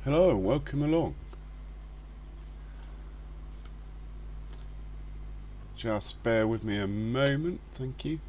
Hello, welcome along. Just bear with me a moment, thank you.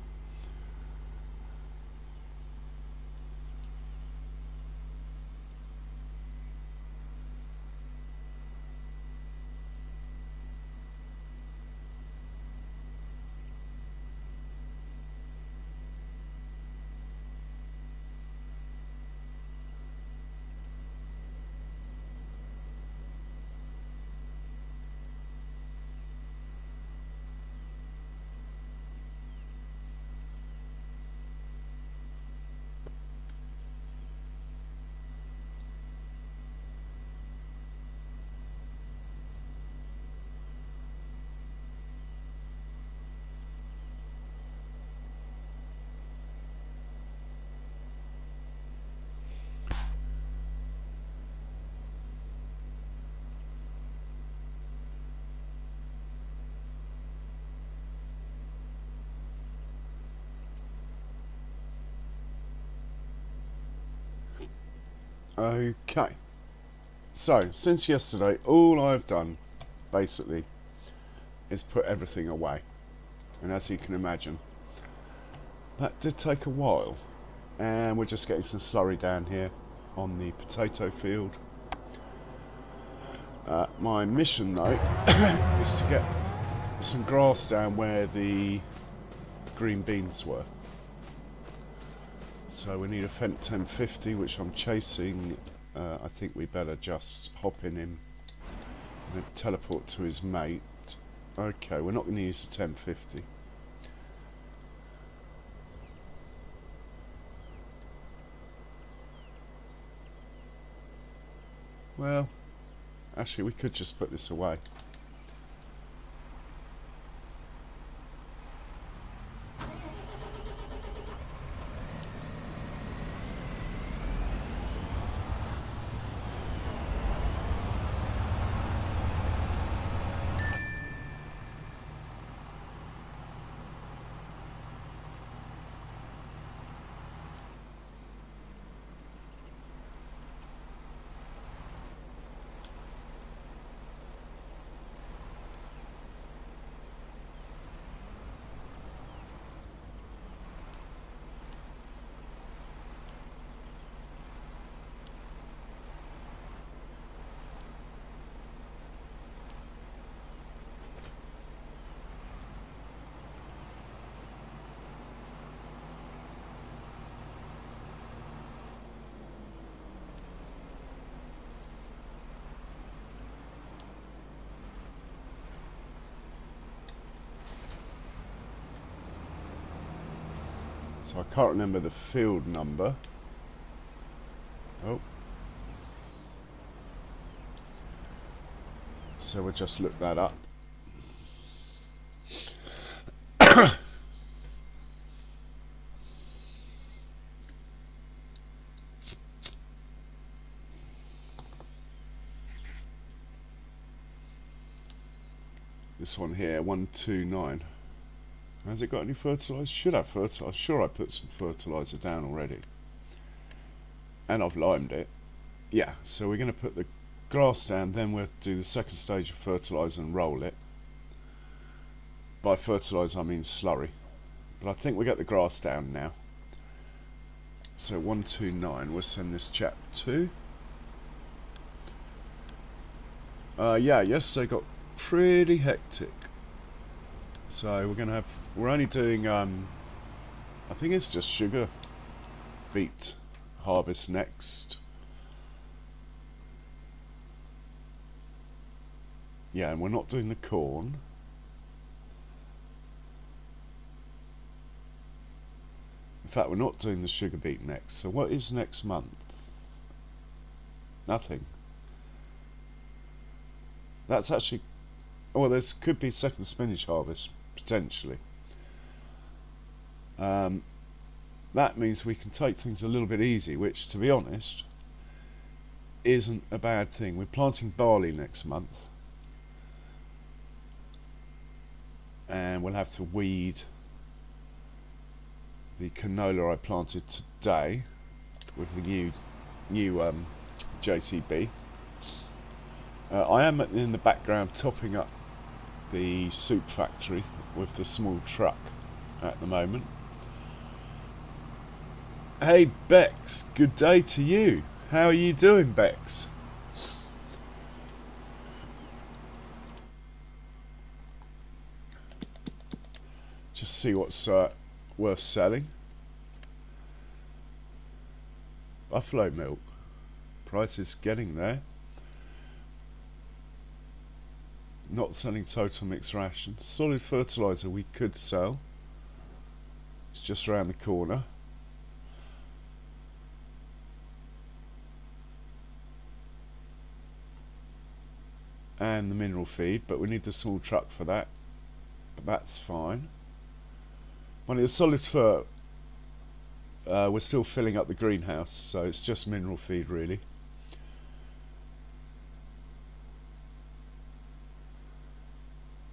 Okay, so since yesterday all I've done basically is put everything away, and as you can imagine that did take a while, and we're just getting some slurry down here on the potato field. My mission though is to get some grass down where the green beans were. So we need a Fent 1050, which I'm chasing. I think we better just hop in him and then teleport to his mate. Okay, we're not going to use the 1050. Well, actually we could just put this away. So I can't remember the field number. Oh. So we'll just look that up. This one here, 129. Has it got any fertiliser? Should have fertiliser. Sure, I put some fertiliser down already. And I've limed it. Yeah, so we're going to put the grass down, then we'll do the second stage of fertiliser and roll it. By fertiliser I mean slurry. But I think we get the grass down now. So 129, we'll send this chap to. Yeah, yesterday got pretty hectic. So we're only doing, I think it's just sugar beet harvest next. Yeah, and we're not doing the corn. In fact, we're not doing the sugar beet next. So what is next month? Nothing. That's actually... Oh, there could be second spinach harvest, potentially. That means we can take things a little bit easy, which, to be honest, isn't a bad thing. We're planting barley next month. And we'll have to weed the canola I planted today with the new JCB. I am in the background topping up the soup factory with the small truck at the moment. Hey Bex, good day to you. How are you doing, Bex? Just see what's worth selling. Buffalo milk. Price is getting there. Not selling total mixed ration. Solid fertilizer we could sell. It's just around the corner. And the mineral feed, but we need the small truck for that. But that's fine. When it's solid fur, we're still filling up the greenhouse, so it's just mineral feed really.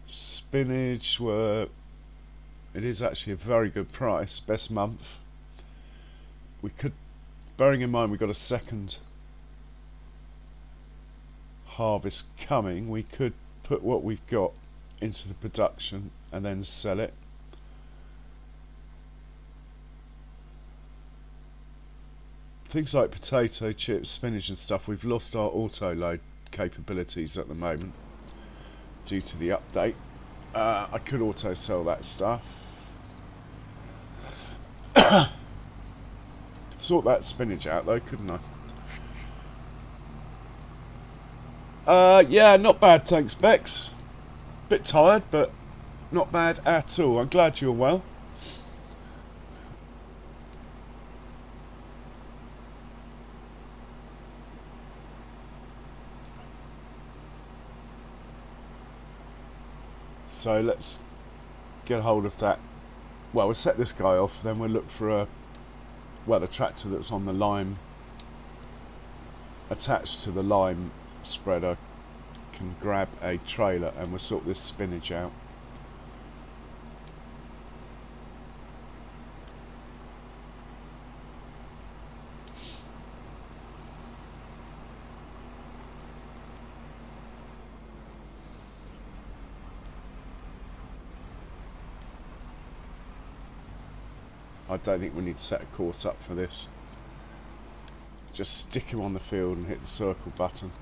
Spinach it is actually a very good price, best month. We could, bearing in mind we got a second harvest coming, we could put what we've got into the production and then sell it. Things like potato chips, spinach and stuff, we've lost our auto load capabilities at the moment due to the update. I could auto sell that stuff. Sort that spinach out though, couldn't I? Yeah, not bad, thanks Bex. Bit tired, but not bad at all. I'm glad you're well. So let's get a hold of that. Well, we'll set this guy off, then we'll look for the tractor that's on the lime, attached to the lime spreader, can grab a trailer and we'll sort this spinach out. I don't think we need to set a course up for this. Just stick him on the field and hit the circle button.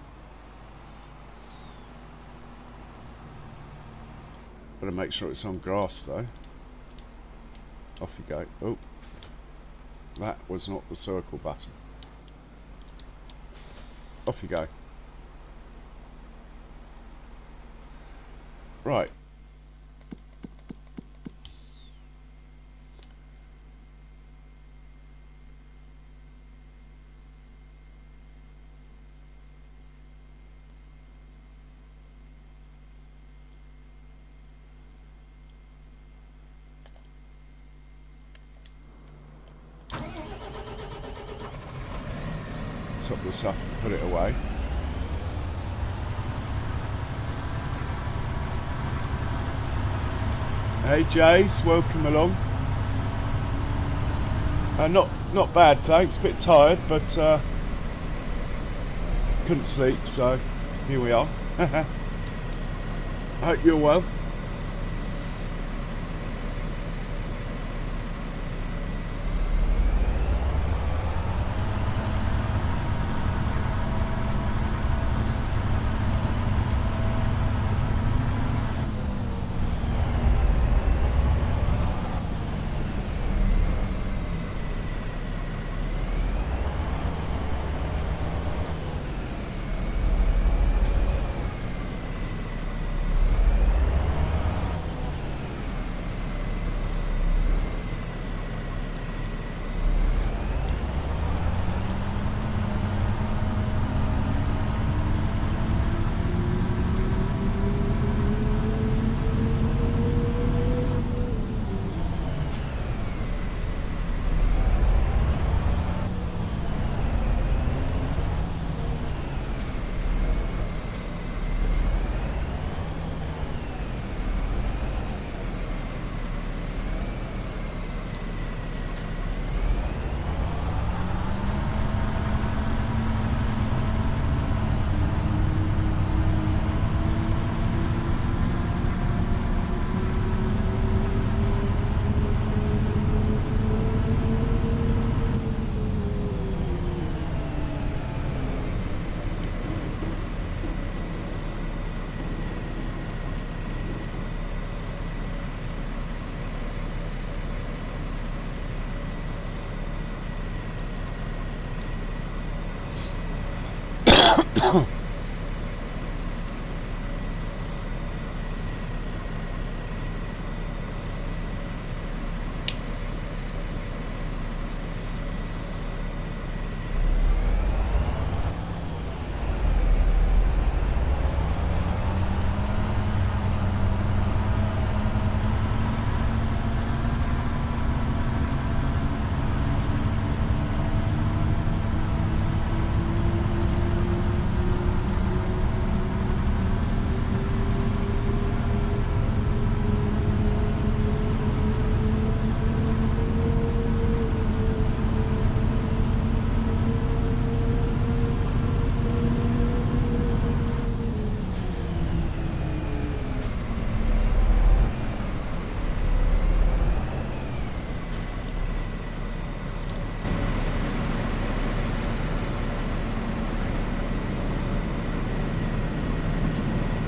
Better make sure it's on grass though. Off you go. Oh, that was not the circle button. Off you go. Right. Top this up and put it away. Hey Jace, welcome along. Not bad, thanks. Bit tired, but couldn't sleep, so here we are. I hope you're well.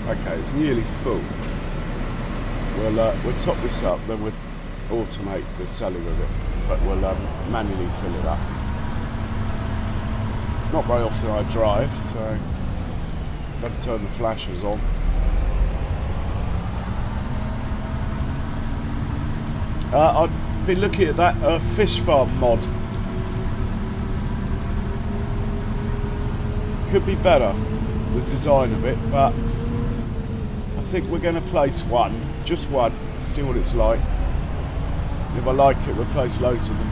Okay, it's nearly full. We'll top this up, then we'll automate the selling of it, but we'll manually fill it up. Not very often I drive, so I've got to turn the flashers on. I've been looking at that fish farm mod. Could be better, the design of it, but I think we're going to place one, just one, see what it's like. If I like it, we'll place loads of them.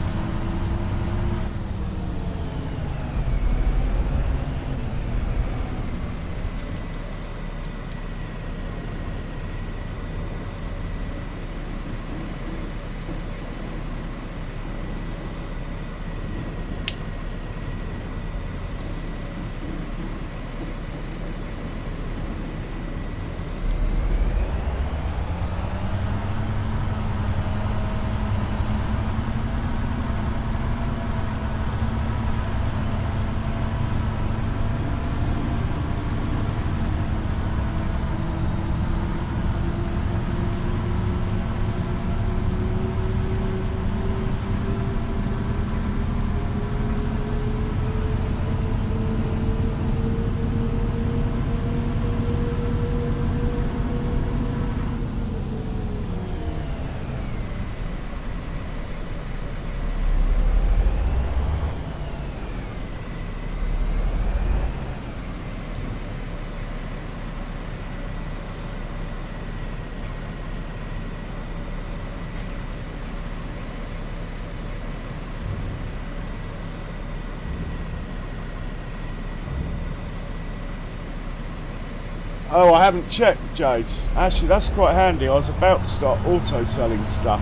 Oh, I haven't checked, Jade. Actually, that's quite handy. I was about to start auto-selling stuff.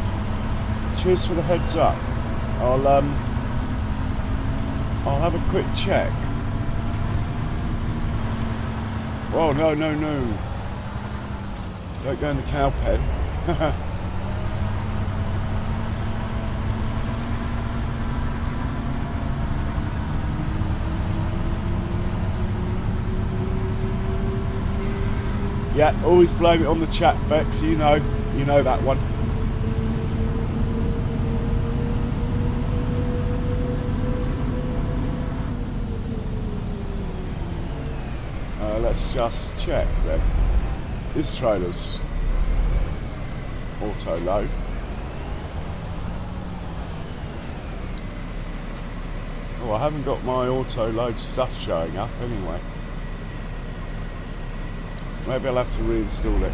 Cheers for the heads up. I'll have a quick check. Oh, no. Don't go in the cow pen. Yeah, always blame it on the chat, Bex. You know that one. Let's just check then. This trailer's auto load. Oh, I haven't got my auto load stuff showing up anyway. Maybe I'll have to reinstall it.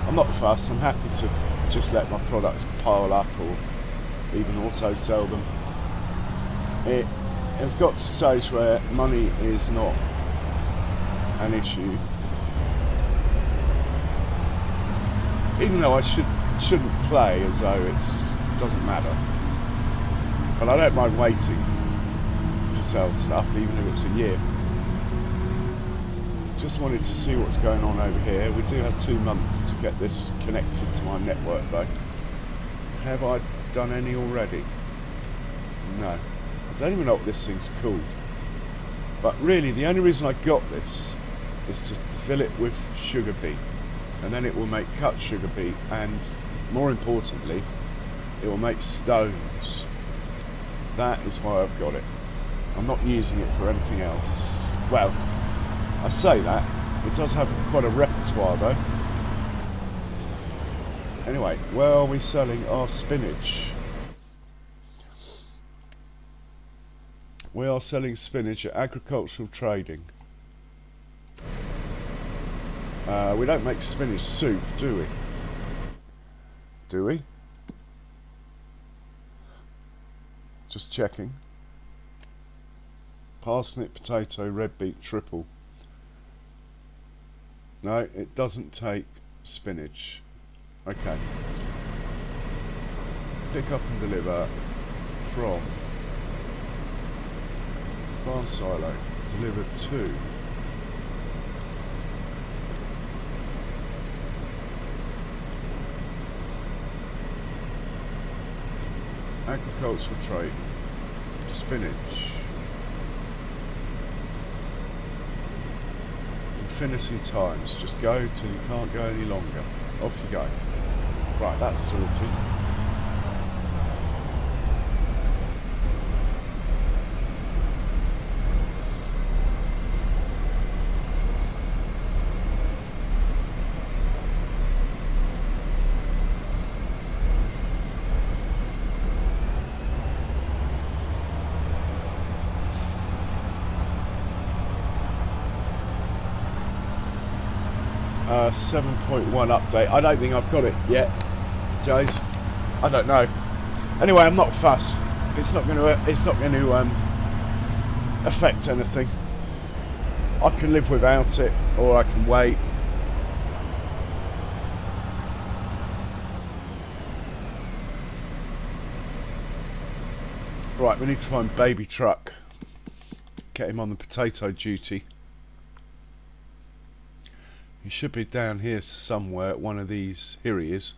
I'm not fussed, I'm happy to just let my products pile up or even auto sell them. It has got to a stage where money is not an issue. Even though I shouldn't play as though it doesn't matter. But I don't mind waiting to sell stuff, even if it's a year. Just wanted to see what's going on over here. We do have 2 months to get this connected to my network though. Have I done any already? No. I don't even know what this thing's called. But really the only reason I got this is to fill it with sugar beet. And then it will make cut sugar beet, and more importantly, it will make stones. That is why I've got it. I'm not using it for anything else. Well, I say that, it does have quite a repertoire though. Anyway, where are we selling our spinach? We are selling spinach at agricultural trading. We don't make spinach soup, do we? Do we? Just checking. Parsnip, potato, red beet, triple. No, it doesn't take spinach. Okay. Pick up and deliver from farm silo. Delivered to agricultural trade. Spinach. infinity times. Just go till you can't go any longer. Off you go. Right, that's sorted. Uh, 7.1 update. I don't think I've got it yet, Jays. I don't know. Anyway, I'm not fussed. It's not going to affect anything. I can live without it, or I can wait. Right, we need to find Baby Truck. Get him on the potato duty. He should be down here somewhere at one of these. Here he is.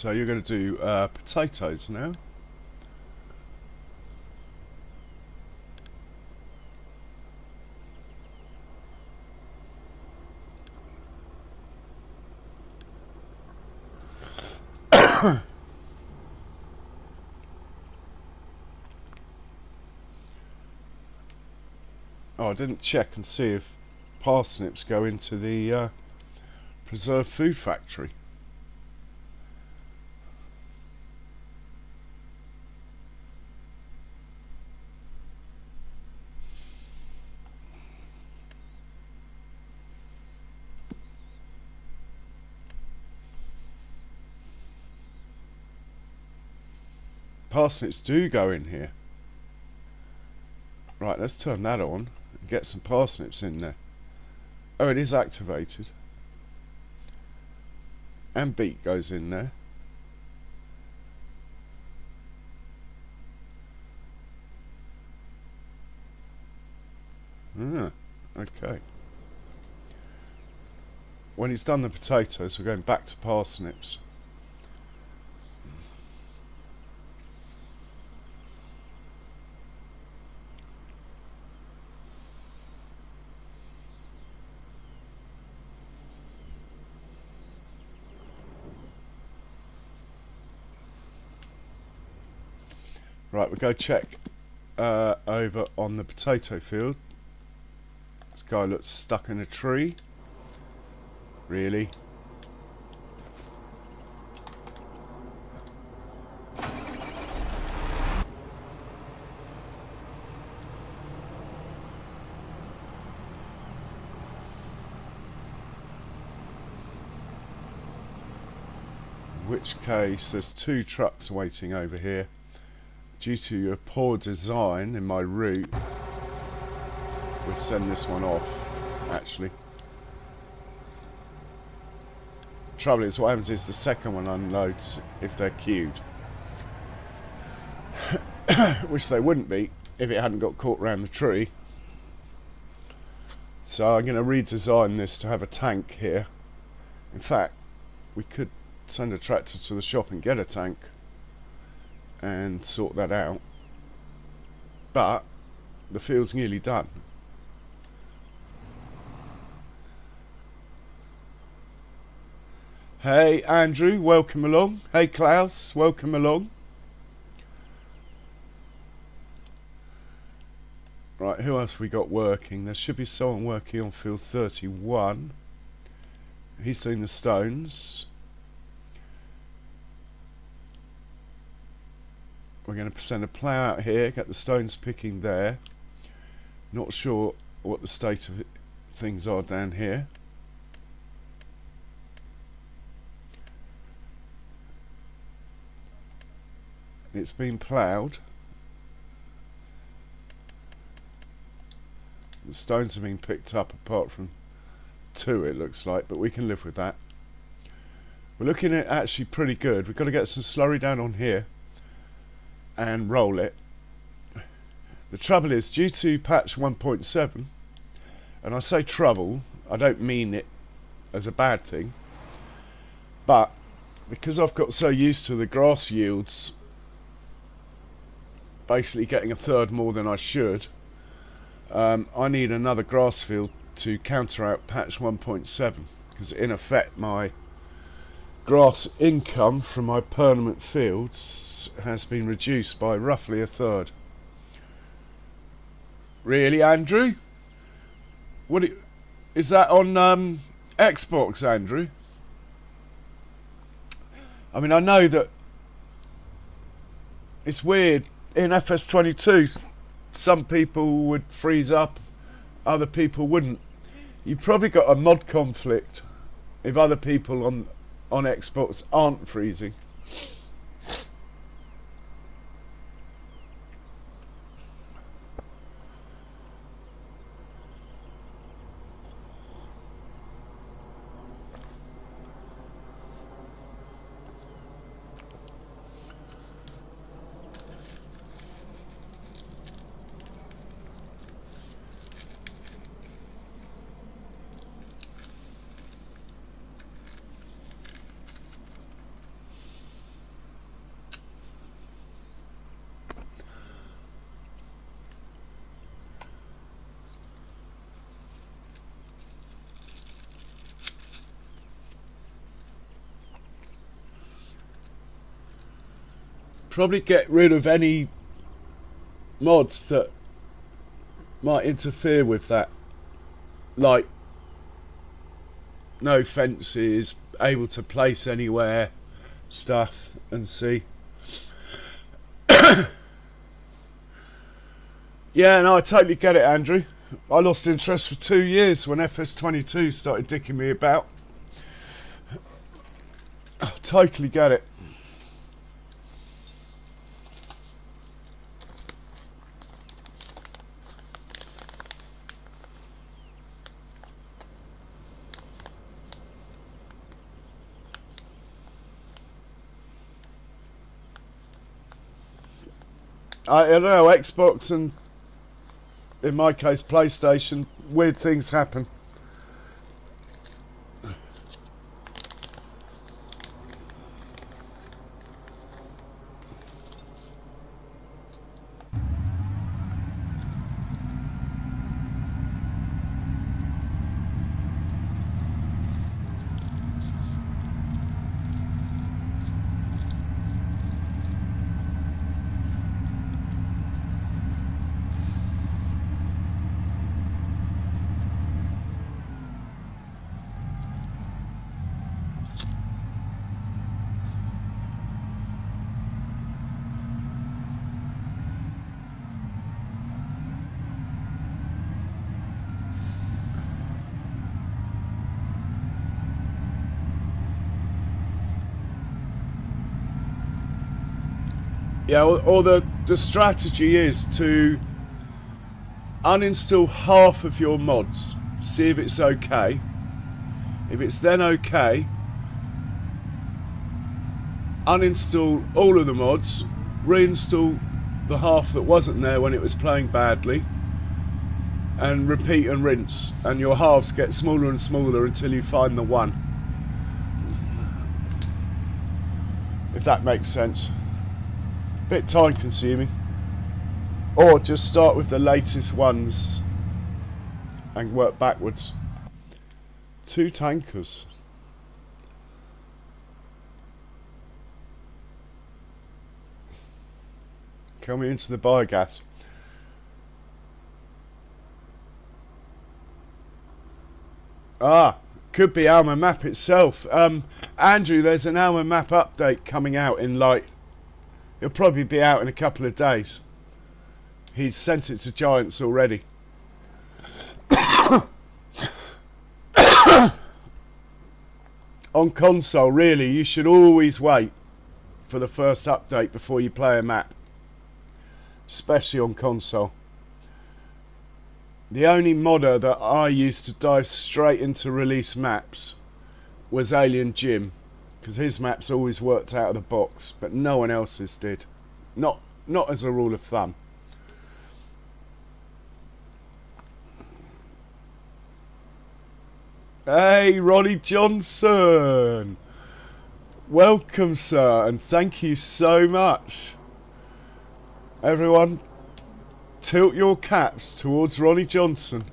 So you're going to do potatoes now. Oh, I didn't check and see if parsnips go into the preserved food factory. Parsnips do go in here. Right, let's turn that on and get some parsnips in there. Oh, it is activated. And beet goes in there. Okay. When he's done the potatoes, we're going back to parsnips. Right, we'll go check over on the potato field. This guy looks stuck in a tree. Really? In which case, there's two trucks waiting over here. Due to your poor design in my route, we'll send this one off, actually. Trouble is, what happens is the second one unloads if they're queued. Which they wouldn't be if it hadn't got caught around the tree. So I'm going to redesign this to have a tank here. In fact, we could send a tractor to the shop and get a tank and sort that out, but the field's nearly done. Hey Andrew, welcome along. Hey Klaus, welcome along. Right, who else we got working? There should be someone working on field 31. He's doing the stones. We're going to send a plough out here, get the stones picking there. Not sure what the state of things are down here. It's been ploughed. The stones have been picked up apart from 2 it looks like, but we can live with that. We're looking at actually pretty good. We've got to get some slurry down on here and roll it. The trouble is, due to patch 1.7, and I say trouble, I don't mean it as a bad thing, but because I've got so used to the grass yields basically getting a third more than I should, I need another grass field to counter out patch 1.7, because in effect my grass income from my pernament fields has been reduced by roughly a third. Really, Andrew? Is that on Xbox, Andrew? I mean, I know that it's weird. In FS22, some people would freeze up, other people wouldn't. You've probably got a mod conflict if other people on Xbox aren't freezing. Probably get rid of any mods that might interfere with that, like no fences, able to place anywhere stuff, and see. Yeah, no, I totally get it, Andrew. I lost interest for 2 years when FS22 started dicking me about. I totally get it. I don't know, Xbox and, in my case, PlayStation, weird things happen. Yeah, or the strategy is to uninstall half of your mods, see if it's okay. If it's then okay, uninstall all of the mods, reinstall the half that wasn't there when it was playing badly, and repeat and rinse, and your halves get smaller and smaller until you find the one. If that makes sense. Bit time consuming. Or just start with the latest ones and work backwards. 2 tankers. Coming into the biogas. Ah, could be Alma Map itself. Andrew, there's an Alma Map update coming out in like... It'll probably be out in a couple of days. He's sent it to Giants already. On console, really, you should always wait for the first update before you play a map. Especially on console. The only modder that I used to dive straight into release maps was Alien Jim, because his maps always worked out of the box, but no one else's did. Not as a rule of thumb. Hey, Ronnie Johnson! Welcome, sir, and thank you so much. Everyone, tilt your caps towards Ronnie Johnson,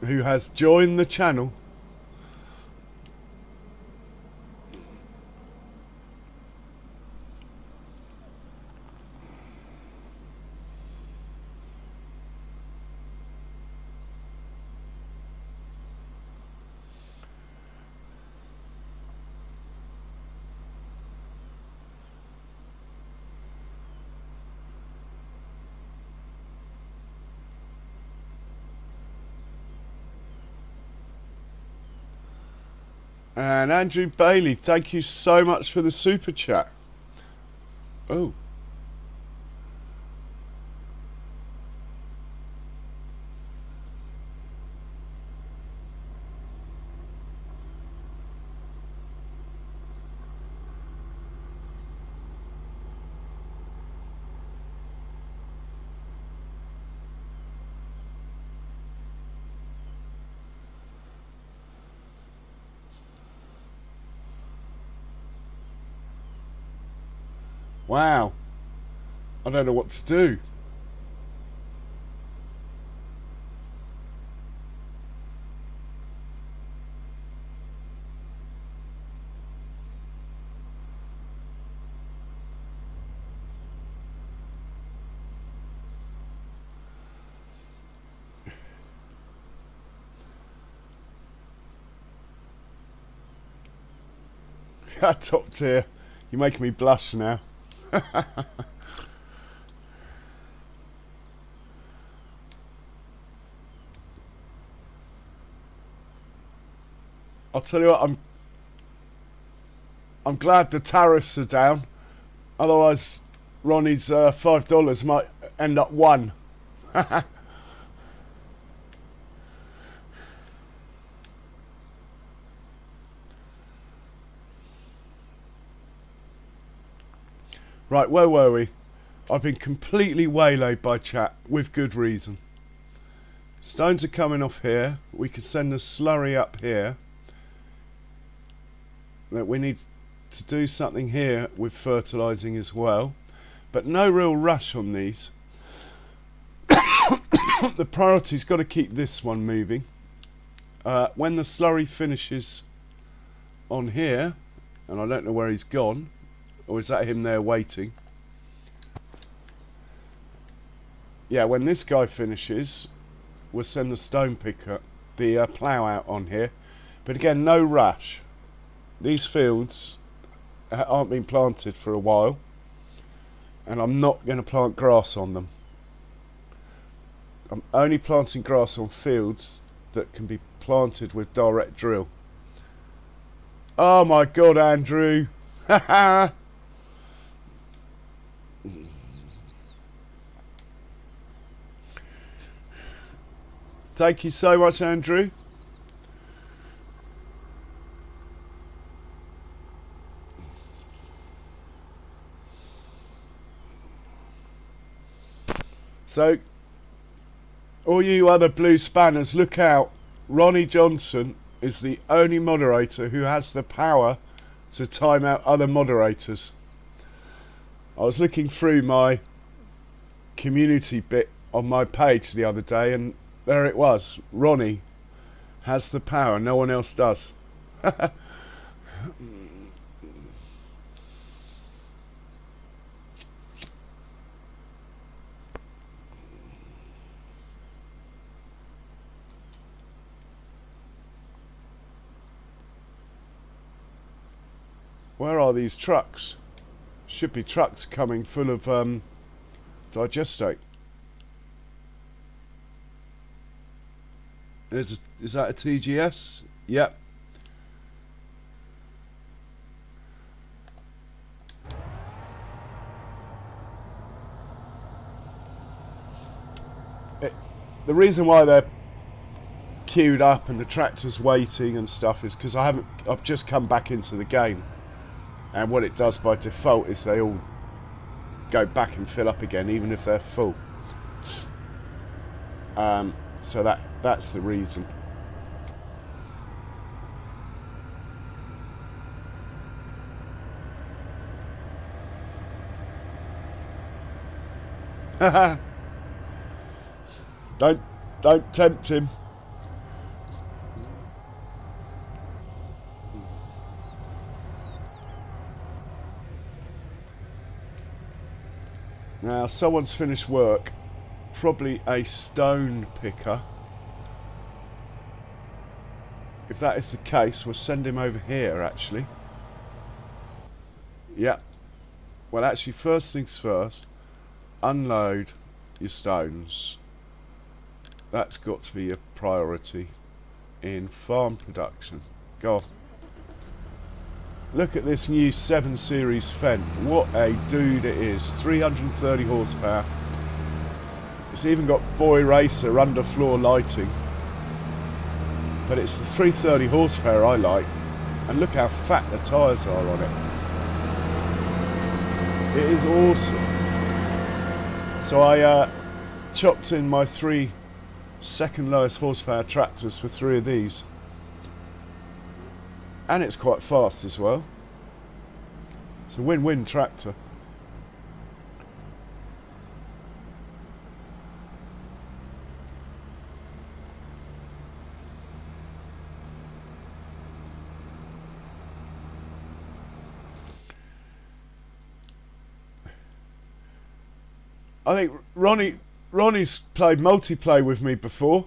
who has joined the channel. And Andrew Bailey, thank you so much for the super chat. Oh. Wow. I don't know what to do. Top tier. You're making me blush now. I'll tell you what, I'm glad the tariffs are down. Otherwise, Ronnie's $5 might end up $1. Right, where were we? I've been completely waylaid by chat, with good reason. Stones are coming off here. We could send a slurry up here. That we need to do something here with fertilising as well. But no real rush on these. The priority's got to keep this one moving. When the slurry finishes on here, and I don't know where he's gone, or is that him there waiting? Yeah, when this guy finishes, we'll send the stone picker, the plough out on here. But again, no rush. These fields aren't been planted for a while, and I'm not going to plant grass on them. I'm only planting grass on fields that can be planted with direct drill. Oh my god, Andrew! Haha! Thank you so much, Andrew. So, all you other blue spanners, look out. Ronnie Johnson is the only moderator who has the power to time out other moderators. I was looking through my community bit on my page the other day, and there it was. Ronnie has the power, no one else does. Where are these trucks? Should be trucks coming full of digestate. Is that a TGS? Yep. The reason why they're queued up and the tractor's waiting and stuff is because I've just come back into the game, and what it does by default is they all go back and fill up again even if they're full. So that's the reason. Don't tempt him. Now someone's finished work, probably a stone picker. If that is the case, we'll send him over here actually. Yep. Well, actually, first things first, unload your stones. That's got to be a priority in farm production. God, look at this new 7 Series Fendt. What a dude it is. 330 horsepower. It's even got Boy Racer underfloor lighting. But it's the 330 horsepower I like. And look how fat the tyres are on it. It is awesome. So I chopped in my 3 second lowest horsepower tractors for 3 of these, and it's quite fast as well. It's a win-win tractor. I think Ronnie's played multiplayer with me before.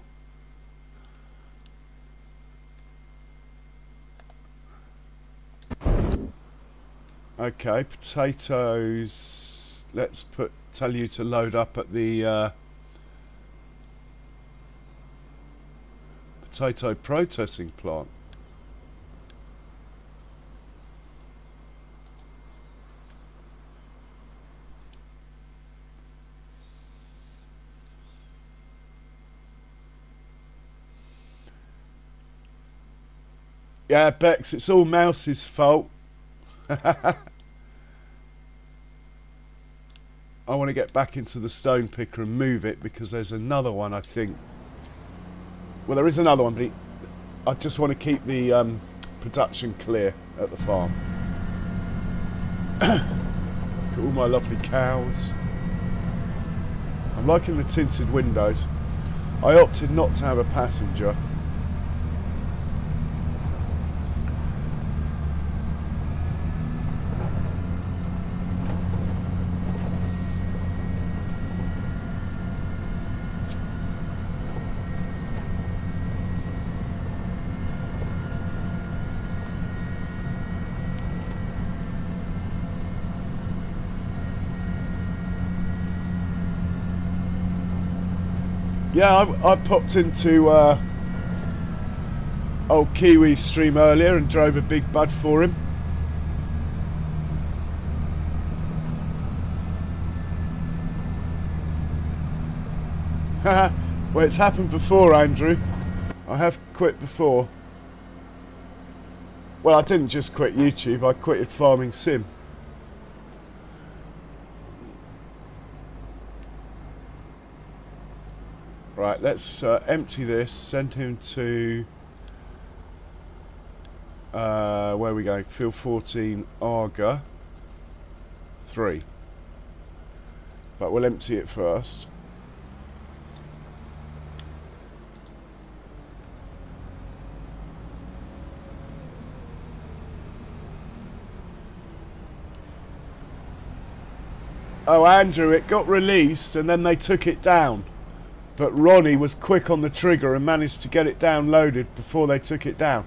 Okay, potatoes. Let's tell you to load up at the potato processing plant. Yeah, Bex, it's all Mouse's fault. I want to get back into the stone picker and move it because there's another one, I think. Well, there is another one, but I just want to keep the production clear at the farm. Look at all my lovely cows. I'm liking the tinted windows. I opted not to have a passenger. Yeah, I popped into old Kiwi's stream earlier and drove a big bud for him. Well, it's happened before, Andrew. I have quit before. Well, I didn't just quit YouTube, I quitted Farming Sim. Right, let's empty this, send him to where are we going? Field 14, Arga 3. But we'll empty it first. Oh, Andrew, it got released and then they took it down. But Ronnie was quick on the trigger and managed to get it downloaded before they took it down.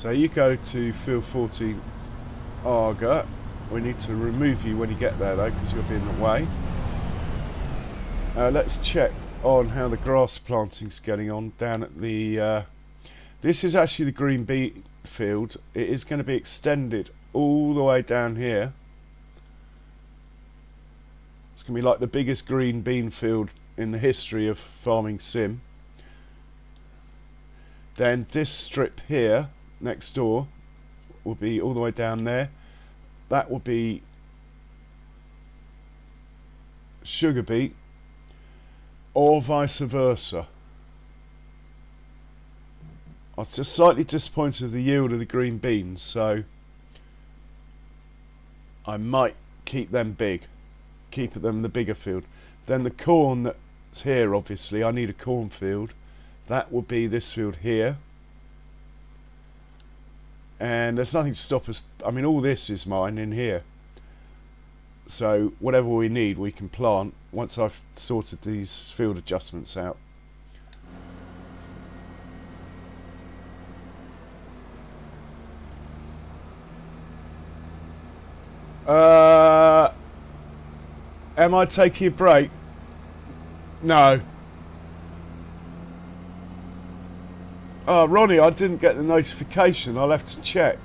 So you go to field 14 Arga. We need to remove you when you get there though, because you'll be in the way. Let's check on how the grass planting's getting on down at the... this is actually the green beet field. It is going to be extended all the way down here. It's going to be like the biggest green bean field in the history of farming sim. Then this strip here next door will be all the way down there. That will be sugar beet, or vice versa. I was just slightly disappointed with the yield of the green beans, so I might keep them big, keep them the bigger field. Then the corn that's here, obviously I need a cornfield. That will be this field here, and there's nothing to stop us. I mean, all this is mine in here, so whatever we need we can plant once I've sorted these field adjustments out. Am I taking a break? No. Oh, Ronnie, I didn't get the notification. I'll have to check.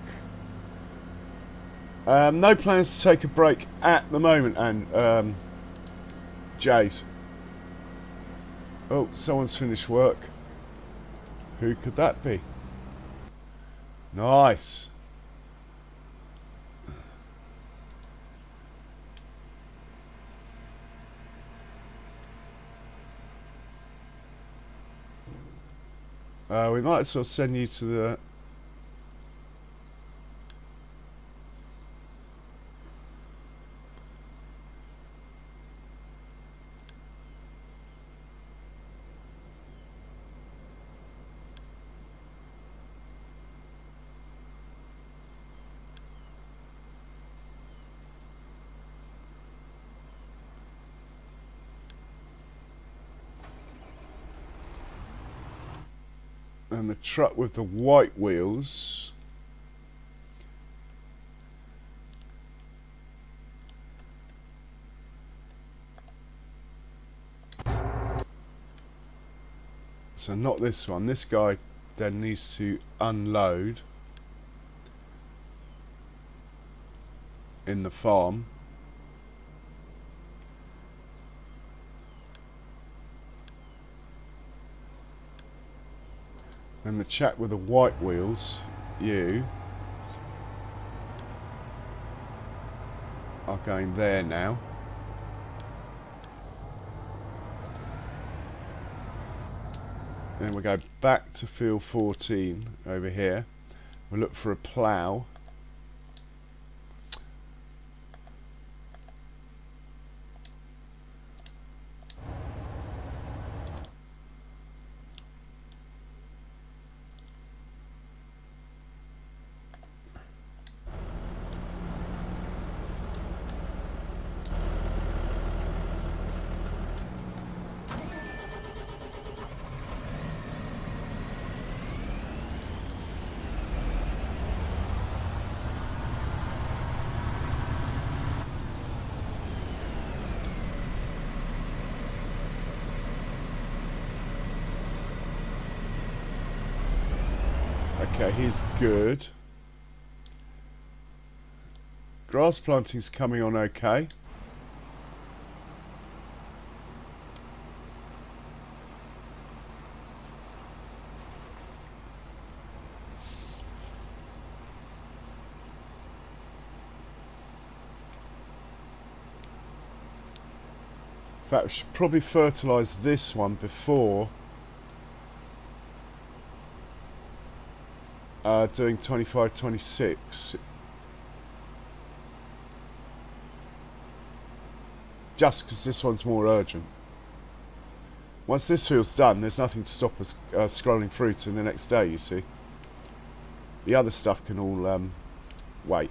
No plans to take a break at the moment, and Jays. Oh, someone's finished work. Who could that be? Nice. We might as well send you to the... and the truck with the white wheels. So not this one. This guy then needs to unload in the farm. And the chap with the white wheels, you, are going there now. Then we'll go back to field 14 over here. We'll look for a plough. Okay, he's good. Grass planting's coming on okay. In fact, we should probably fertilise this one before doing 25-26. Just because this one's more urgent. Once this field's done, there's nothing to stop us scrolling through to the next day, you see. The other stuff can all wait.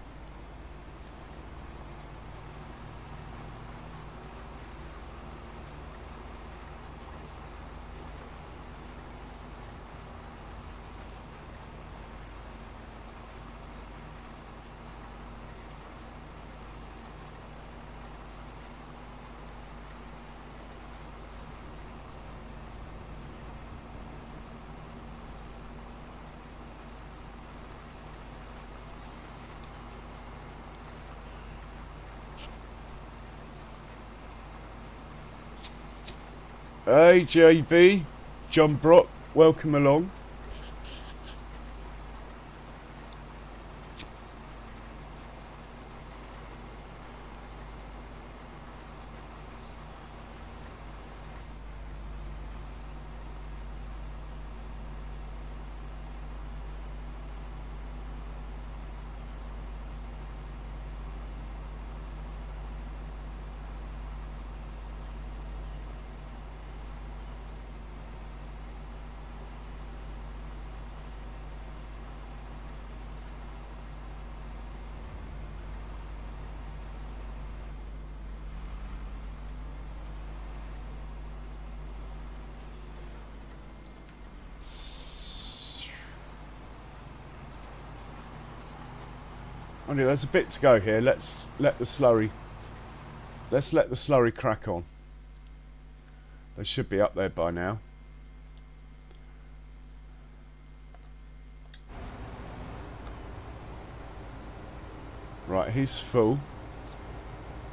Hey JB, John Brock, welcome along. Only there's a bit to go here. Let's let the slurry crack on. They should be up there by now. Right, he's full.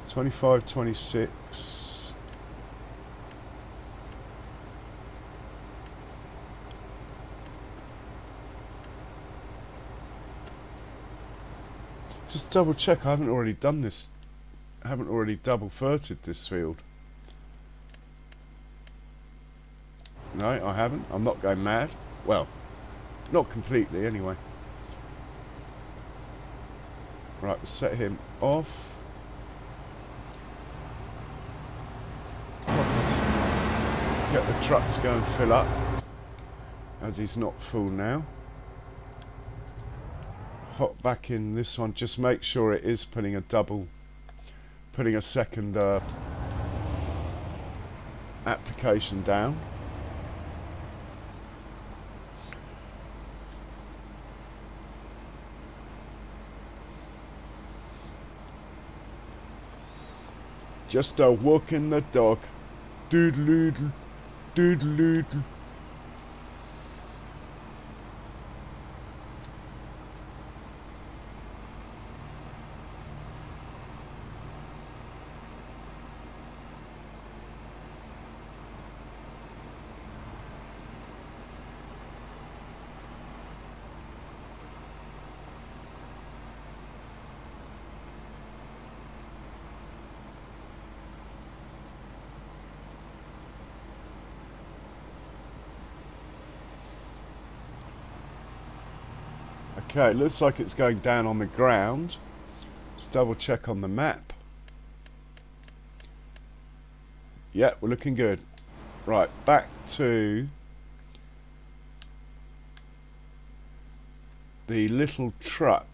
25, 26. Just double check I haven't already done this. I haven't already double ferted this field. No, I haven't. I'm not going mad. Well, not completely anyway. Right, we'll set him off. Get the truck to go and fill up, as he's not full now. Hop back in this one, just make sure it is putting a second application down. Just a walk in the dog. Doodle-doodle, doodle-doodle. Okay, it looks like it's going down on the ground. Let's double check on the map. Yeah, we're looking good. Right, back to the little truck.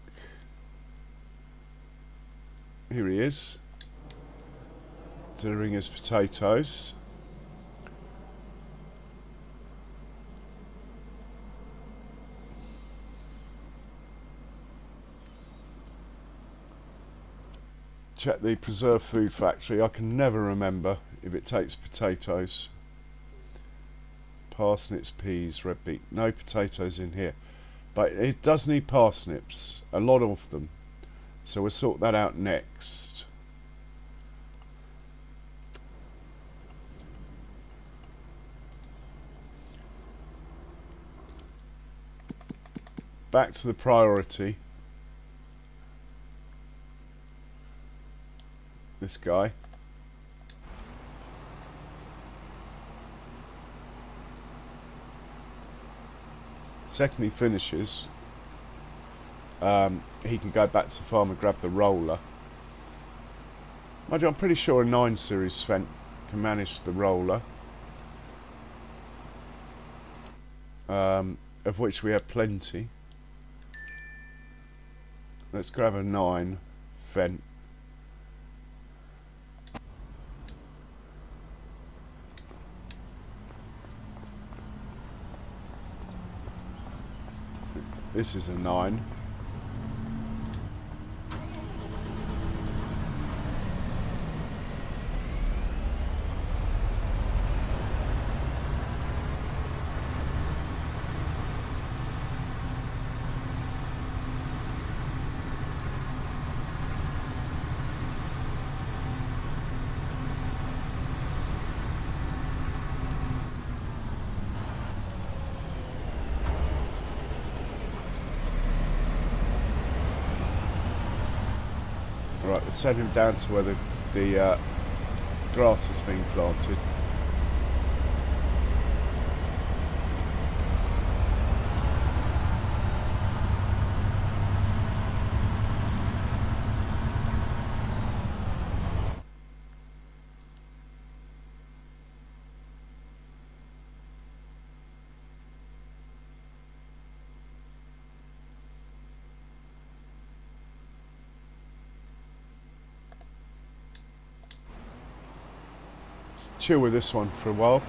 Here he is, delivering his potatoes. Check the preserved food factory. I can never remember if it takes potatoes. Parsnips, peas, red beet. No potatoes in here. But it does need parsnips. A lot of them. So we'll sort that out next. Back to the priority. This guy. Second he finishes, he can go back to the farm and grab the roller. Mind you, I'm pretty sure a 9 series Fendt can manage the roller, of which we have plenty. Let's grab a 9 Fendt. This is a 9. send him down to where the grass has been planted. Chill with this one for a while.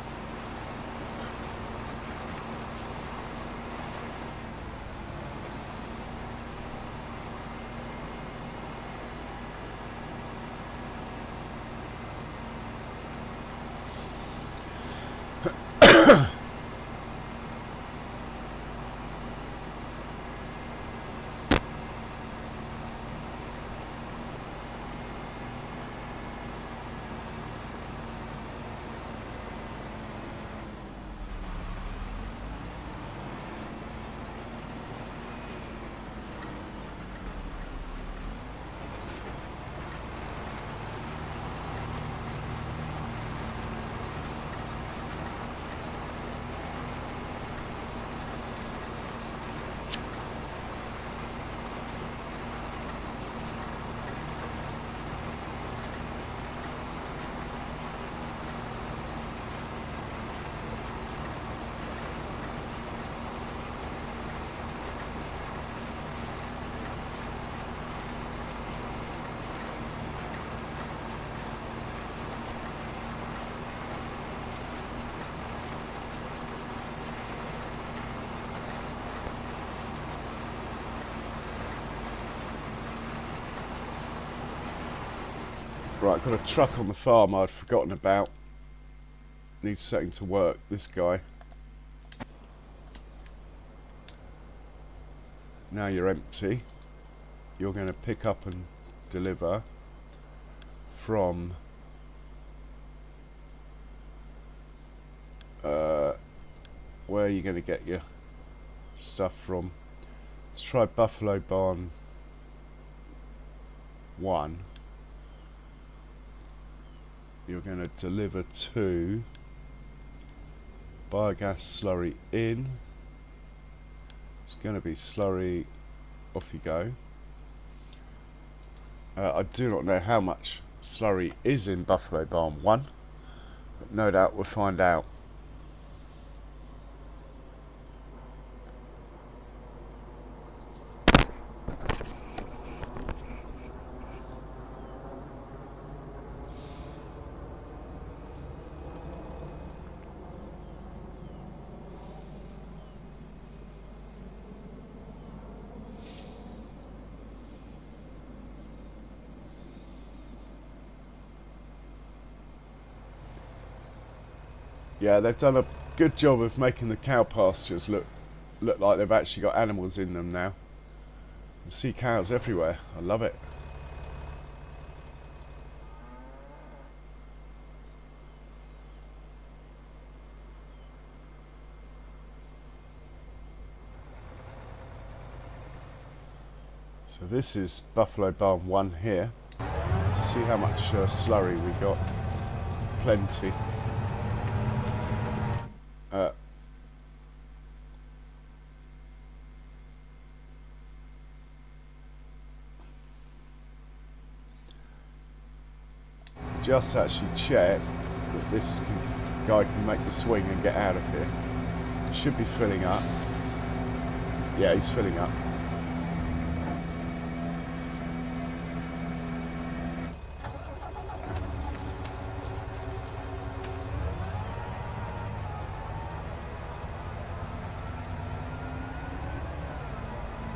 Right, got a truck on the farm I'd forgotten about. Needs setting to work, this guy. Now you're empty. You're going to pick up and deliver from where are you going to get your stuff from? Let's try Buffalo Barn 1. You're going to deliver to biogas slurry in. It's going to be slurry, off you go. I do not know how much slurry is in Buffalo Barn 1, but no doubt we'll find out. Yeah, they've done a good job of making the cow pastures look like they've actually got animals in them now. You can see cows everywhere. I love it. So this is Buffalo Barn 1 here. See how much slurry we got. Plenty. Just actually check that this guy can make the swing and get out of here. Should be filling up. Yeah, he's filling up.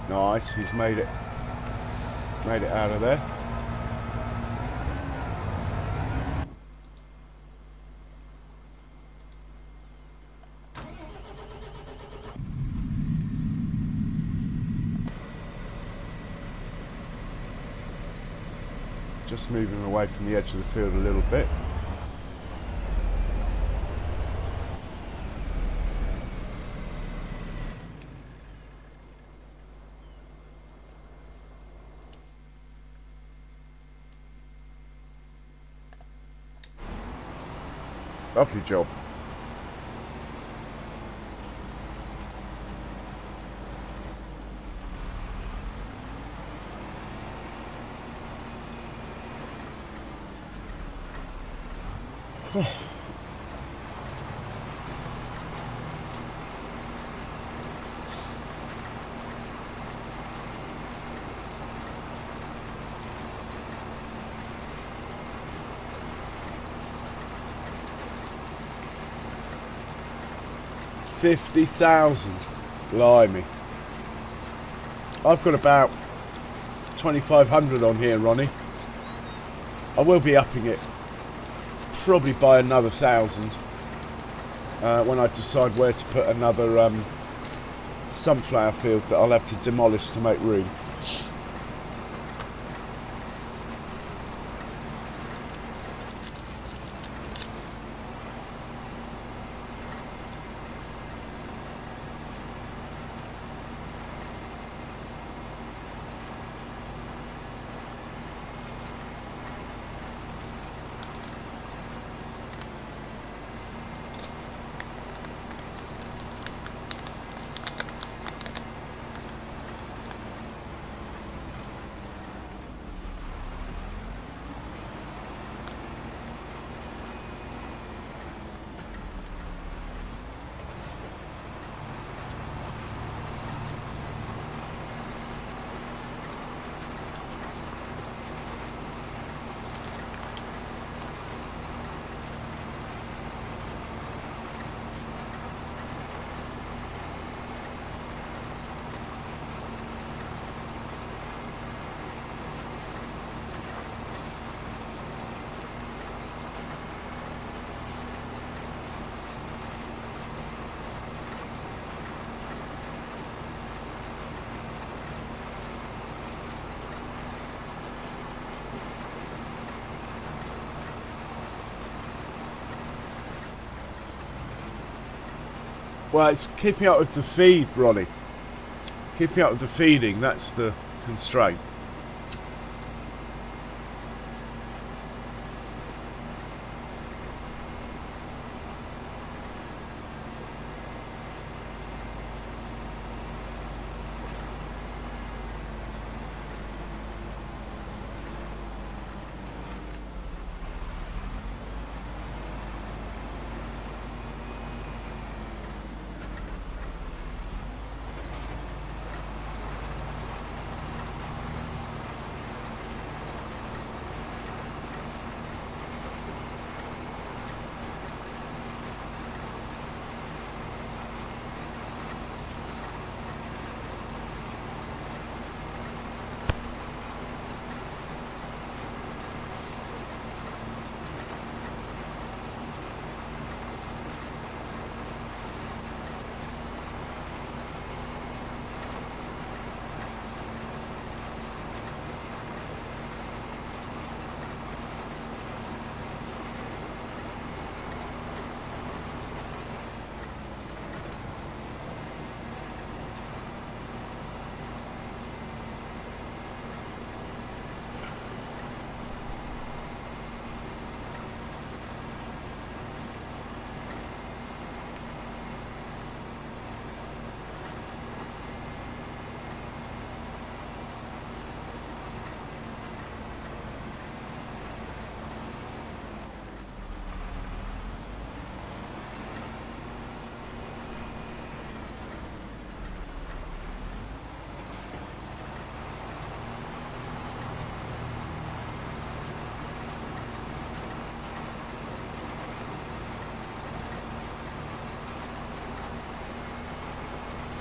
Nice, he's made it out of there. Just moving away from the edge of the field a little bit. Lovely job. $50,000. Blimey. I've got about 2,500 on here, Ronnie. I will be upping it probably by another 1,000 when I decide where to put another sunflower field that I'll have to demolish to make room. Well, it's keeping up with the feed, Ronnie. Keeping up with the feeding, that's the constraint.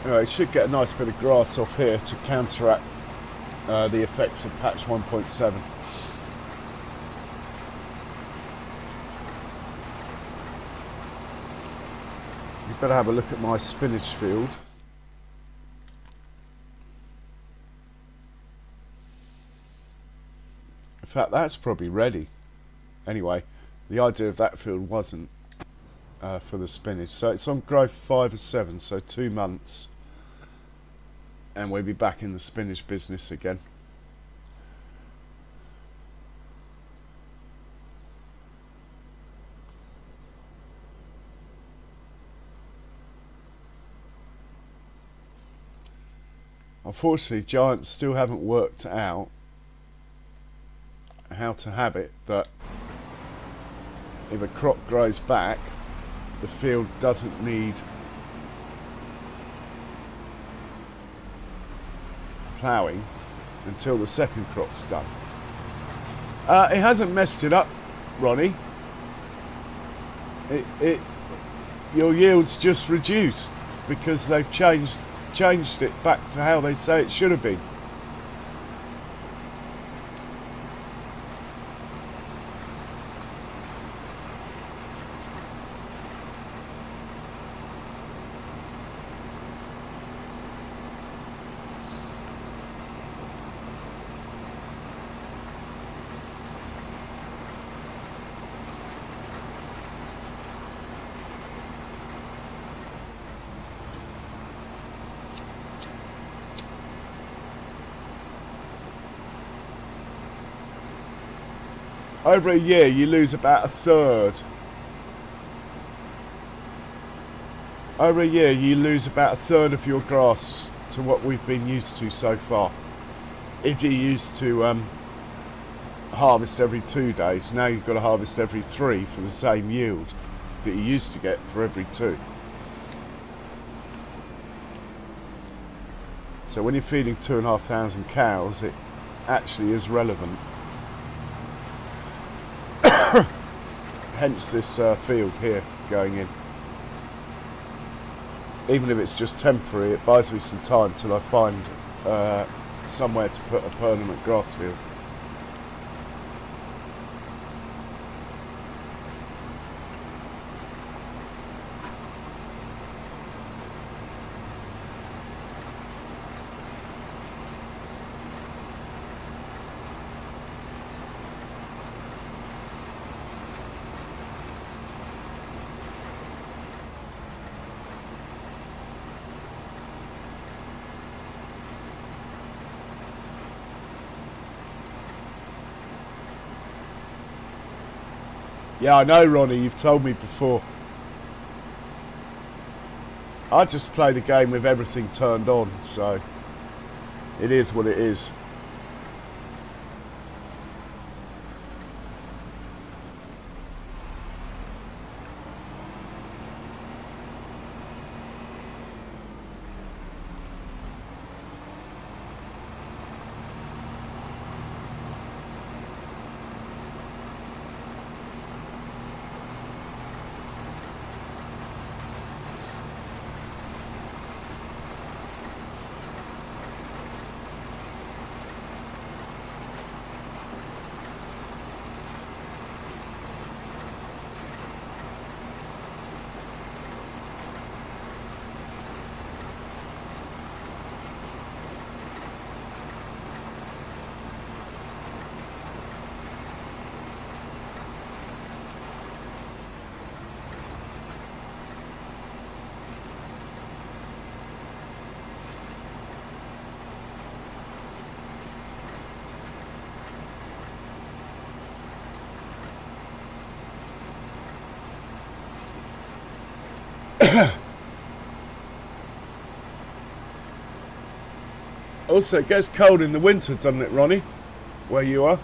Anyway, it should get a nice bit of grass off here to counteract the effects of patch 1.7. You better have a look at my spinach field. In fact, that's probably ready. Anyway, the idea of that field wasn't for the spinach. So it's on growth 5 or 7, so 2 months. And we'll be back in the spinach business again. Unfortunately, giants still haven't worked out how to have it that if a crop grows back, the field doesn't need ploughing until the second crop's done. It hasn't messed it up, Ronnie. Your yield's just reduced because they've changed it back to how they say it should have been. Over a year, you lose about a third. Over a year, you lose about a third of your grass to what we've been used to so far. If you're used to harvest every 2 days, now you've got to harvest every 3 for the same yield that you used to get for every 2. So when you're feeding 2,500 cows, it actually is relevant. Hence this field here going in. Even if it's just temporary, it buys me some time till I find somewhere to put a permanent grass field. Yeah, I know, Ronnie, you've told me before. I just play the game with everything turned on, so it is what it is. Also, it gets cold in the winter, doesn't it, Ronnie? Where you are?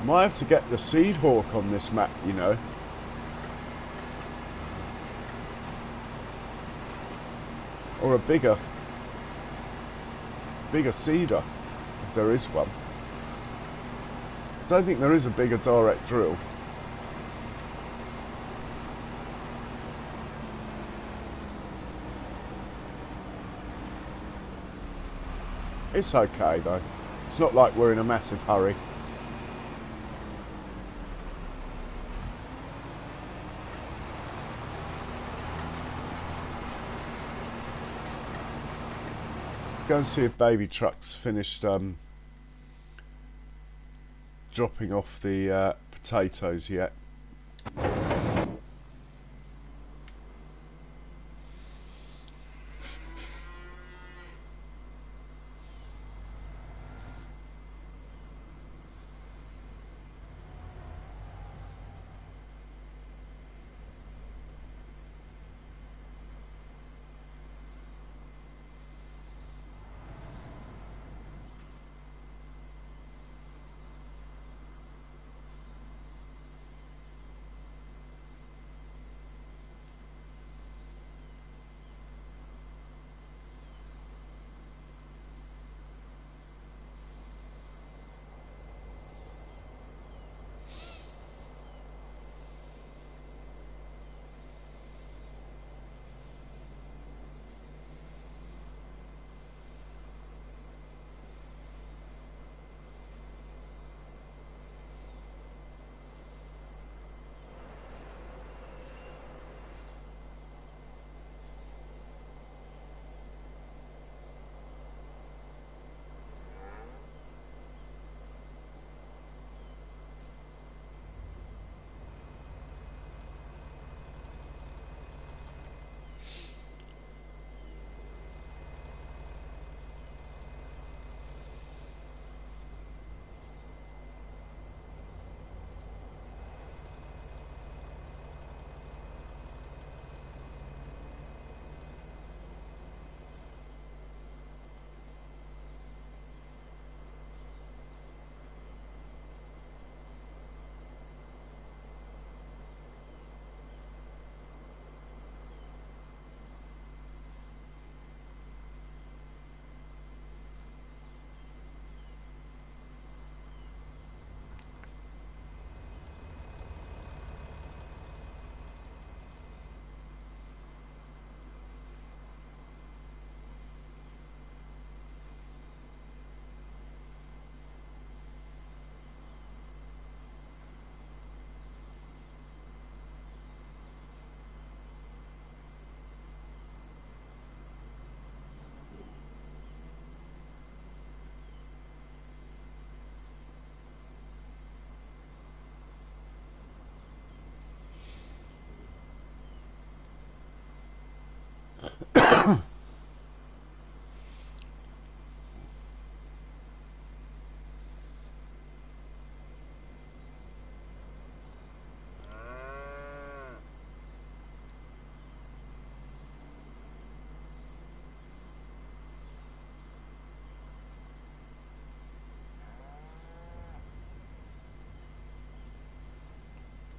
Might have to get the seed hawk on this map, you know. Or a bigger seeder, if there is one. I don't think there is a bigger direct drill. It's okay though. It's not like we're in a massive hurry. Let's go and see if baby truck's finished dropping off the potatoes yet.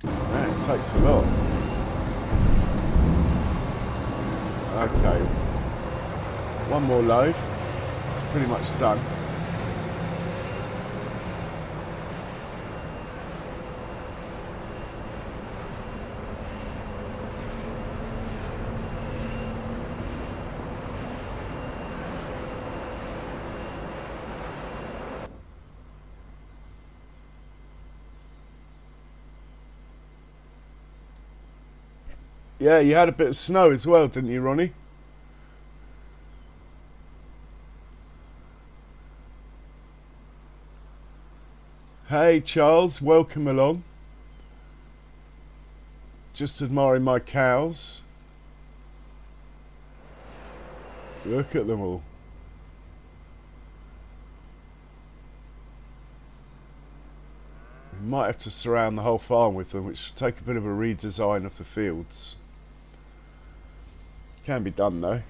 It takes a lot. Okay, one more load. It's pretty much done. Yeah, you had a bit of snow as well, didn't you, Ronnie? Hey, Charles, welcome along. Just admiring my cows. Look at them all. We might have to surround the whole farm with them, which will take a bit of a redesign of the fields. Can be done though.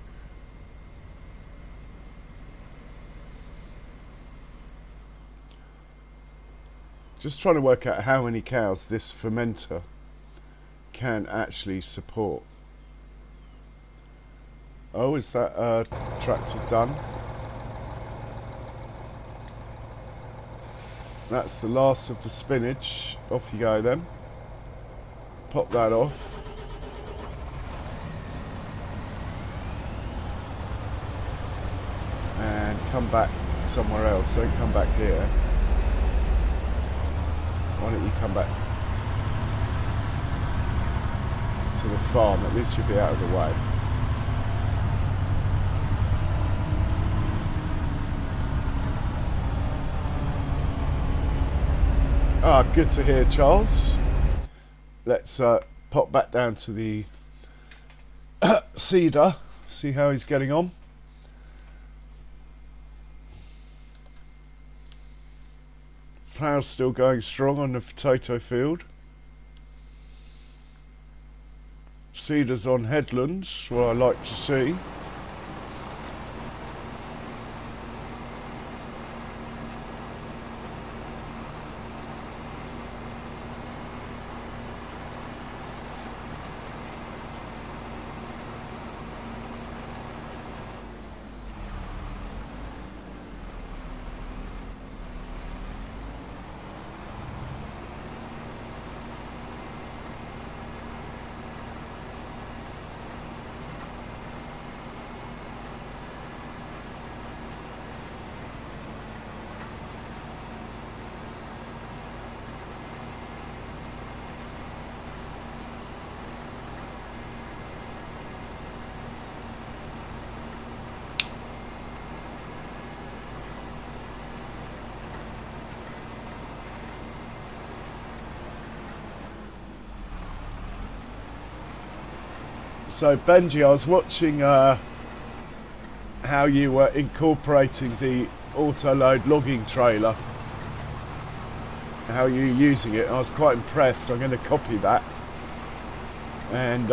Just trying to work out how many cows this fermenter can actually support. Oh, is that tractor done? That's the last of the spinach. Off you go then. Pop that off. And come back somewhere else. Don't come back here. Why don't you come back to the farm? At least you'll be out of the way. Ah, good to hear, Charles. Let's pop back down to the cedar, see how he's getting on. Plough's still going strong on the potato field. Cedars on headlands, what I like to see. So Benji, I was watching how you were incorporating the auto-load logging trailer, how you're using it. I was quite impressed. I'm going to copy that. And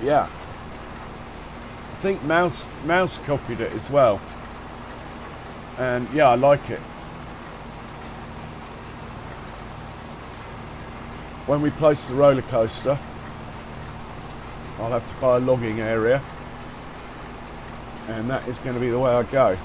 yeah, I think Mouse copied it as well. And yeah, I like it. When we place the roller coaster, I'll have to buy a logging area, and that is going to be the way I go.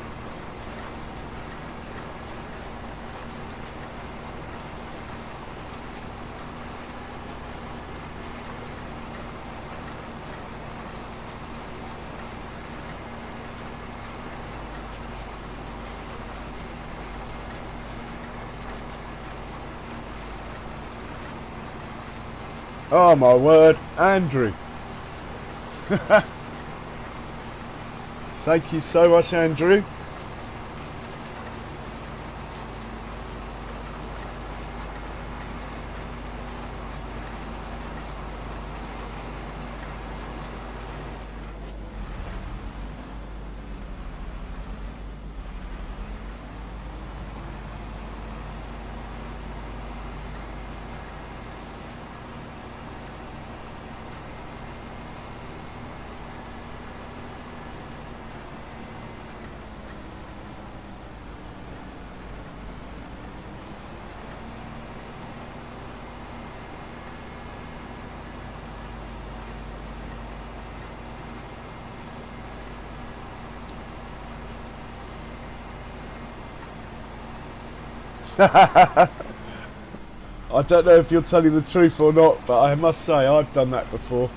Oh my word, Andrew. Thank you so much, Andrew. I don't know if you're telling the truth or not, but I must say I've done that before.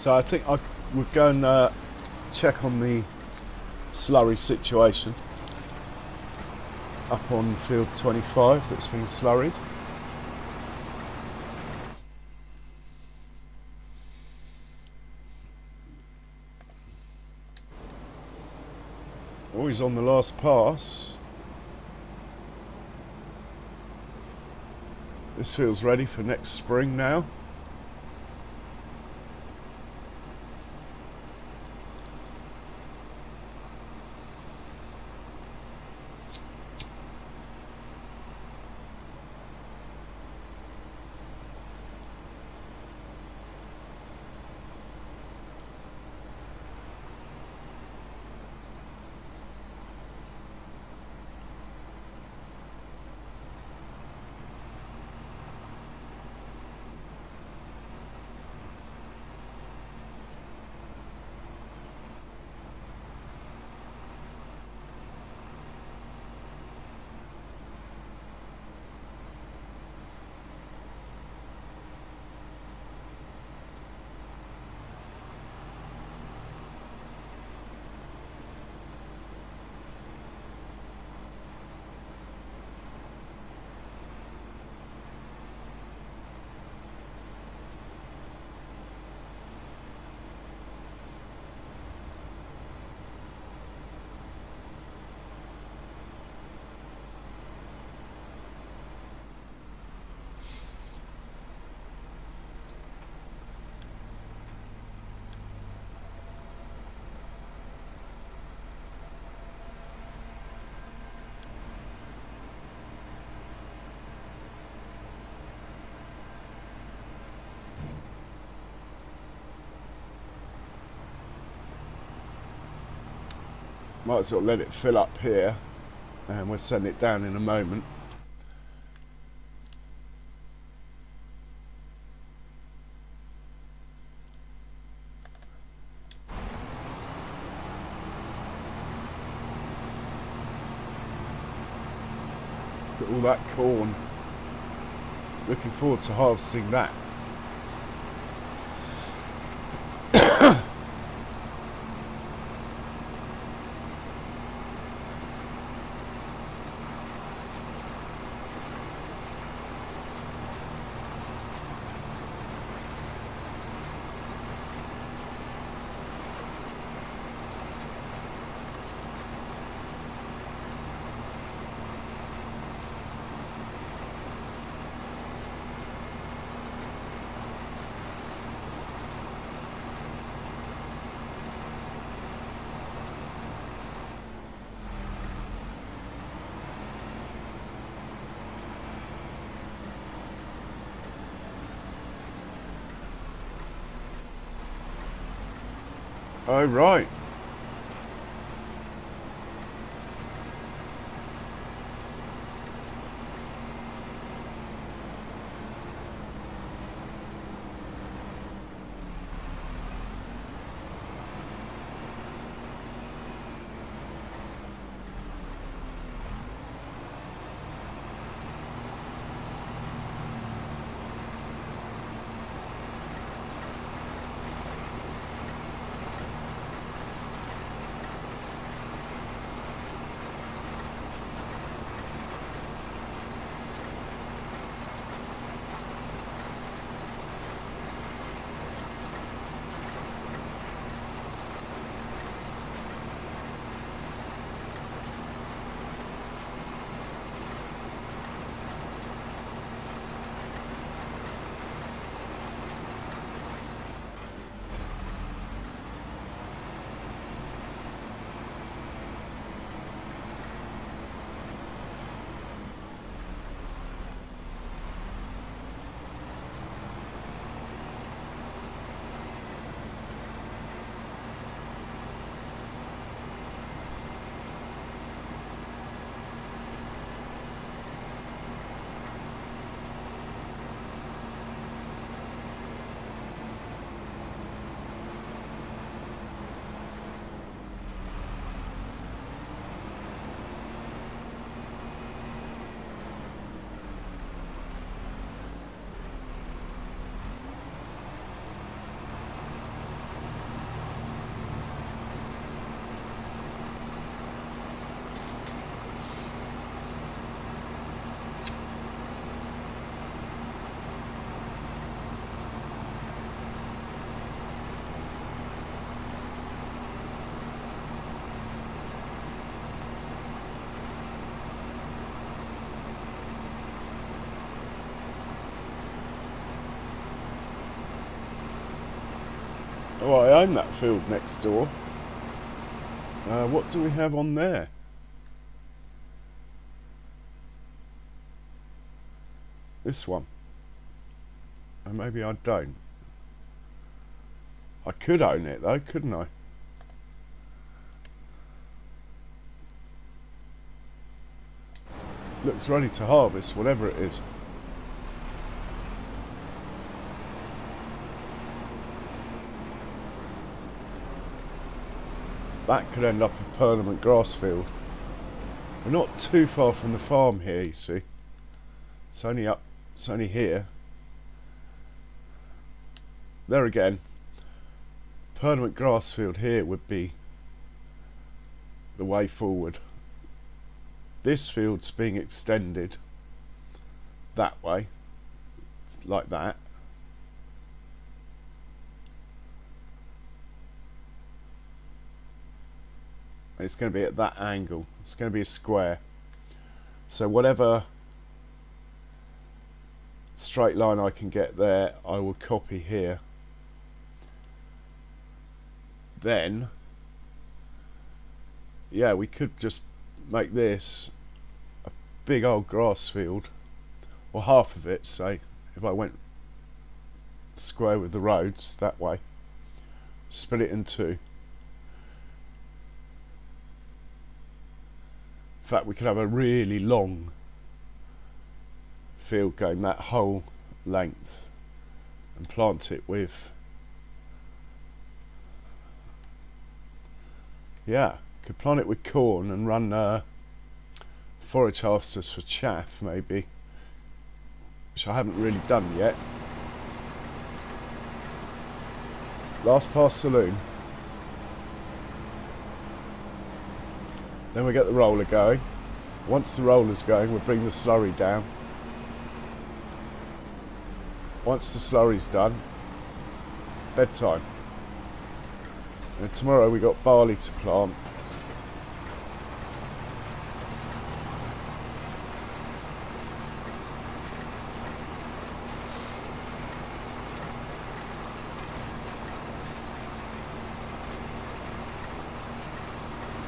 So I think we'll go and check on the slurry situation up on field 25 that's been slurried. Oh, he's on the last pass. This field's ready for next spring now. Might as well let it fill up here, and we'll send it down in a moment. Look at all that corn. Looking forward to harvesting that. Oh, right. Oh, I own that field next door. What do we have on there? This one. And maybe I don't. I could own it though, couldn't I? Looks ready to harvest, whatever it is. That could end up a permanent grass field. We're not too far from the farm here, you see. It's only here. There again, permanent grass field here would be the way forward. This field's being extended that way, like that. It's going to be at that angle. It's going to be a square. So whatever straight line I can get there, I will copy here. Then, yeah, we could just make this a big old grass field, or half of it, say, if I went square with the roads that way. Split it in two. In fact, we could have a really long field going that whole length and plant it with, yeah, could plant it with corn and run forage harvesters for chaff maybe, which I haven't really done yet. Last pass saloon. Then we get the roller going. Once the roller's going, we'll bring the slurry down. Once the slurry's done, bedtime. And tomorrow we got barley to plant.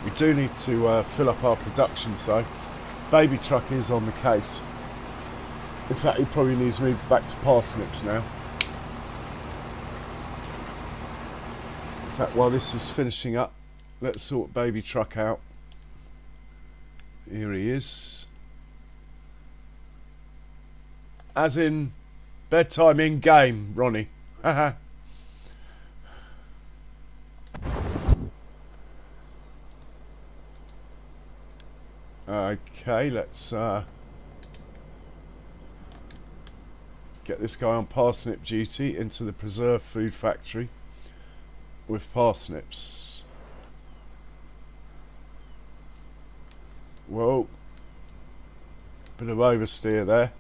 We do need to fill up our production, so baby truck is on the case. In fact, he probably needs to move back to parsnips now. In fact, while this is finishing up, let's sort baby truck out. Here he is. As in bedtime in game, Ronnie. Haha. Okay, let's get this guy on parsnip duty into the preserved food factory with parsnips. Whoa, bit of oversteer there.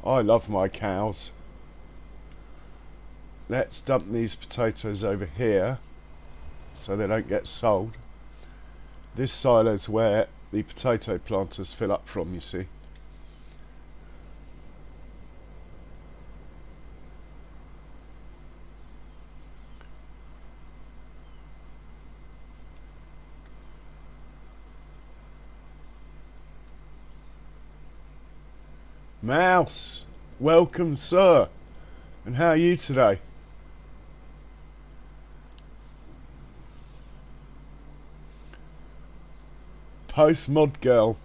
I love my cows. Let's dump these potatoes over here so they don't get sold. This silo's where the potato planters fill up from, you see. Mouse, welcome sir. And how are you today? Post mod girl.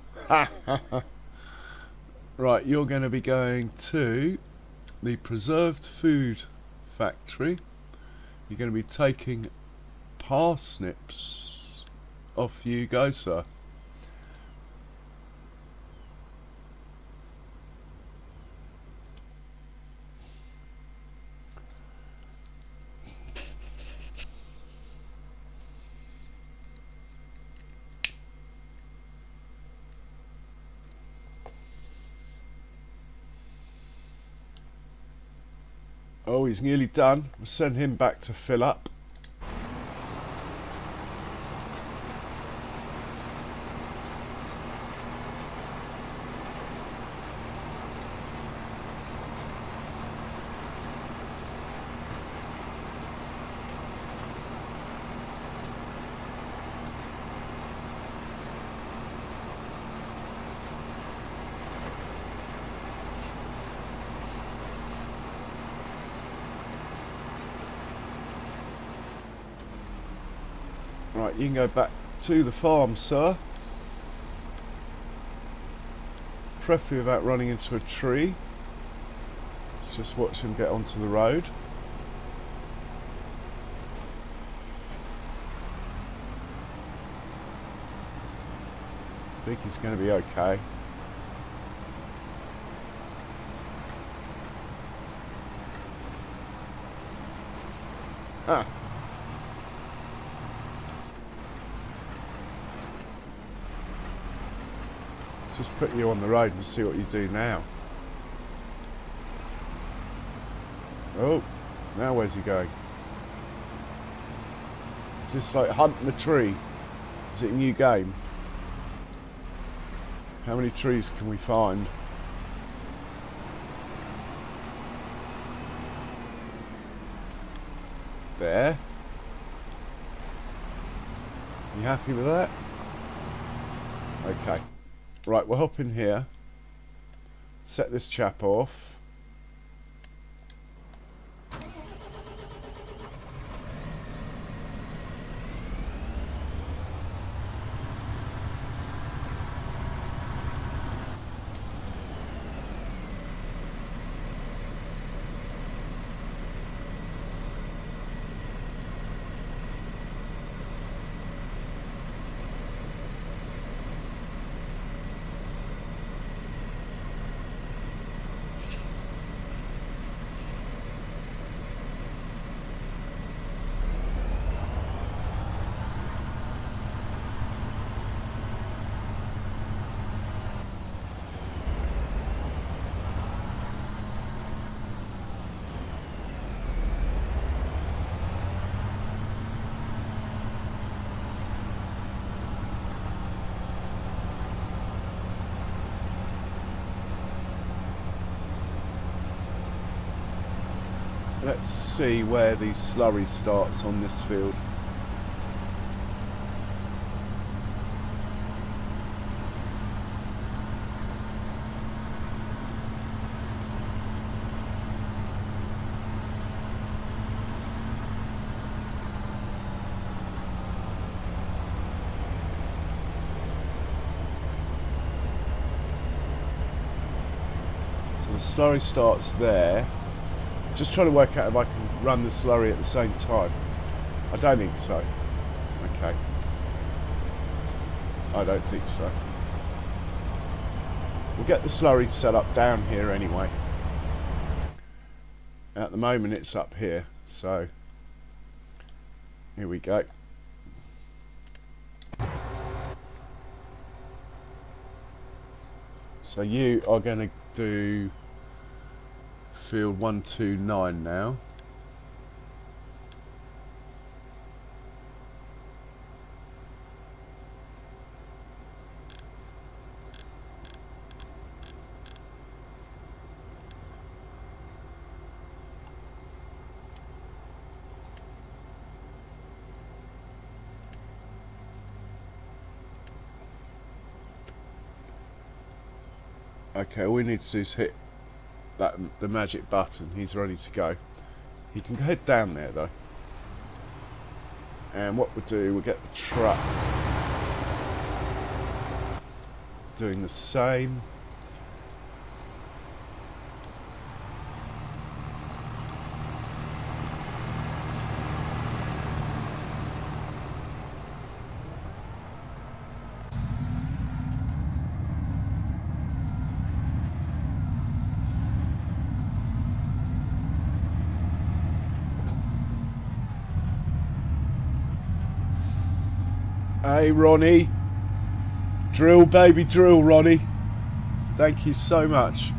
Right, you're going to be going to the preserved food factory. You're going to be taking parsnips. Off you go, sir. Oh, he's nearly done. We'll send him back to fill up. Right, you can go back to the farm, sir. Preferably without running into a tree. Let's just watch him get onto the road. I think he's going to be okay. Ah. Just put you on the road and see what you do now. Oh, now where's he going? Is this like hunting the tree? Is it a new game? How many trees can we find? There. You happy with that? Okay. Right, we'll hop in here. Set this chap off. Let's see where the slurry starts on this field. So the slurry starts there. Just trying to work out if I can run the slurry at the same time. I don't think so. Okay. I don't think so. We'll get the slurry set up down here anyway. At the moment it's up here, so here we go. So you are going to do field 129 now. Okay, all we need to do is hit the magic button. He's ready to go. He can head down there though. And what we'll do, we'll get the truck doing the same. Hey Ronnie, drill baby drill Ronnie, thank you so much.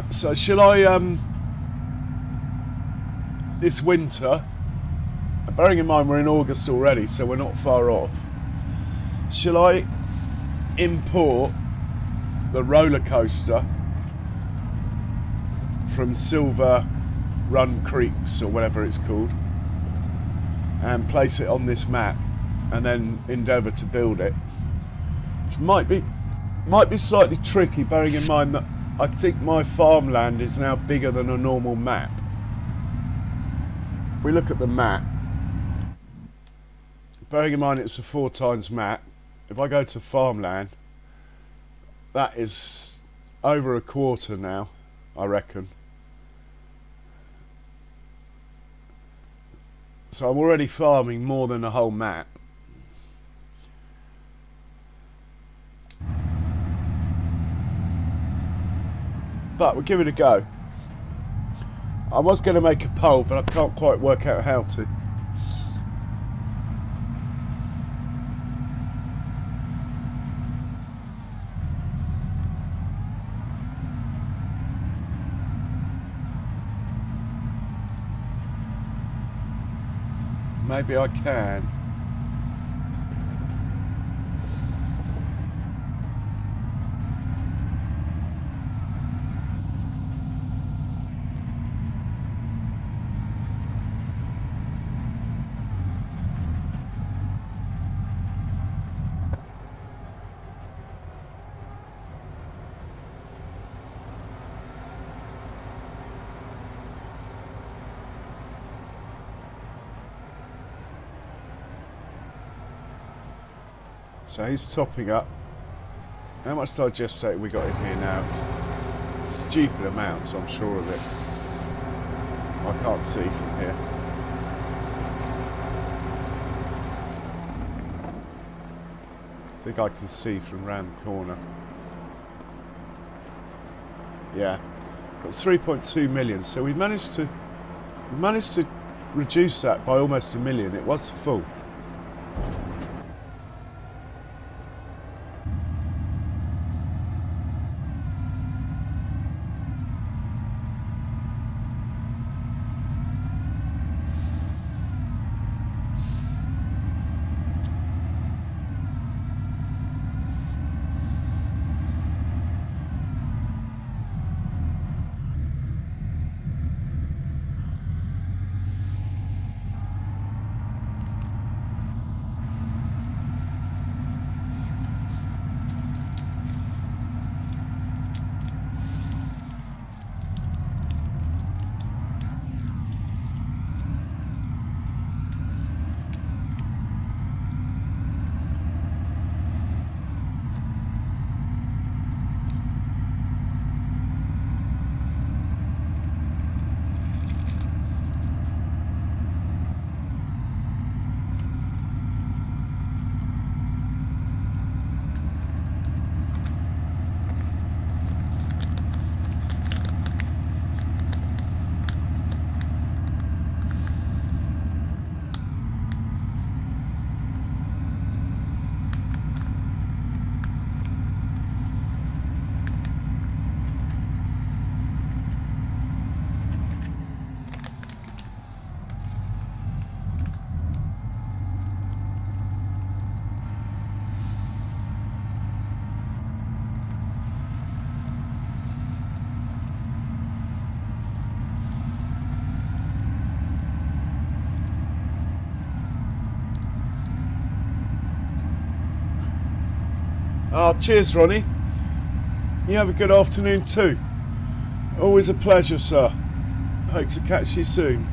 So shall I, this winter, bearing in mind we're in August already, so we're not far off, shall I import the roller coaster from Silver Run Creeks or whatever it's called and place it on this map and then endeavour to build it, which might be slightly tricky, bearing in mind that I think my farmland is now bigger than a normal map. If we look at the map, bearing in mind it's a 4 times map, if I go to farmland, that is over a quarter now, I reckon. So I'm already farming more than a whole map. But we'll give it a go. I was going to make a poll, but I can't quite work out how to. Maybe I can. So he's topping up. How much digestate we got in here now? It's stupid amounts, I'm sure of it. I can't see from here. I think I can see from round the corner. Yeah, got 3.2 million. So we managed to reduce that by almost 1 million. It was full. Oh, cheers, Ronnie. You have a good afternoon too. Always a pleasure, sir. Hope to catch you soon.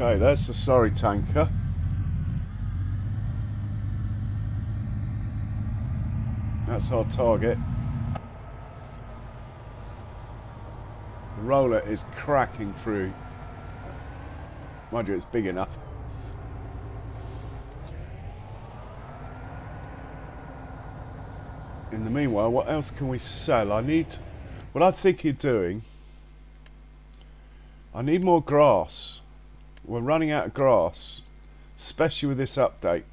Okay, there's the slurry tanker. That's our target. The roller is cracking through. Mind you, it's big enough. In the meanwhile, what else can we sell? What I'm thinking of doing, I need more grass. We're running out of grass, especially with this update.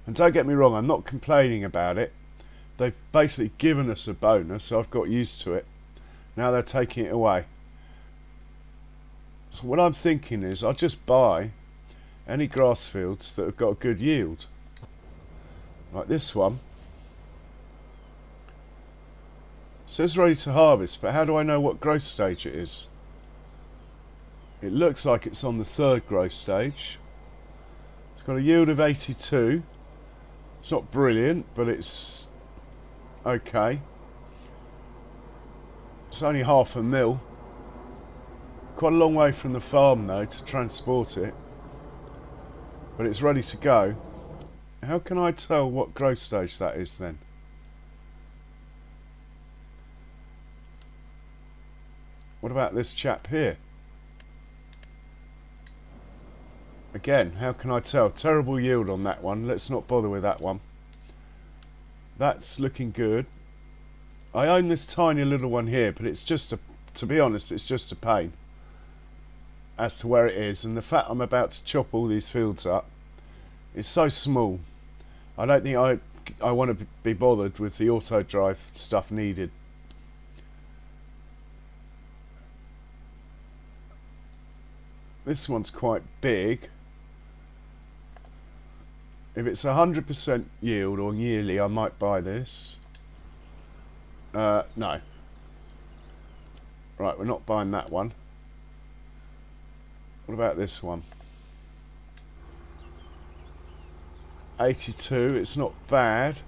And don't get me wrong, I'm not complaining about it. They've basically given us a bonus, so I've got used to it. Now they're taking it away. So what I'm thinking is I'll just buy any grass fields that have got a good yield. Like this one. It says ready to harvest, but how do I know what growth stage it is? It looks like it's on the 3rd growth stage. It's got a yield of 82. It's not brilliant, but it's okay. It's only half a mil. Quite a long way from the farm though to transport it. But it's ready to go. How can I tell what growth stage that is then? What about this chap here? Again, how can I tell? Terrible yield on that one. Let's not bother with that one. That's looking good. I own this tiny little one here, but it's just to be honest, it's just a pain as to where it is. And the fact I'm about to chop all these fields up is so small. I don't think I want to be bothered with the auto drive stuff needed. This one's quite big. If it's 100% yield or yearly, I might buy this. No. Right, we're not buying that one. What about this one? 82, it's not bad.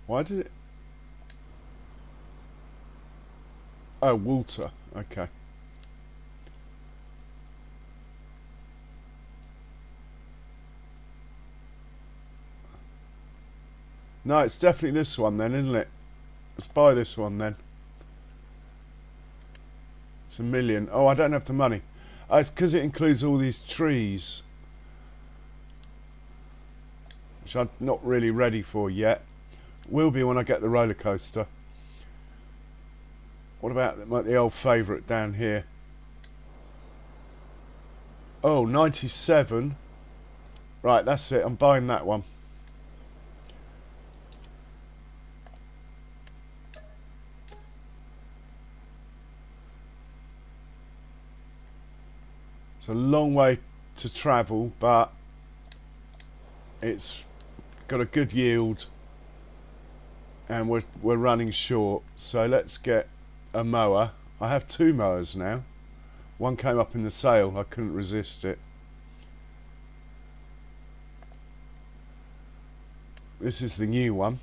Why did it... Oh, Walter. Okay. No, it's definitely this one then, isn't it? Let's buy this one then. It's $1 million. Oh, I don't have the money. Oh, it's because it includes all these trees, which I'm not really ready for yet. Will be when I get the roller coaster. What about the old favourite down here? Oh, 97. Right, that's it. I'm buying that one. It's a long way to travel, but it's got a good yield, and we're running short. So let's get a mower. I have 2 mowers now. One came up in the sale. I couldn't resist it. This is the new one.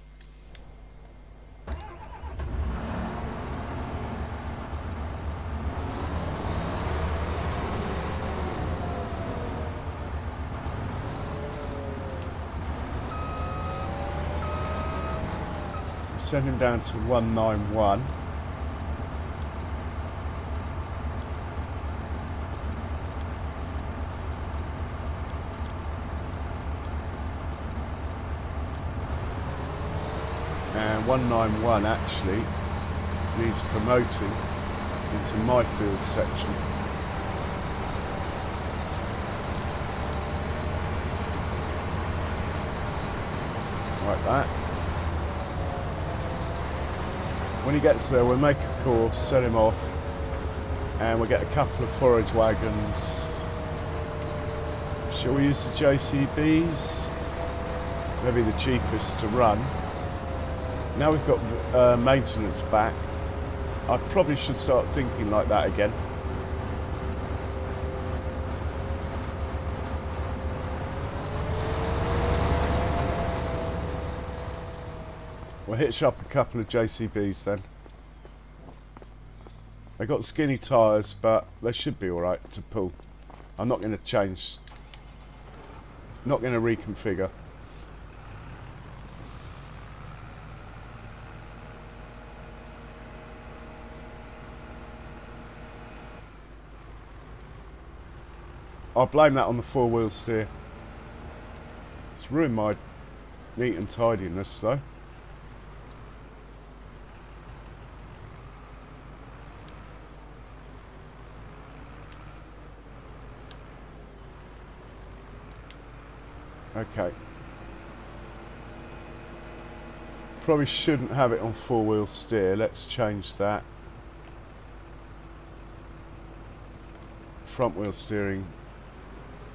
Send him down to 191. And 191 actually needs promoting into my field section. Like that. When he gets there, we'll make a course, set him off, and we'll get a couple of forage wagons. Shall we use the JCBs? Maybe the cheapest to run. Now we've got maintenance back, I probably should start thinking like that again. We'll hitch up a couple of JCBs then. They got skinny tyres, but they should be alright to pull. I'm not going to change, not going to reconfigure. I'll blame that on the four-wheel steer. It's ruined my neat and tidiness though. Okay. Probably shouldn't have it on four-wheel steer. Let's change that. Front wheel steering.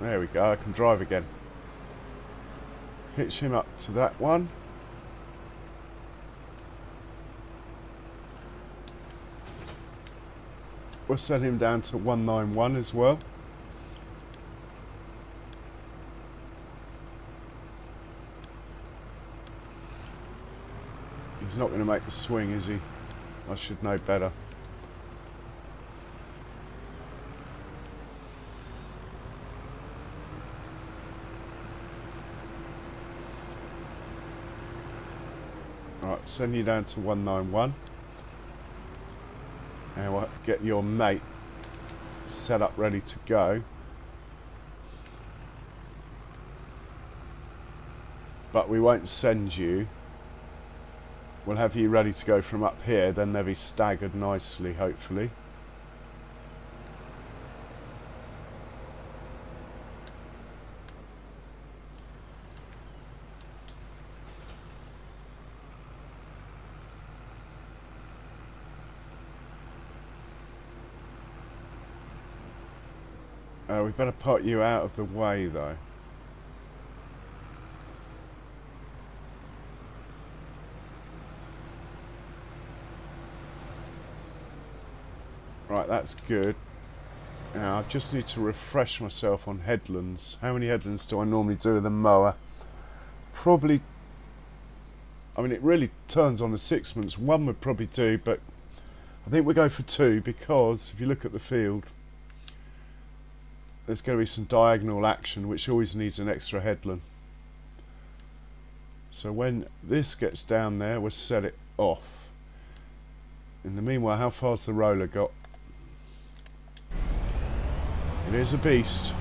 There we go, I can drive again. Hitch him up to that one. We'll send him down to 191 as well. He's not going to make the swing, is he? I should know better. Right, send you down to 191. And we'll get your mate set up ready to go. But we won't send you. We'll have you ready to go from up here, then they'll be staggered nicely, hopefully. We better put you out of the way though. Right, that's good. Now I just need to refresh myself on headlands. How many headlands do I normally do with a mower? Probably, I mean it really turns on the 6 months. One would probably do, but I think we'll go for two, because if you look at the field, there's going to be some diagonal action which always needs an extra headland. So when this gets down there, we'll set it off. In the meanwhile, how far's the roller got? It is a beast.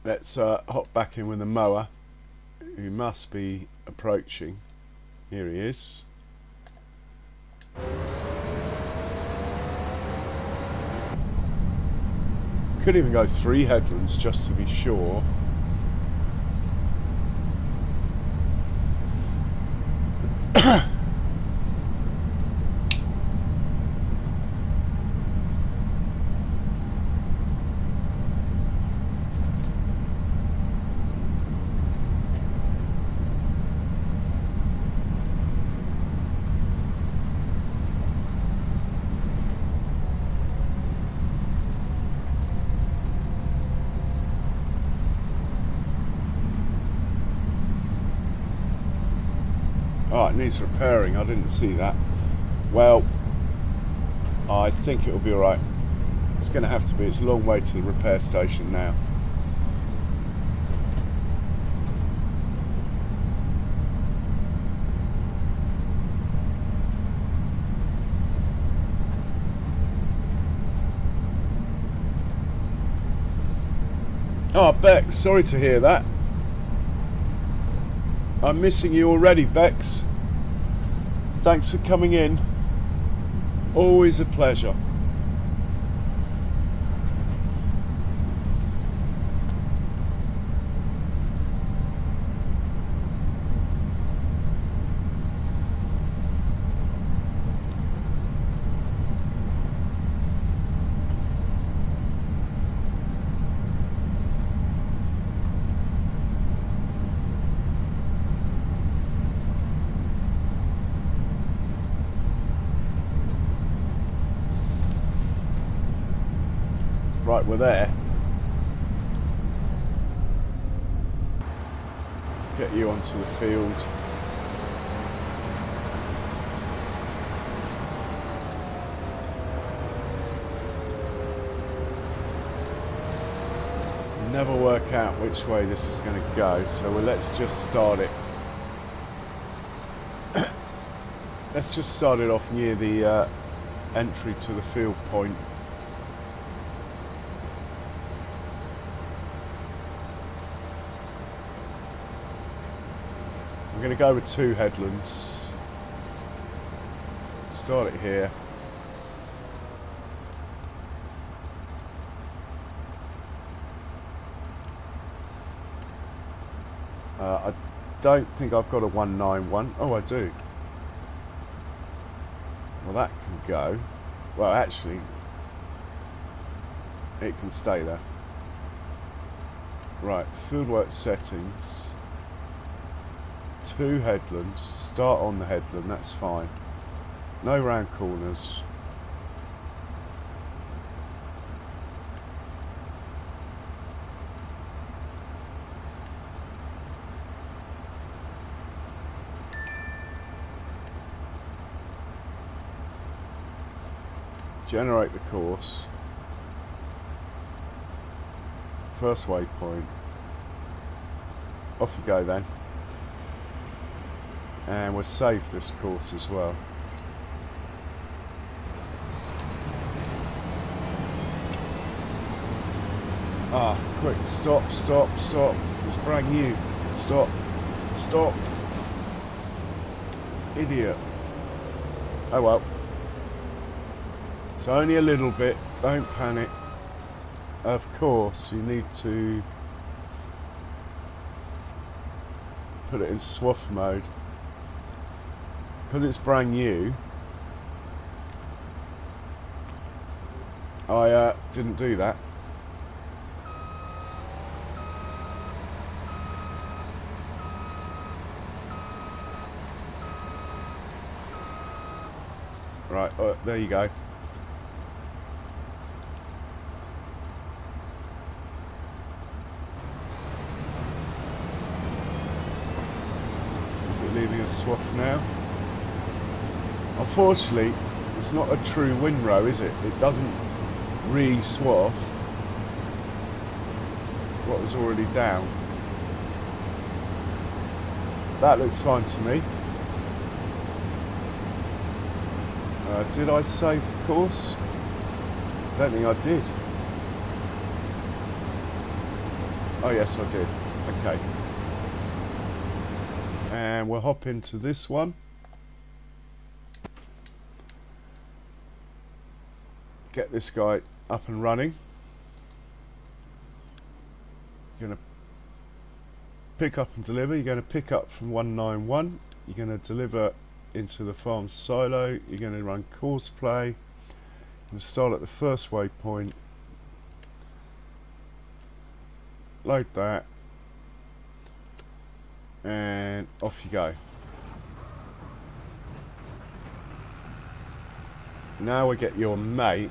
Let's hop back in with the mower, who must be approaching. Here he is. Could even go 3 headlands just to be sure. Oh, it needs repairing. I didn't see that. Well, I think it'll be alright. It's going to have to be. It's a long way to the repair station now. Oh, Beck, sorry to hear that. I'm missing you already, Bex. Thanks for coming in. Always a pleasure. Right, we're there. Let's get you onto the field. Never work out which way this is going to go, so let's just start it. Let's just start it off near the entry to the field point. I'm going to go with 2 headlands. Start it here. I don't think I've got a 191. Oh, I do. Well, that can go. Well, actually, it can stay there. Right, fieldwork settings. 2 headlands. Start on the headland, that's fine. No round corners. Generate the course. First waypoint. Off you go then. And we'll save this course as well. Ah, quick, stop, stop, stop. It's brand new. Stop, stop. Idiot. Oh well. It's only a little bit, don't panic. Of course, you need to put it in swath mode. Because it's brand new, I didn't do that. Right, there you go. Is it leaving a swath now? Unfortunately, it's not a true windrow, is it? It doesn't re-swath what was already down. That looks fine to me. Did I save the course? I don't think I did. Oh yes, I did. Okay. And we'll hop into this one. Get this guy up and running. You're going to pick up and deliver. You're going to pick up from 191. You're going to deliver into the farm silo. You're going to run course play. You're going to start at the first waypoint. Load that. And off you go. Now we get your mate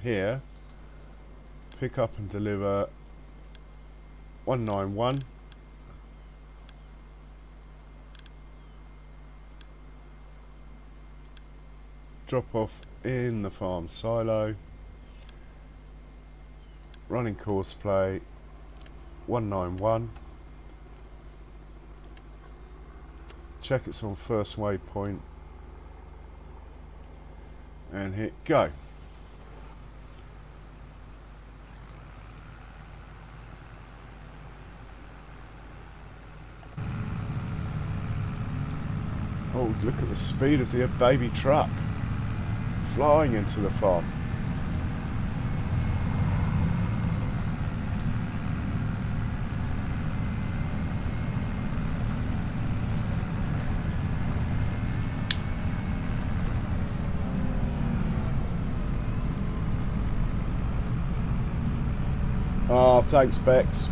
here. Pick up and deliver 191. Drop off in the farm silo. Running course play 191. Check it's on first waypoint. And hit go. Oh, look at the speed of the baby truck flying into the farm. Oh, thanks, Bex.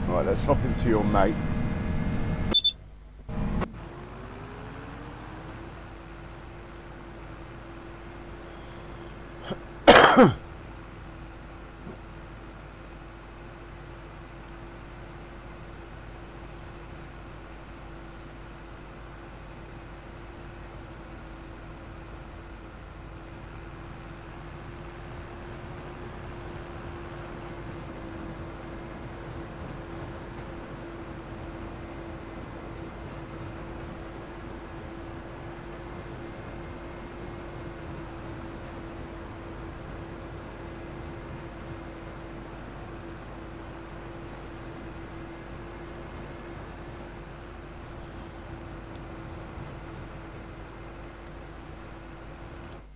Right, let's hop into your mate.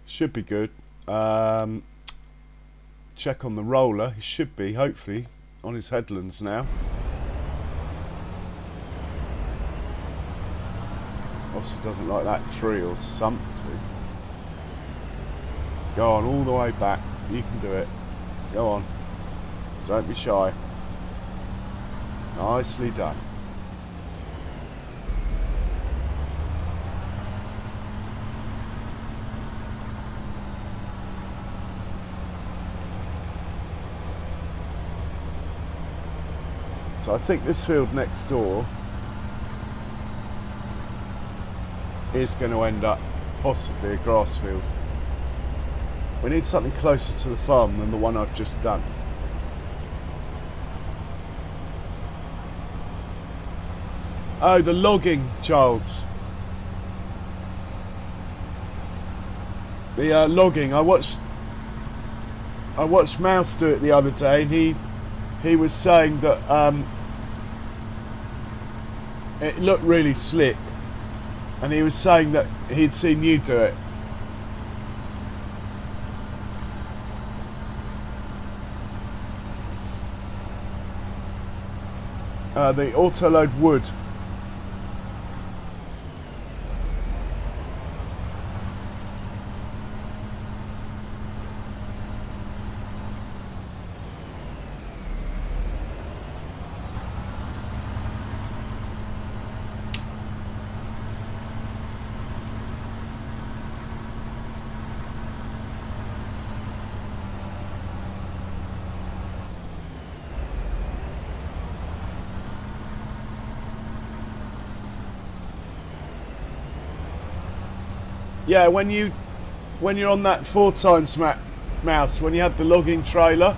Should be good. Check on the roller. He should be, hopefully, on his headlands now. Obviously doesn't like that tree or something. Go on, all the way back. You can do it. Go on. Don't be shy. Nicely done. So I think this field next door is going to end up possibly a grass field. We need something closer to the farm than the one I've just done. Oh, the logging, Charles. The logging. I watched Mouse do it the other day, and he was saying that it looked really slick, and he was saying that he'd seen you do it. The auto-load wood. Yeah, when you're on that 4 times Mouse, when you had the logging trailer,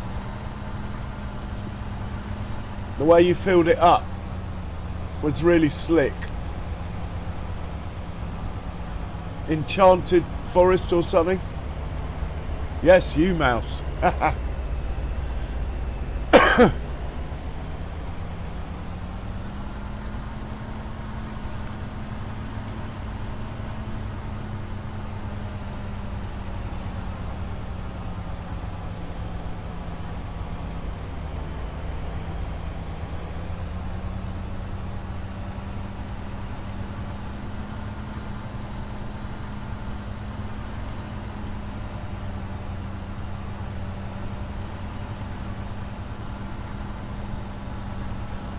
the way you filled it up was really slick. Enchanted Forest or something? Yes, you, Mouse.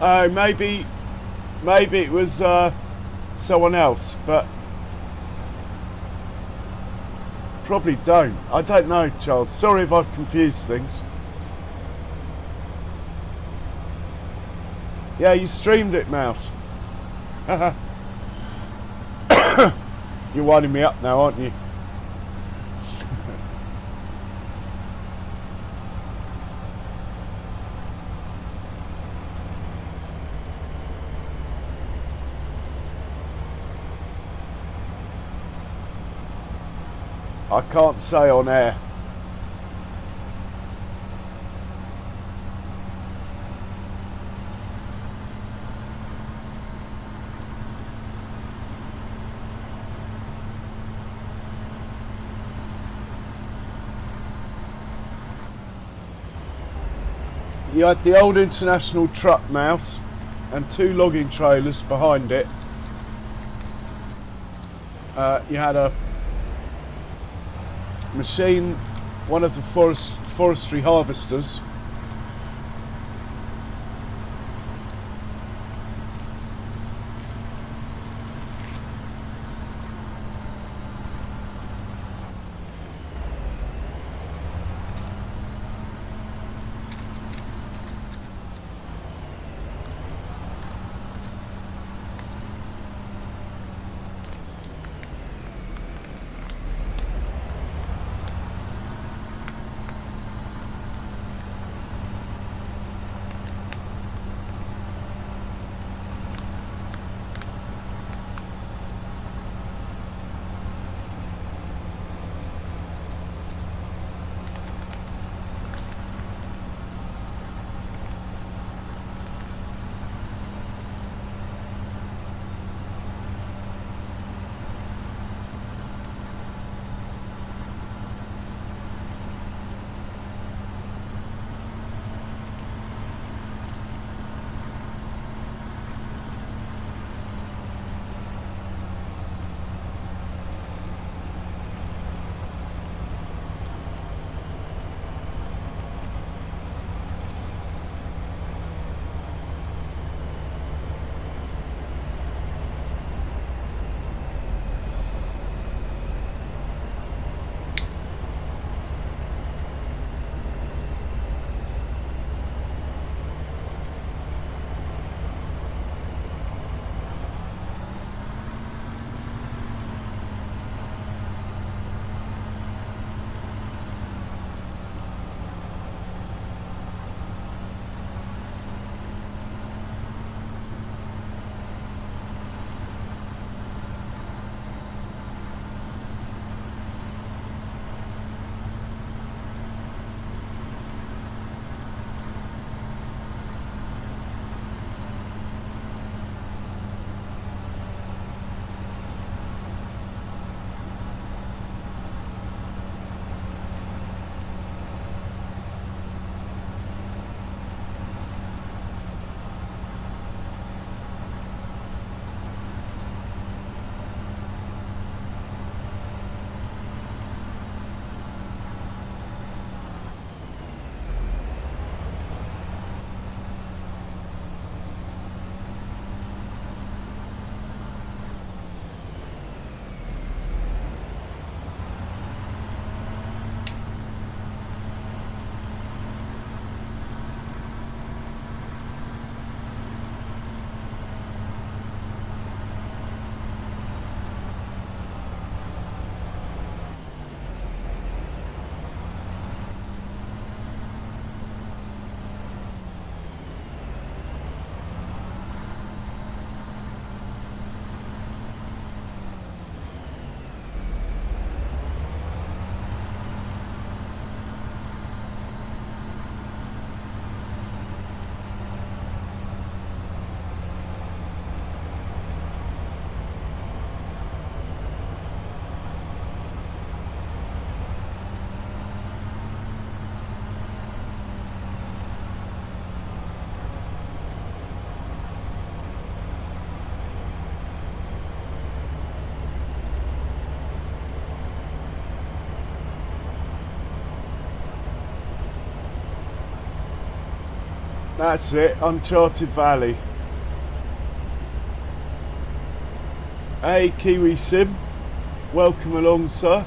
Oh, maybe it was someone else, but probably don't. I don't know, Charles. Sorry if I've confused things. Yeah, you streamed it, Mouse. You're winding me up now, aren't you? I can't say on air. You had the old International truck mouse and 2 logging trailers behind it. You had a machine, one of the forestry harvesters. That's it, Uncharted Valley. Hey Kiwi Sim, welcome along sir.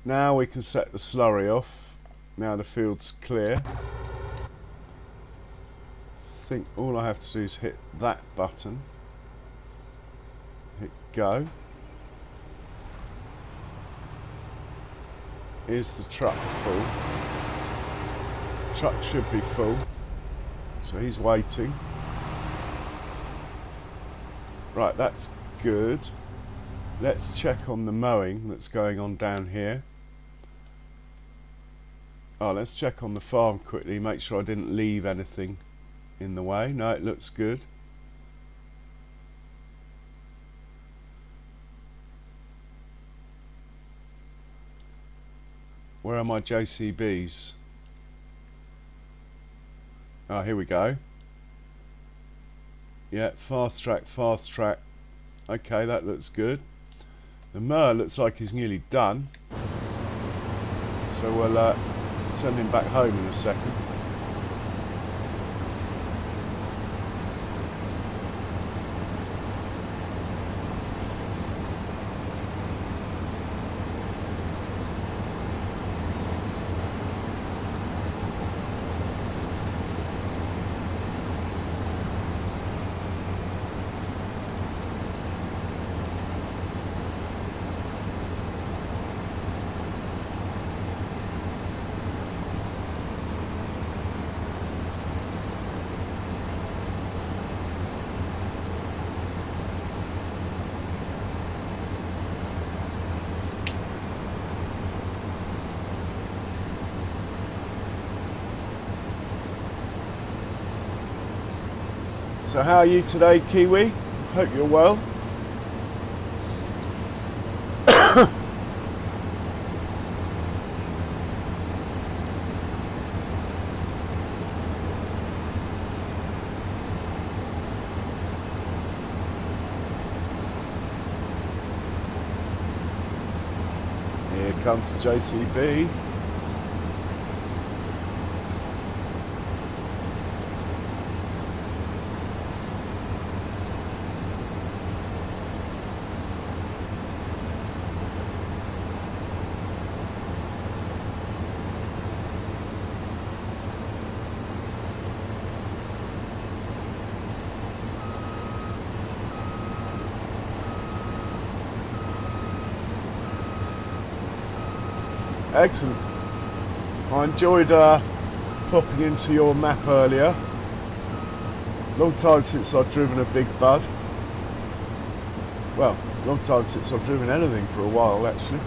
Now we can set the slurry off. Now the field's clear. I think all I have to do is hit that button. Hit go. Is the truck full? Truck should be full. So he's waiting. Right, that's good. Let's check on the mowing that's going on down here. Oh, let's check on the farm quickly, make sure I didn't leave anything in the way. No, it looks good. Where are my JCBs? Oh, here we go. Yeah, fast track, fast track. Okay, that looks good. The mower looks like he's nearly done. So we'll send him back home in a second. So how are you today, Kiwi? Hope you're well. Here comes the JCB. Excellent. I enjoyed popping into your map earlier. Long time since I've driven a big bud. Well, long time since I've driven anything for a while, actually.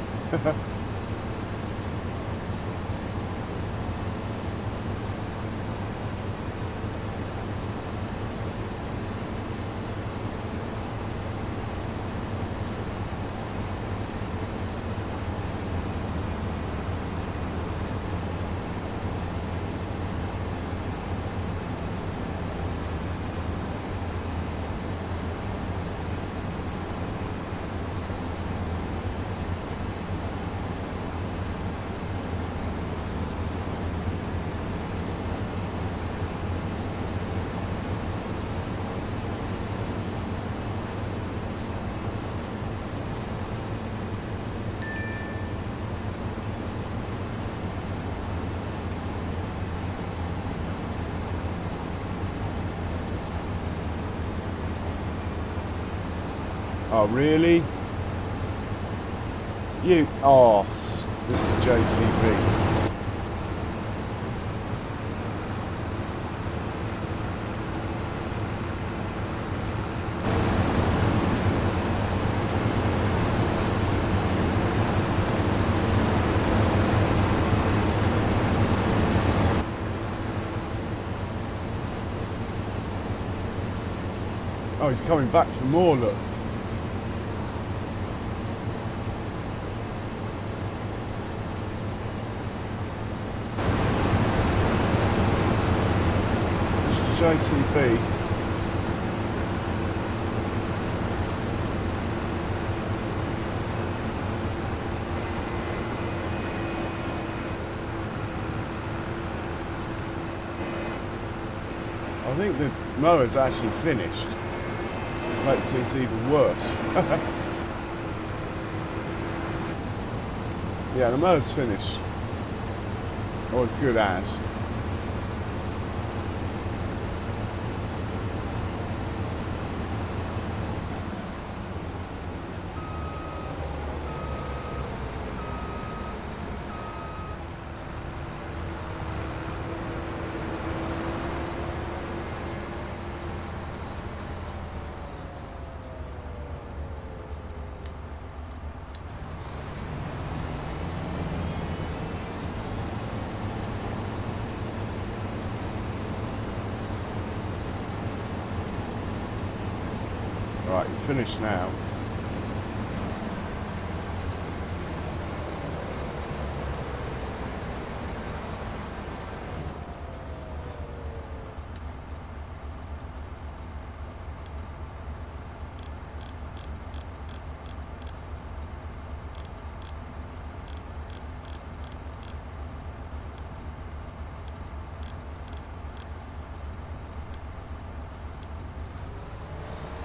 Oh, really? You arse, Mr. JCB. Oh, he's coming back for more, look. JCB. I think the mower's actually finished. Makes things even worse. Yeah, the mow's finished. Or as good as. Right, you're finished now.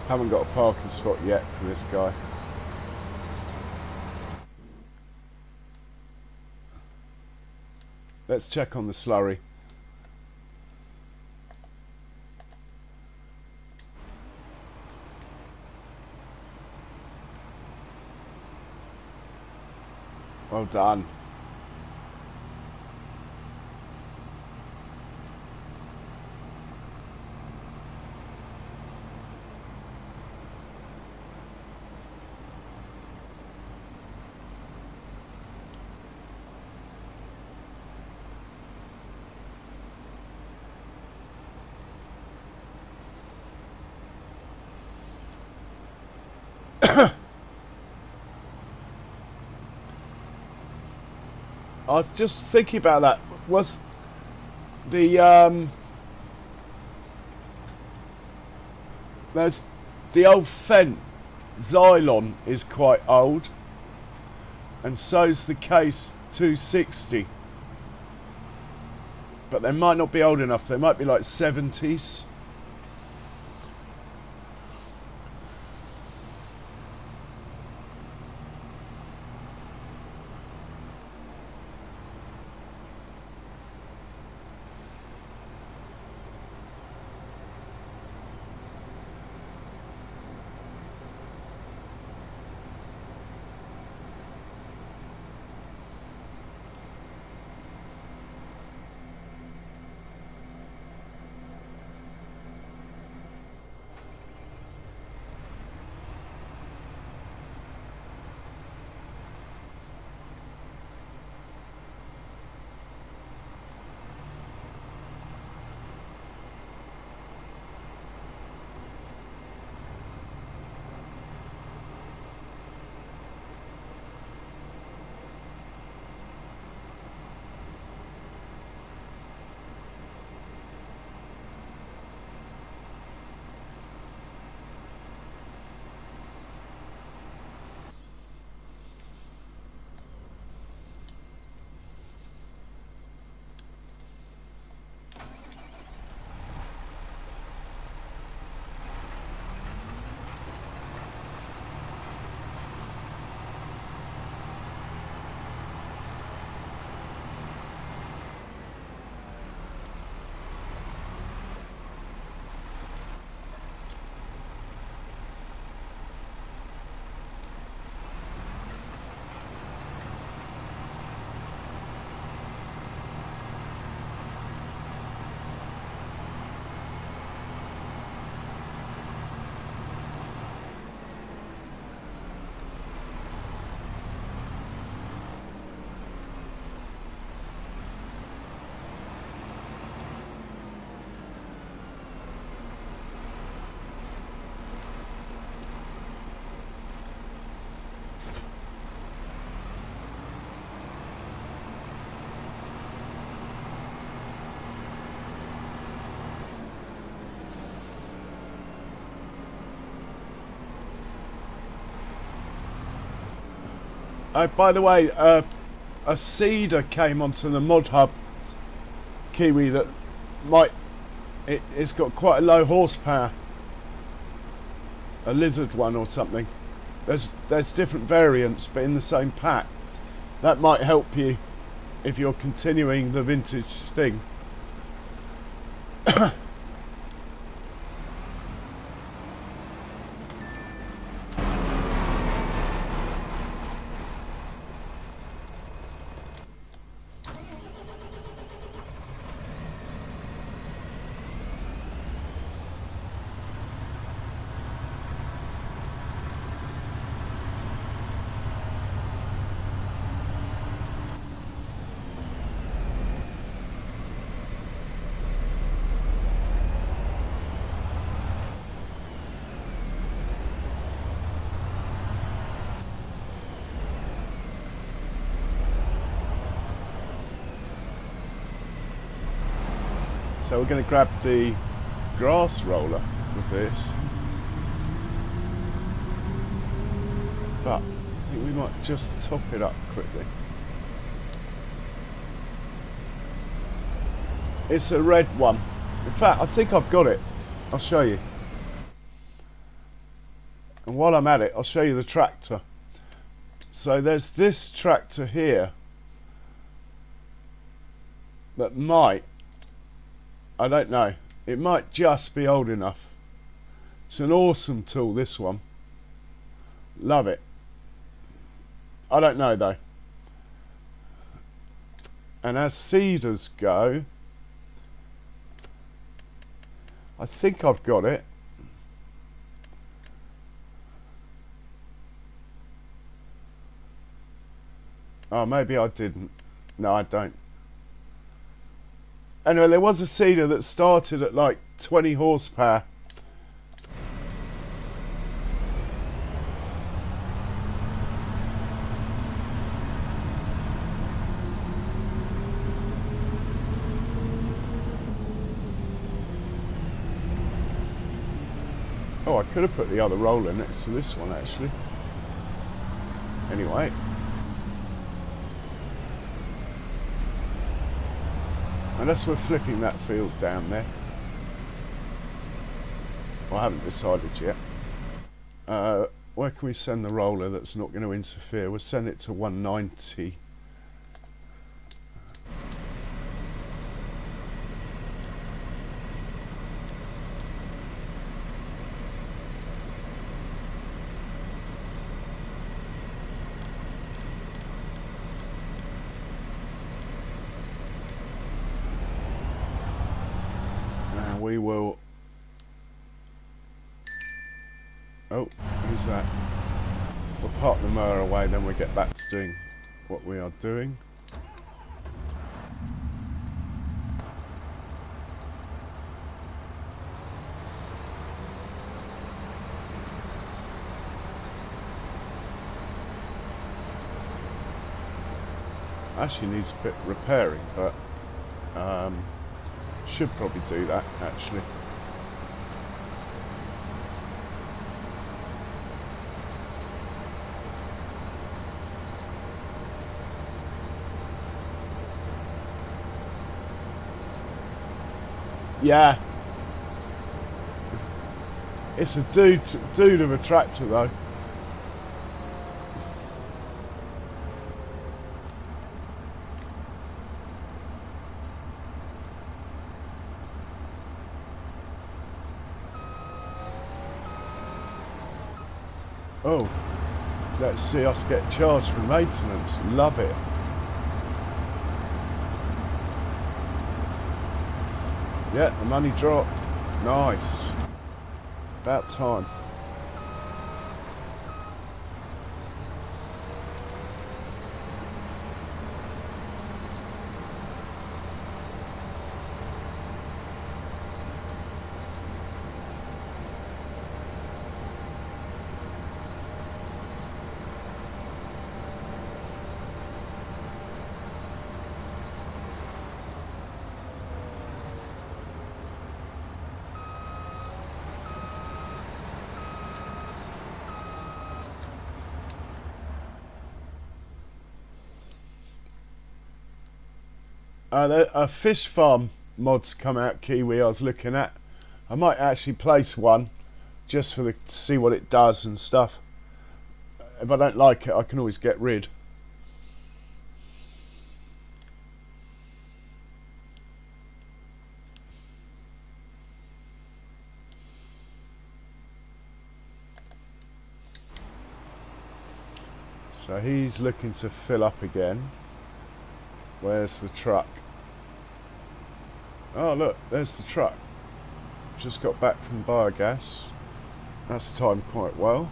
Haven't got a parking spot yet for this guy. Let's check on the slurry. Well done. I was just thinking about that. Was the there's the old Fendt Xylon is quite old, and so's the Case 260. But they might not be old enough. They might be like 70s. By the way, a seeder came onto the mod hub Kiwi that it's got quite a low horsepower. A lizard one or something. There's different variants, but in the same pack. that might help you if you're continuing the vintage thing. So we're going to grab the grass roller with this, but I think we might just top it up quickly. It's a red one. In fact, I think I've got it. I'll show you. And while I'm at it, I'll show you the tractor. So there's this tractor here that might, I don't know, it might just be old enough. It's an awesome tool, this one. Love it. I don't know though. And as seeders go, I think I've got it. Oh, maybe I didn't. No, I don't. Anyway, there was a seeder that started at like 20 horsepower. Oh, I could have put the other roller next to this one actually. Anyway. Unless we're flipping that field down there. Well, I haven't decided yet. Where can we send the roller that's not going to interfere? We'll send it to 190. We will. Oh, who's that? We'll park the mower away, then we'll get back to doing what we are doing. Actually needs a bit repairing, but should probably do that actually. Yeah. It's a dude of a tractor though. Oh, let's see us get charged for maintenance. Love it. Yeah, the money dropped. Nice. About time. A fish farm mod's come out, Kiwi, I was looking at. I might actually place one just for to see what it does and stuff. If I don't like it, I can always get rid. So he's looking to fill up again. Where's the truck? Oh look, there's the truck. Just got back from biogas. That's timed quite well.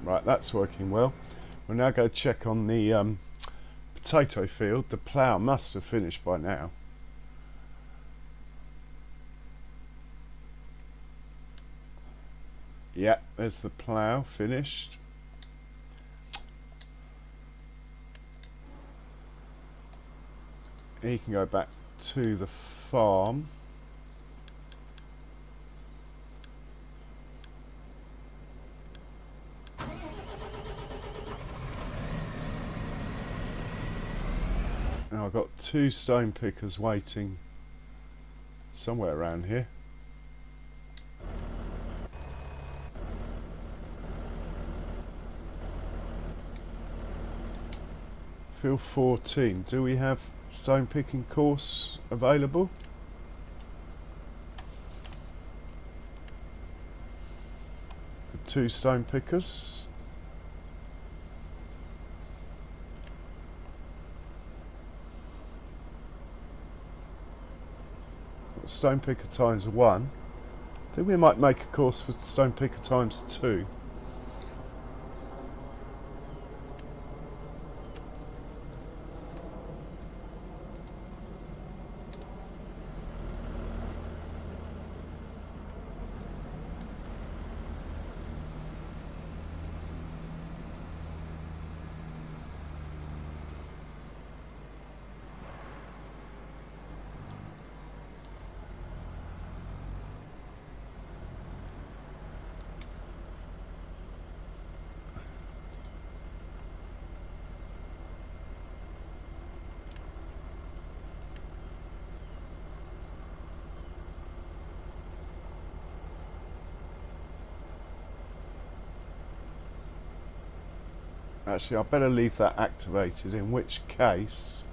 Right, that's working well. We'll now go check on the potato field. The plough must have finished by now. Yeah, there's the plough finished. He can go back to the farm. Now I've got 2 stone pickers waiting somewhere around here. Field 14. Do we have stone picking course available? For 2 stone pickers. Stone picker times 1. I think we might make a course for stone picker times 2. Actually, I better leave that activated, in which case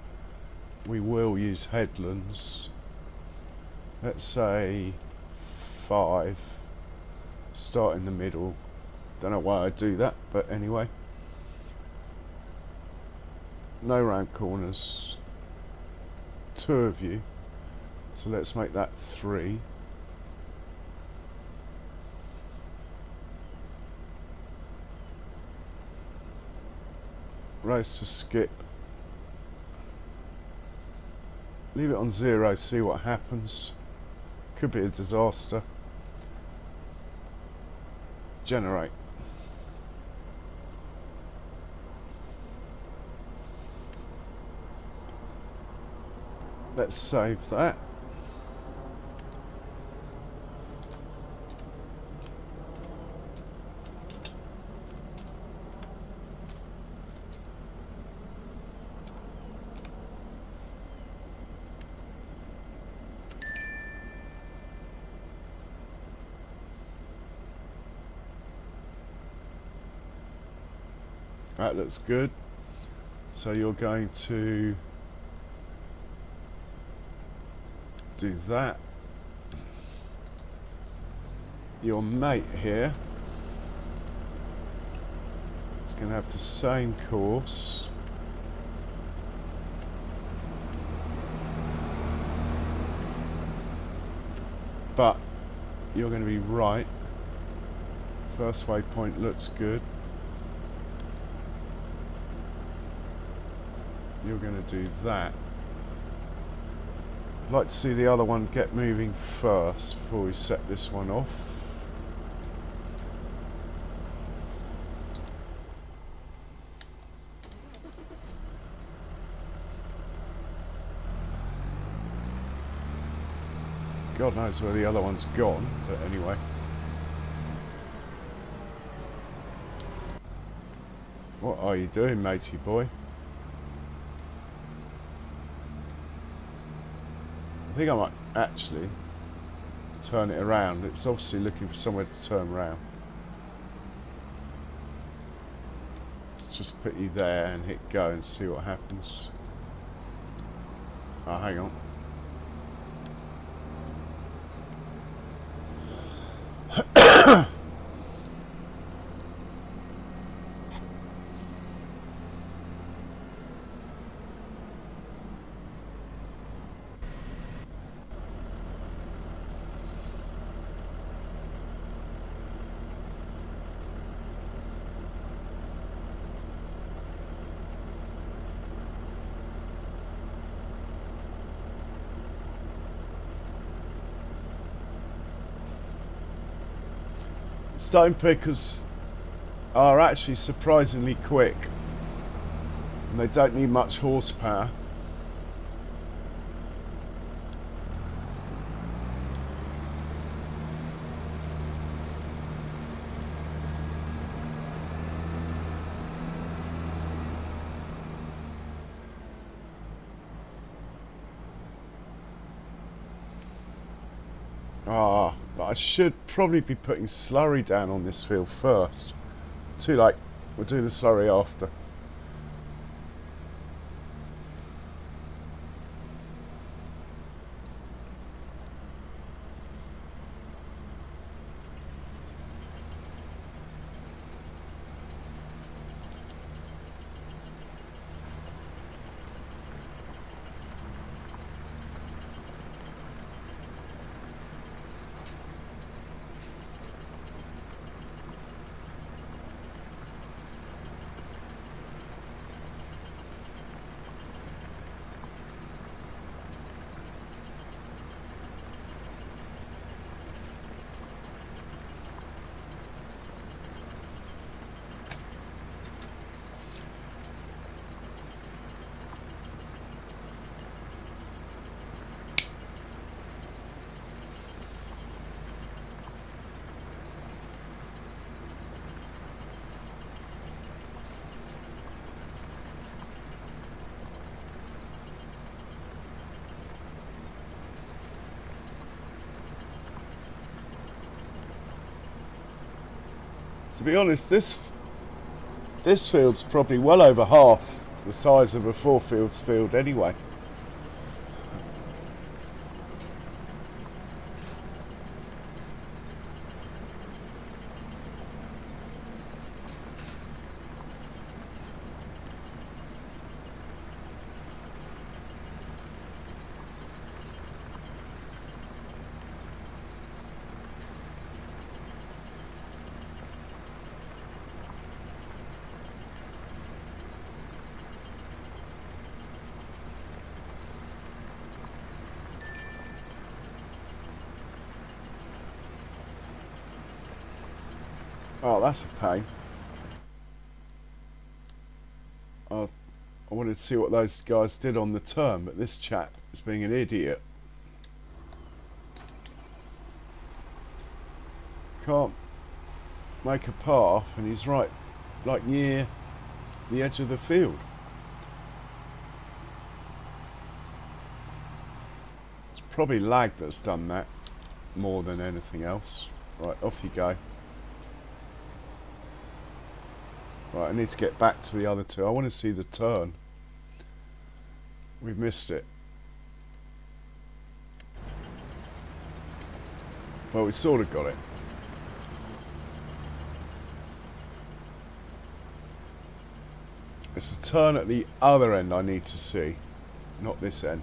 we will use headlands. Let's say 5. Start in the middle. Don't know why I do that, but anyway. No round corners. 2 of you. So let's make that 3. Race to skip. Leave it on 0, see what happens. Could be a disaster. Generate. Let's save that. That looks good. So you're going to do that. Your mate here is going to have the same course. But you're going to be right. First waypoint looks good. You're going to do that. I'd like to see the other one get moving first before we set this one off. God knows where the other one's gone, but anyway. What are you doing, matey boy? think I might actually turn it around. It's obviously looking for somewhere to turn around. Just put you there and hit go and see what happens. Oh, hang on. Stone pickers are actually surprisingly quick, and they don't need much horsepower. But I should probably be putting slurry down on this field first. Too late. We'll do the slurry after. To be honest, this field's probably well over half the size of a 4-fields field anyway. Oh, that's a pain. I wanted to see what those guys did on the turn, but this chap is being an idiot. Can't make a path, and he's right, like near the edge of the field. It's probably lag that's done that more than anything else. Right, off you go. Right, I need to get back to the other two. I want to see the turn. We've missed it. Well, we sort of got it. It's a turn at the other end I need to see, not this end.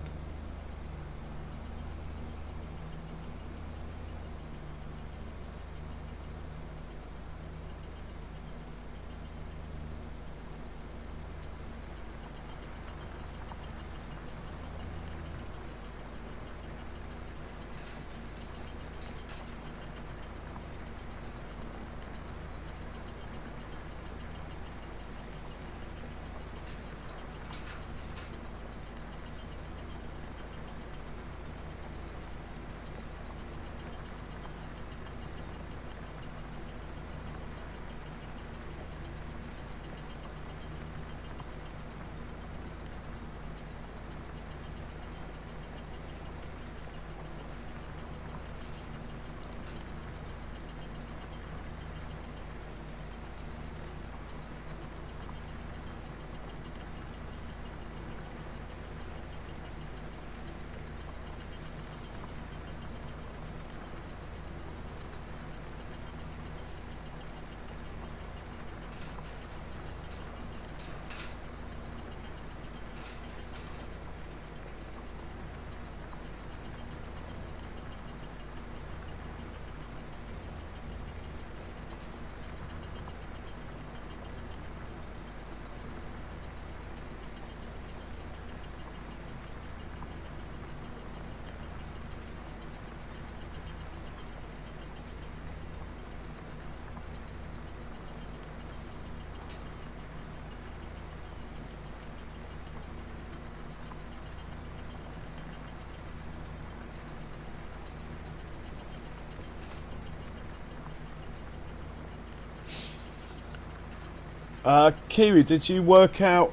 Kiwi, did you work out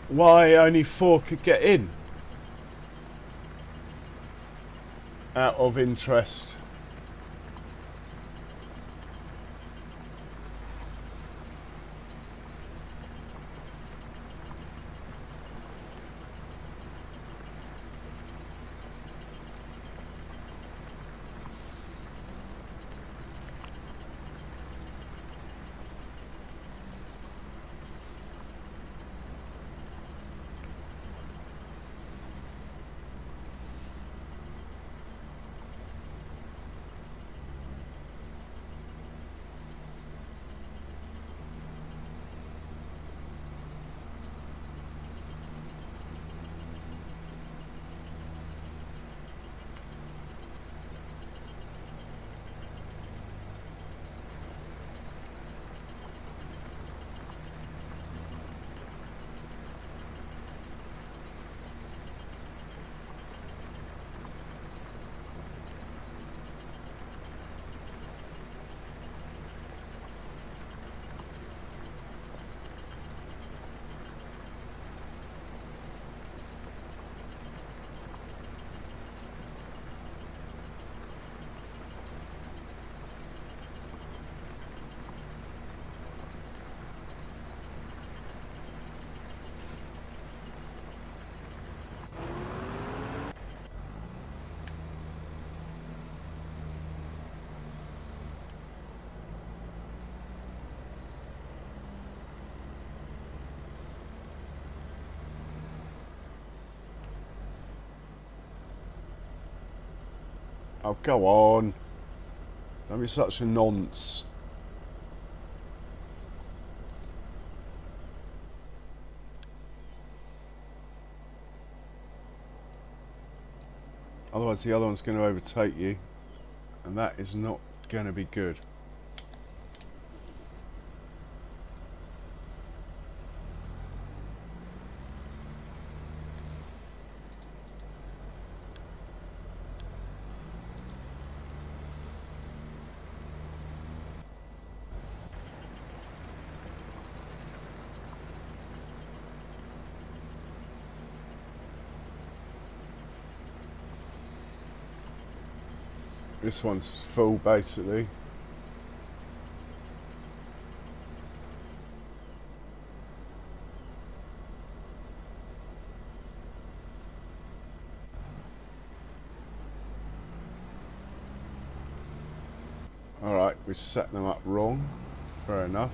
why only 4 could get in? Out of interest. Oh, go on. Don't be such a nonce. Otherwise the other one's going to overtake you, and that is not going to be good. This one's full basically. Alright, we set them up wrong. Fair enough.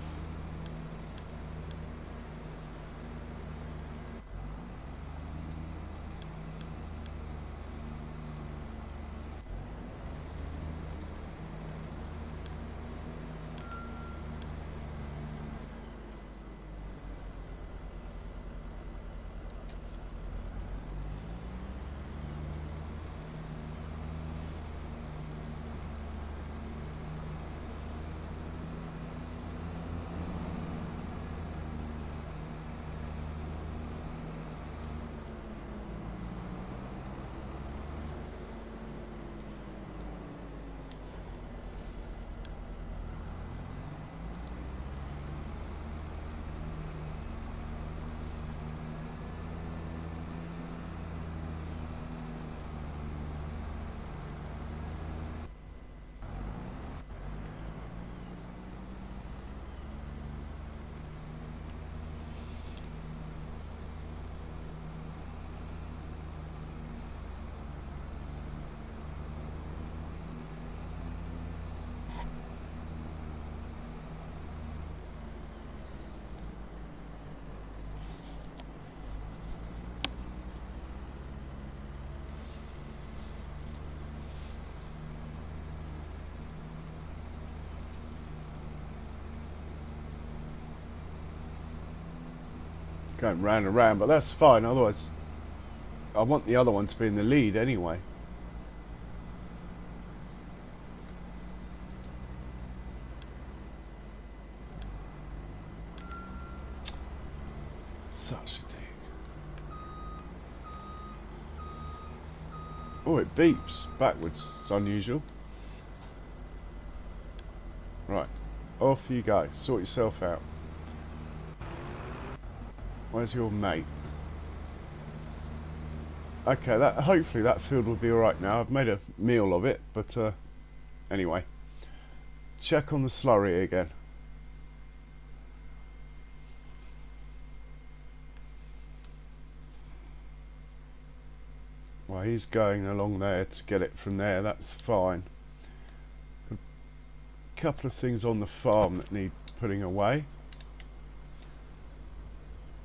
Going round and round, but that's fine, otherwise I want the other one to be in the lead anyway. Such a dick. Oh, it beeps backwards. It's unusual. Right, off you go. Sort yourself out. Where's your mate? Okay, that hopefully that field will be alright now. I've made a meal of it, but anyway. Check on the slurry again. Well, he's going along there to get it from there, that's fine. A couple of things on the farm that need putting away.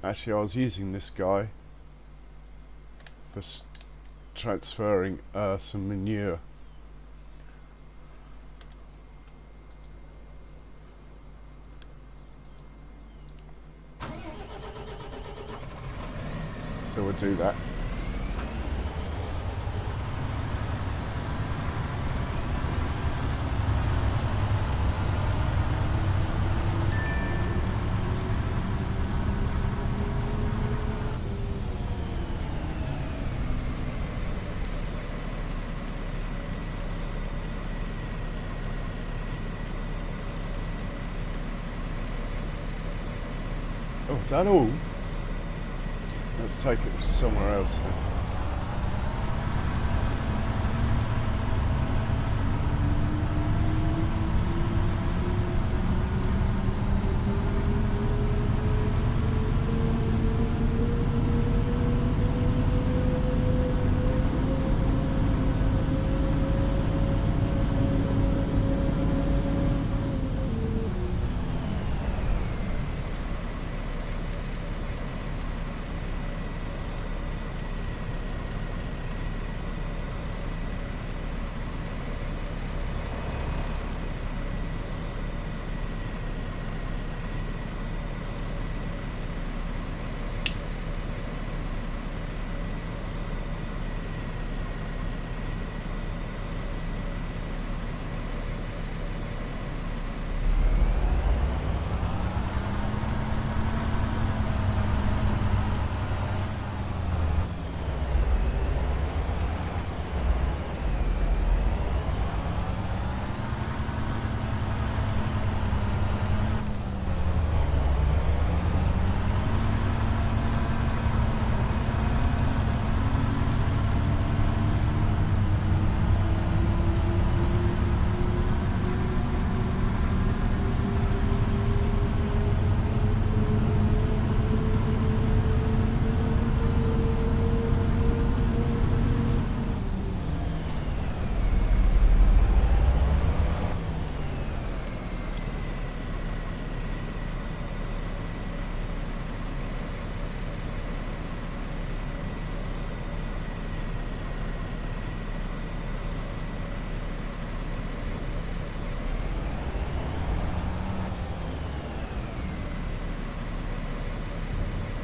Actually, I was using this guy for transferring some manure. So we'll do that. Oh, is that all? Let's take it somewhere else then.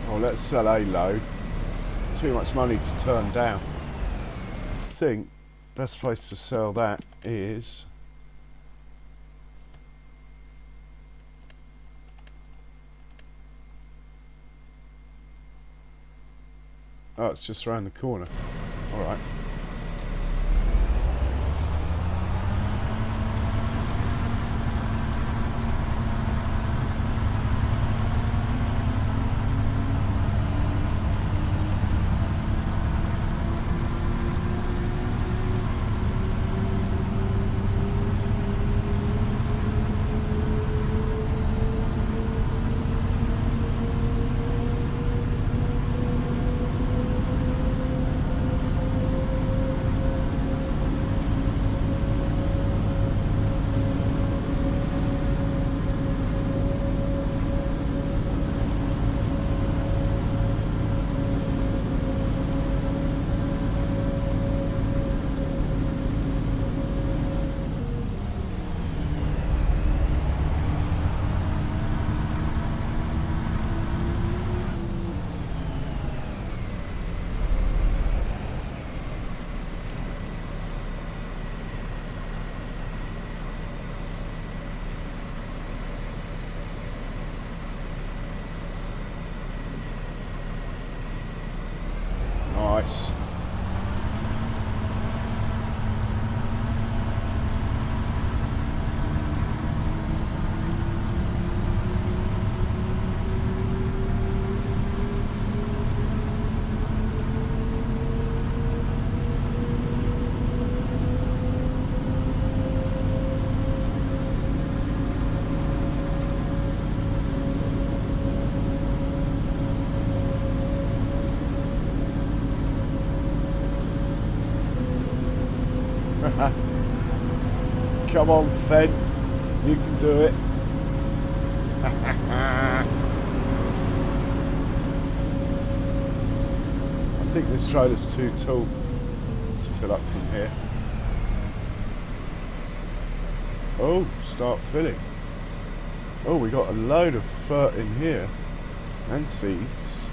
Well, let's sell a load. Too much money to turn down. I think best place to sell that is oh, it's just around the corner. All right. Nice. Come on, Fen. You can do it. I think this trailer's too tall to fill up from here. Oh, start filling. Oh, we got a load of fert in here. And seeds.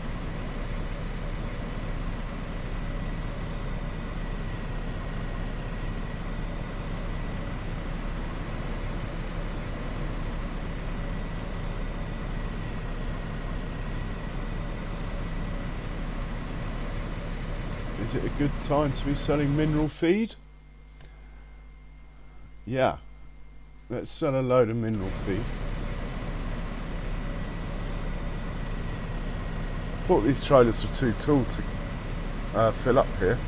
Is it a good time to be selling mineral feed? Yeah. Let's sell a load of mineral feed. I thought these trailers were too tall to fill up here.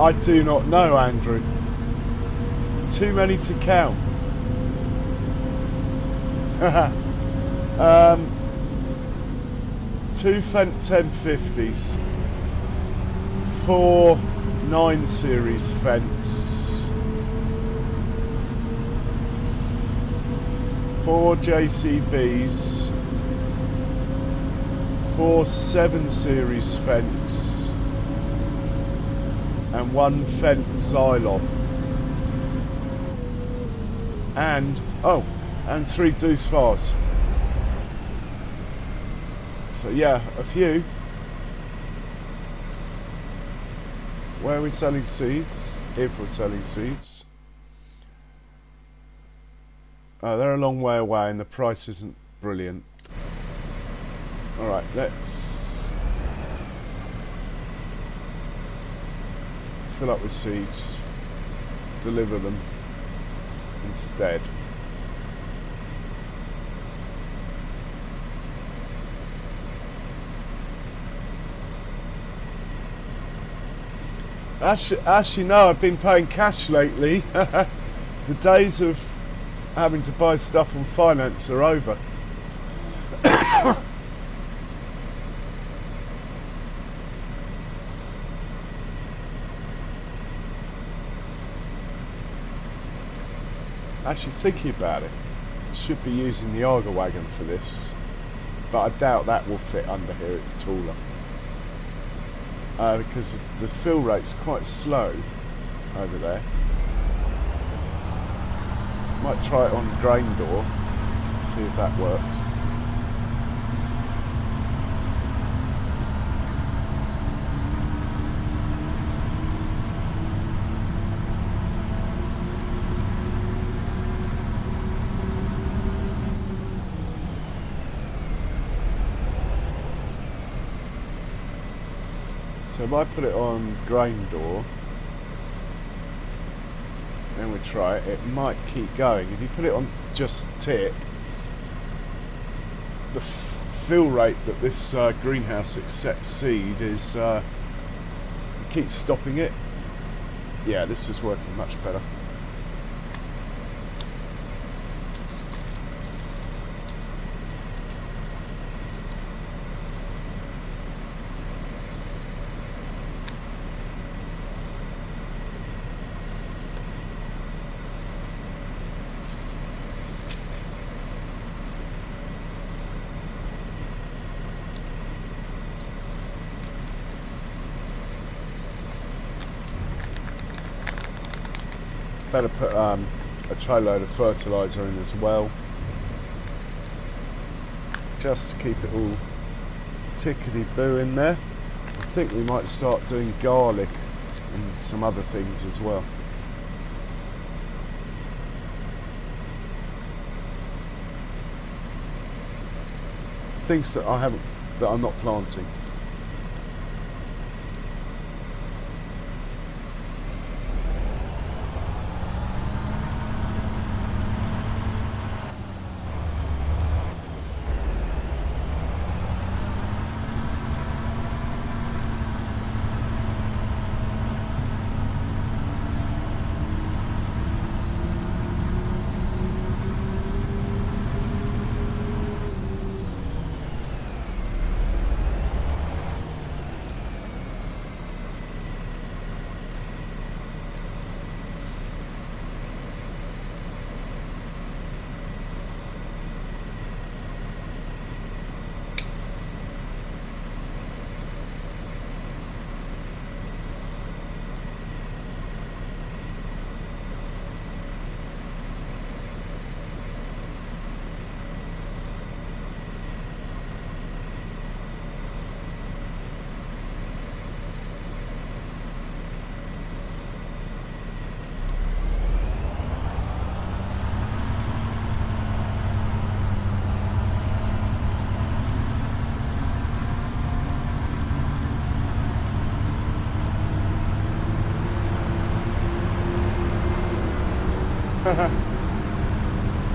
I do not know, Andrew. Too many to count. Two Fent 1050s, 4 9 series Fents, 4 JCBs, 4 7 series Fents, and 1 Fent Xylon, and 3 Deuce Fars. So yeah, a few. Where are we selling seeds? If we're selling seeds. They're a long way away and the price isn't brilliant. Alright, let's fill up with seeds. Deliver them instead. Actually, no, I've been paying cash lately. The days of having to buy stuff on finance are over. Actually, thinking about it, I should be using the Arga wagon for this, but I doubt that will fit under here, it's taller. Because the fill rate's quite slow over there. Might try it on grain door, see if that works. So if I put it on grain door, then we try it, it might keep going. If you put it on just tip, the fill rate that this greenhouse accepts seed is, it keeps stopping it. Yeah, this is working much better. Better put a tray load of fertiliser in as well, just to keep it all tickety-boo in there. I think we might start doing garlic and some other things as well. Things that I'm not planting.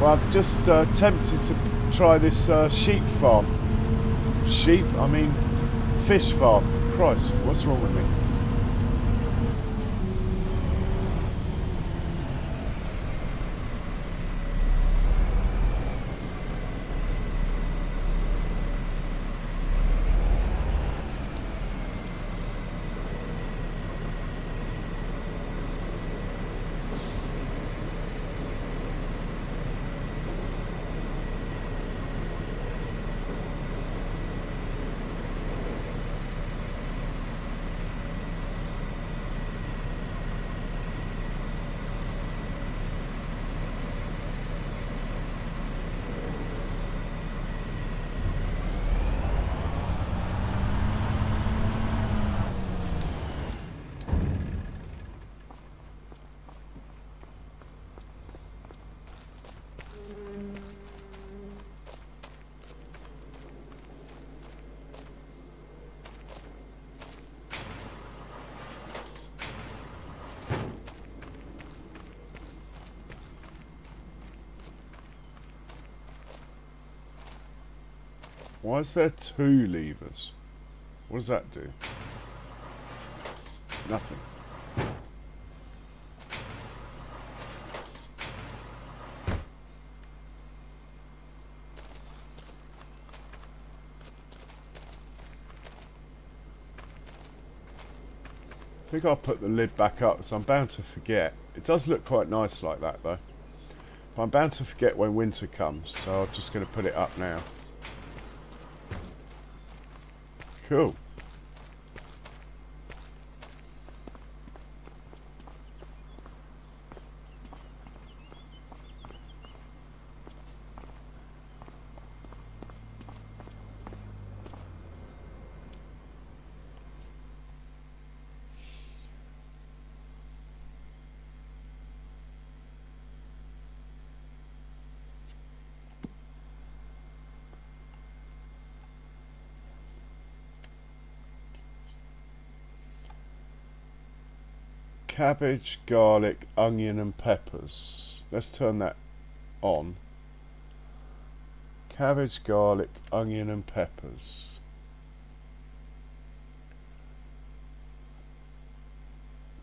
Well, I'm just tempted to try this sheep farm. Sheep? I mean, fish farm. Christ, what's wrong with me? Why is there 2 levers? What does that do? Nothing. I think I'll put the lid back up, so I'm bound to forget. It does look quite nice like that though. But I'm bound to forget when winter comes, so I'm just going to put it up now. Cool. cabbage, garlic, onion and peppers. Let's turn that on. Cabbage, garlic, onion and peppers.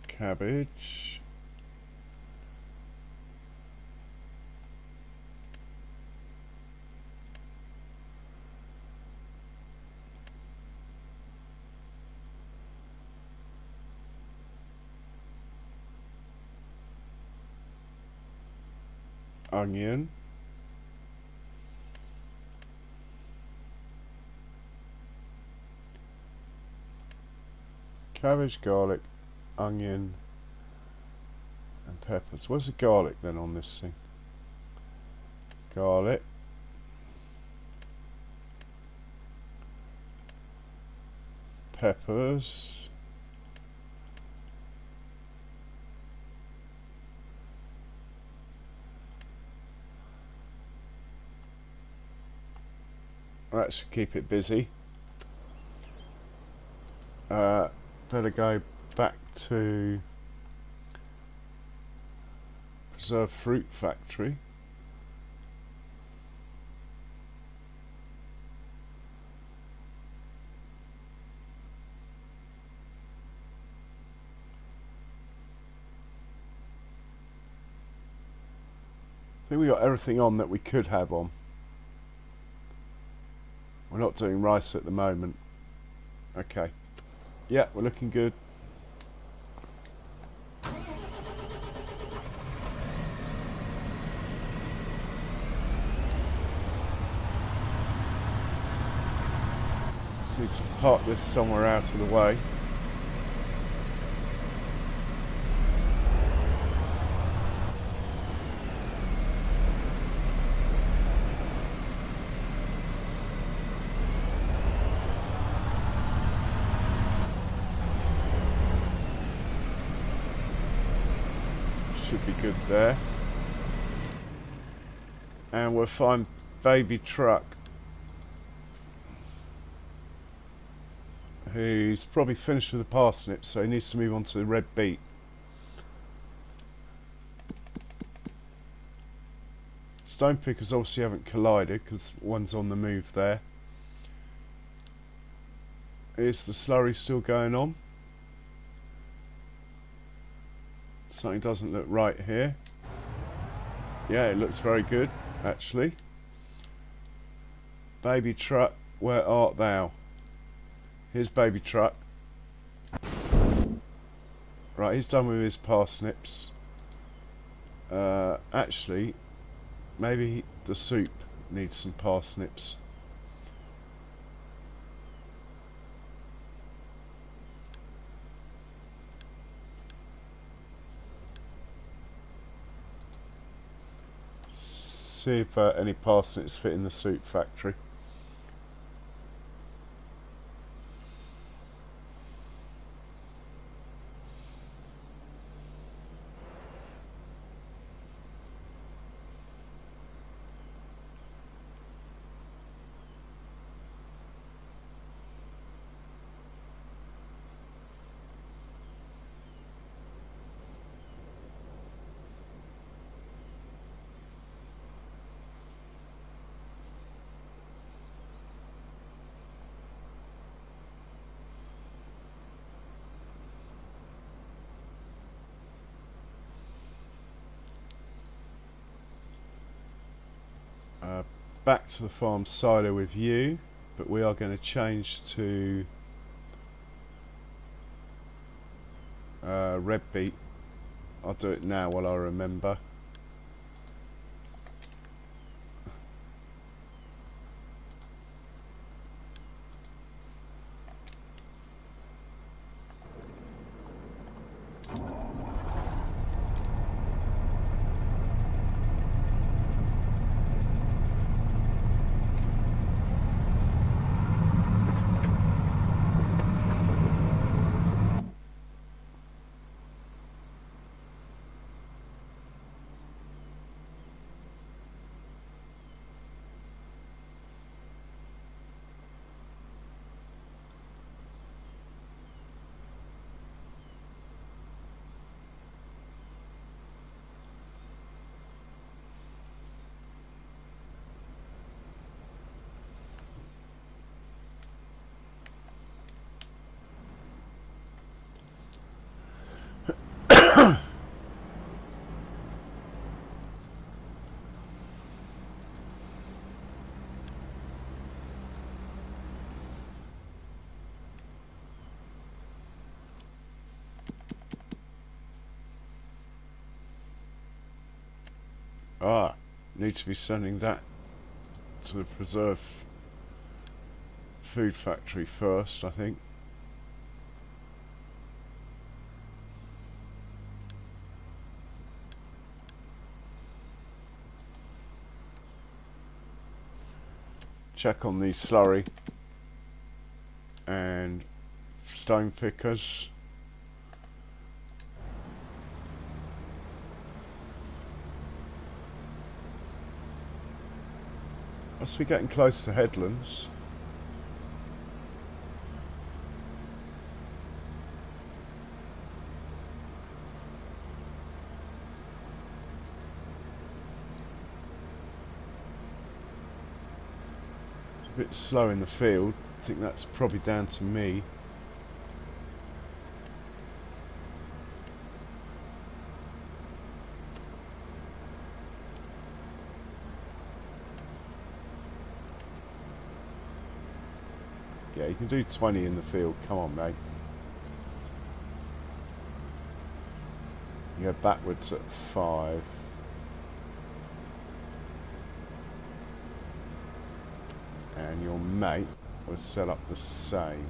Cabbage. Onion. Cabbage, garlic, onion and peppers. Where's the garlic then on this thing? Garlic. Peppers. That should keep it busy. Better go back to Preserved Fruit Factory. I think we got everything on that we could have on. We're not doing rice at the moment. Okay. Yeah, we're looking good. Just need to park this somewhere out of the way. Should be good there. And we'll find baby truck, who's probably finished with the parsnips, so he needs to move on to the red beet. Stone pickers obviously haven't collided because one's on the move there. Is the slurry still going on? Something doesn't look right here. Yeah, it looks very good, actually. Baby truck, where art thou? Here's baby truck. Right, he's done with his parsnips. Actually, maybe the soup needs some parsnips. See if any parsnips fit in the soup factory. Back to the farm silo with you, but we are going to change to red beet. I'll do it now while I remember. Ah, need to be sending that to the preserve food factory first, I think. Check on these slurry and stone pickers. Must be getting close to headlands. It's a bit slow in the field. I think that's probably down to me. Yeah, you can do 20 in the field. Come on, mate. You go backwards at 5. And your mate will set up the same.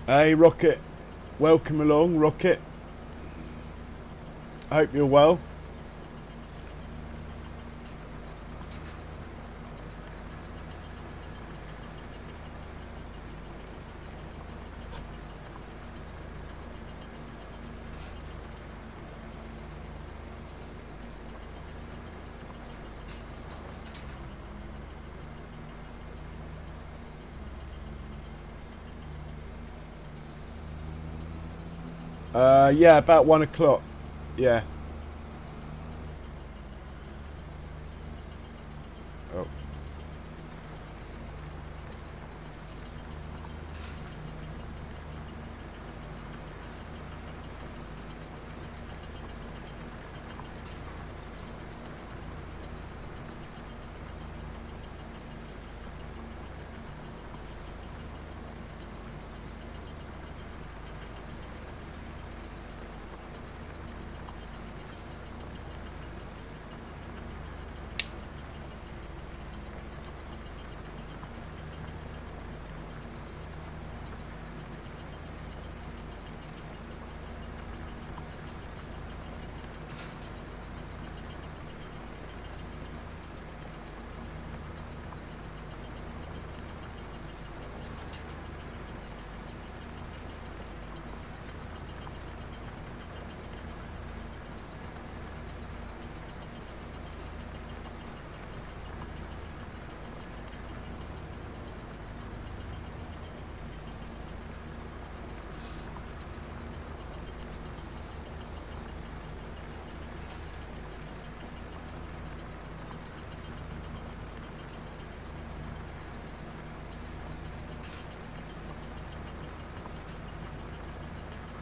Hey Rocket, welcome along Rocket. I hope you're well. Yeah, about 1 o'clock. Yeah. Oh.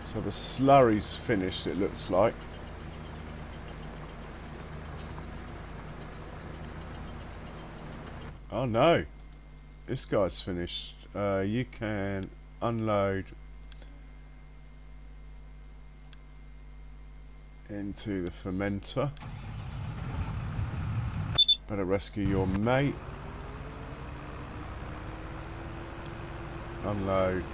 So the slurry's finished, it looks like. Oh no, this guy's finished. You can unload into the fermenter. Better rescue your mate. Unload.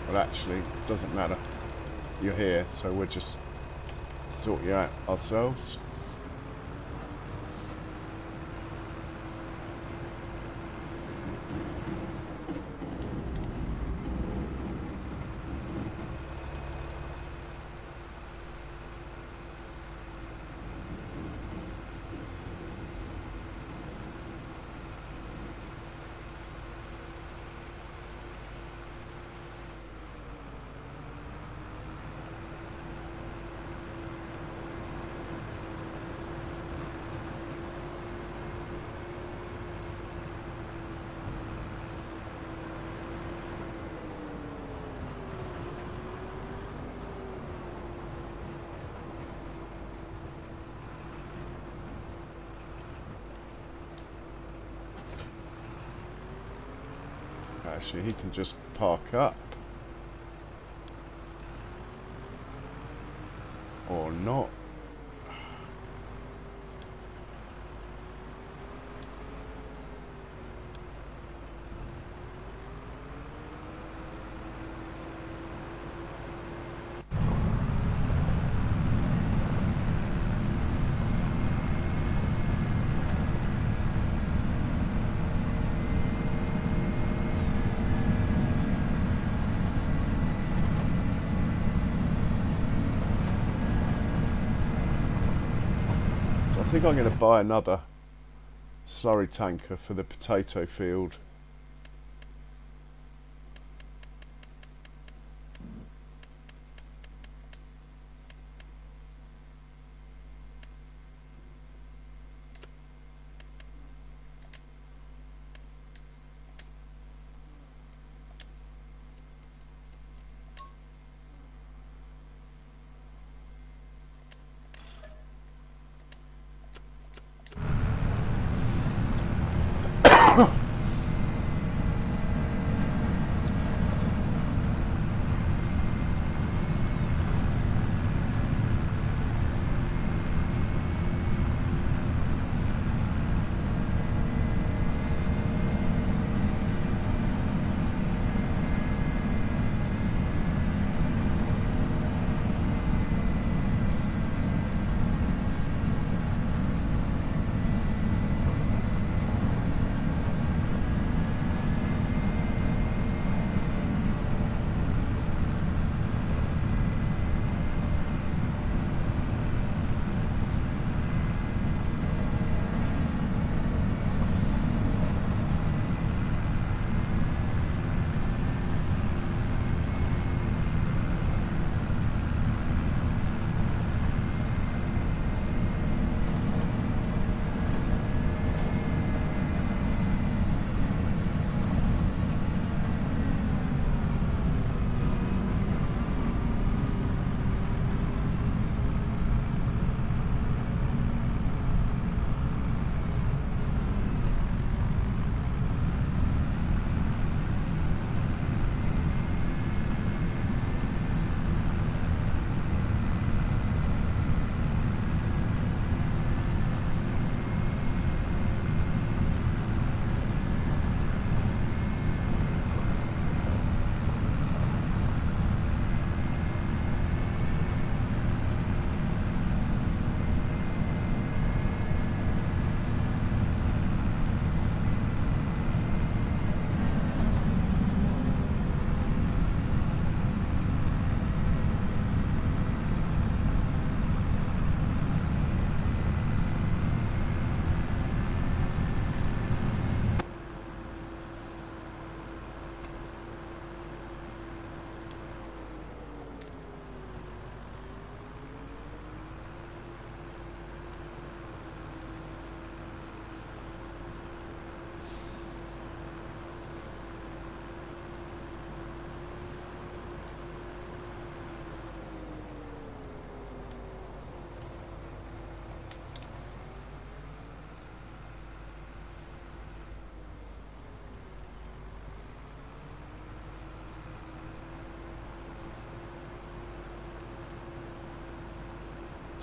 Well, actually, it doesn't matter. You're here, so we'll just sort you out ourselves. actually he can just park up. Or not. I think I'm going to buy another slurry tanker for the potato field.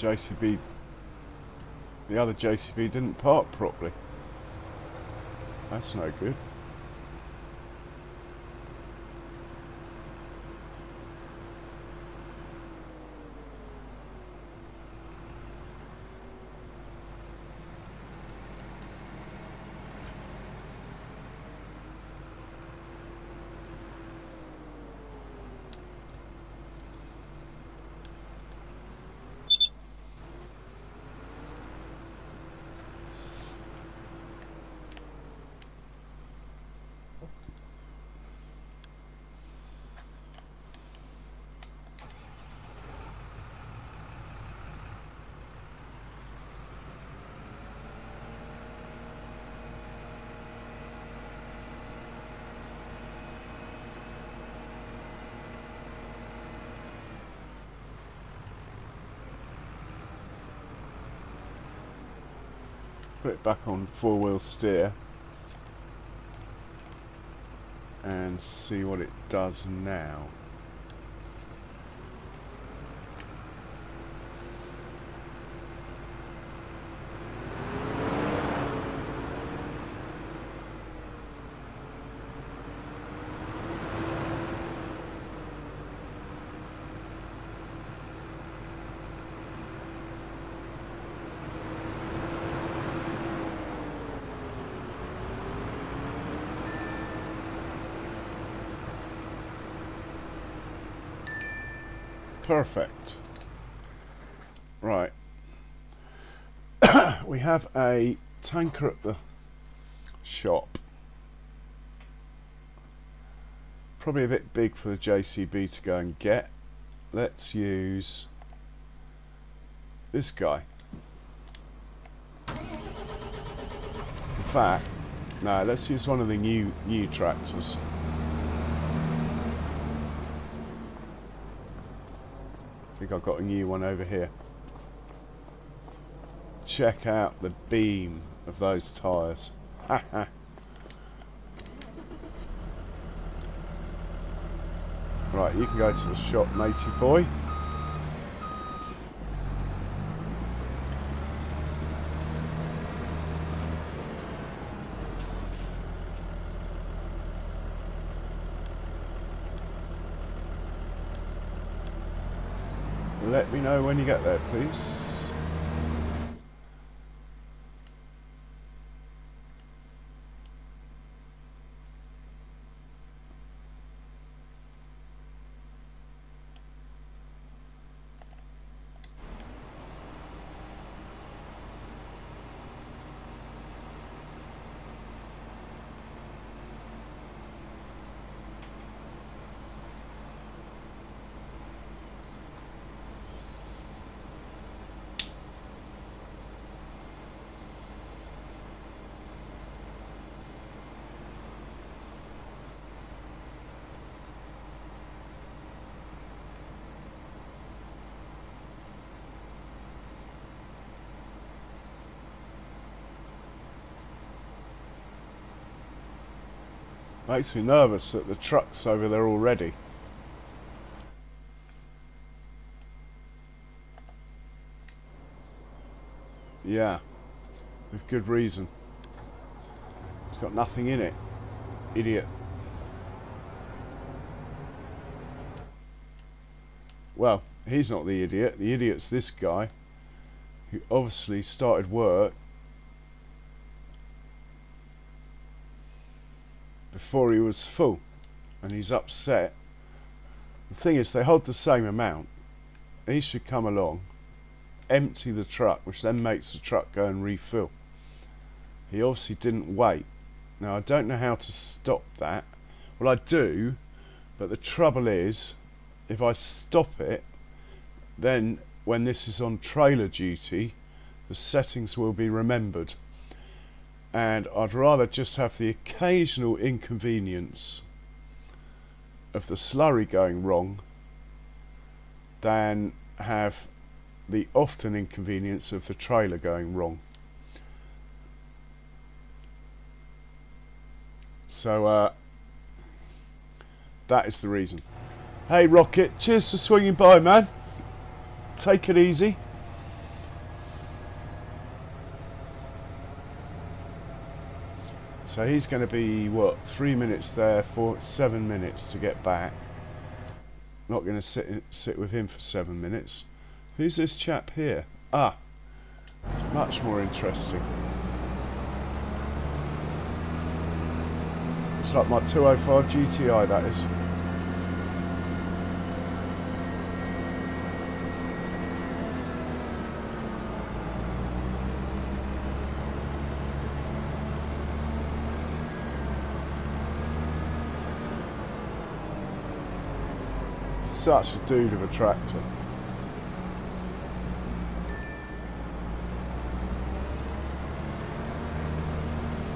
JCB, the other JCB didn't park properly. That's no good. Put it back on four-wheel steer. and see what it does now. Perfect. Right. We have a tanker at the shop. Probably a bit big for the JCB to go and get. Let's use this guy. In fact, no, let's use one of the new tractors. I think I've got a new one over here. Check out the beam of those tyres. Haha. Right, you can go to the shop, matey boy. Let me know when you get there, please. Makes me nervous that the truck's over there already. Yeah, with good reason. It's got nothing in it. Idiot. Well, he's not the idiot. The idiot's this guy, who obviously started work before he was full, and he's upset. The thing is, they hold the same amount. He should come along, empty the truck, which then makes the truck go and refill. He obviously didn't wait. Now, I don't know how to stop that. Well, I do, but the trouble is, if I stop it, then when this is on trailer duty, the settings will be remembered. And I'd rather just have the occasional inconvenience of the slurry going wrong than have the often inconvenience of the trailer going wrong. So that is the reason. Hey Rocket, cheers for swinging by, man. Take it easy. So he's going to be, what, 3 minutes there for 7 minutes to get back. Not going to sit with him for 7 minutes. Who's this chap here? Ah, much more interesting. It's like my 205 GTI, that is. Such a dude of a tractor.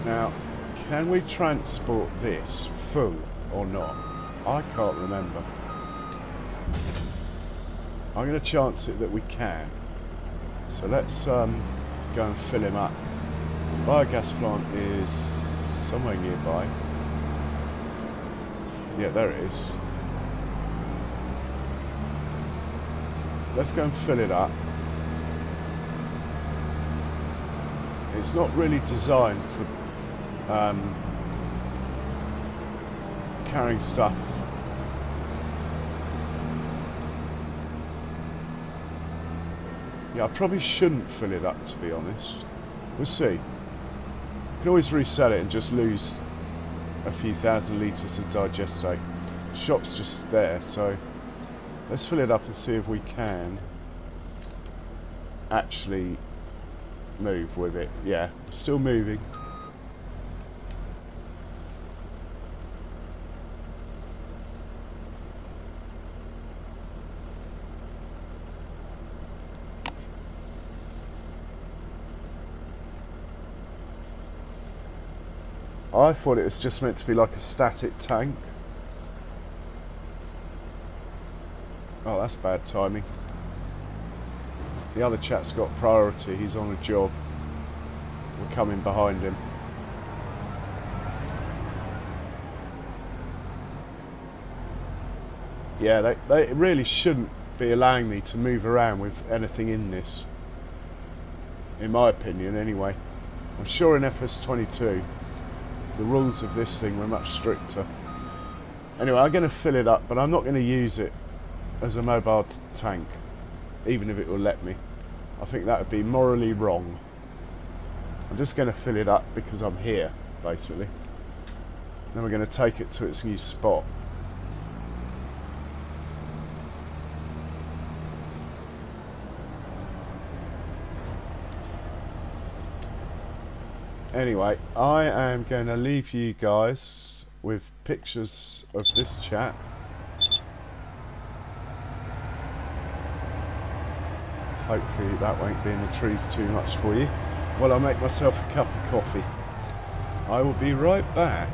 Now, can we transport this full or not? I can't remember. I'm going to chance it that we can. So let's go and fill him up. Biogas plant is somewhere nearby. Yeah, there it is. Let's go and fill it up. It's not really designed for carrying stuff. Yeah, I probably shouldn't fill it up, to be honest. We'll see. You can always reset it and just lose a few thousand litres of digestate. Shop's just there, so let's fill it up and see if we can actually move with it. Yeah, still moving. I thought it was just meant to be like a static tank. Oh, that's bad timing. The other chap's got priority, he's on a job. We're coming behind him. Yeah, they really shouldn't be allowing me to move around with anything in this. In my opinion, anyway. I'm sure in FS22 the rules of this thing were much stricter. Anyway, I'm going to fill it up, but I'm not going to use it as a mobile tank, even if it will let me. I think that would be morally wrong. I'm just going to fill it up because I'm here, basically. Then we're going to take it to its new spot. Anyway, I am going to leave you guys with pictures of this chap. Hopefully that won't be in the trees too much for you while I make myself a cup of coffee. I will be right back.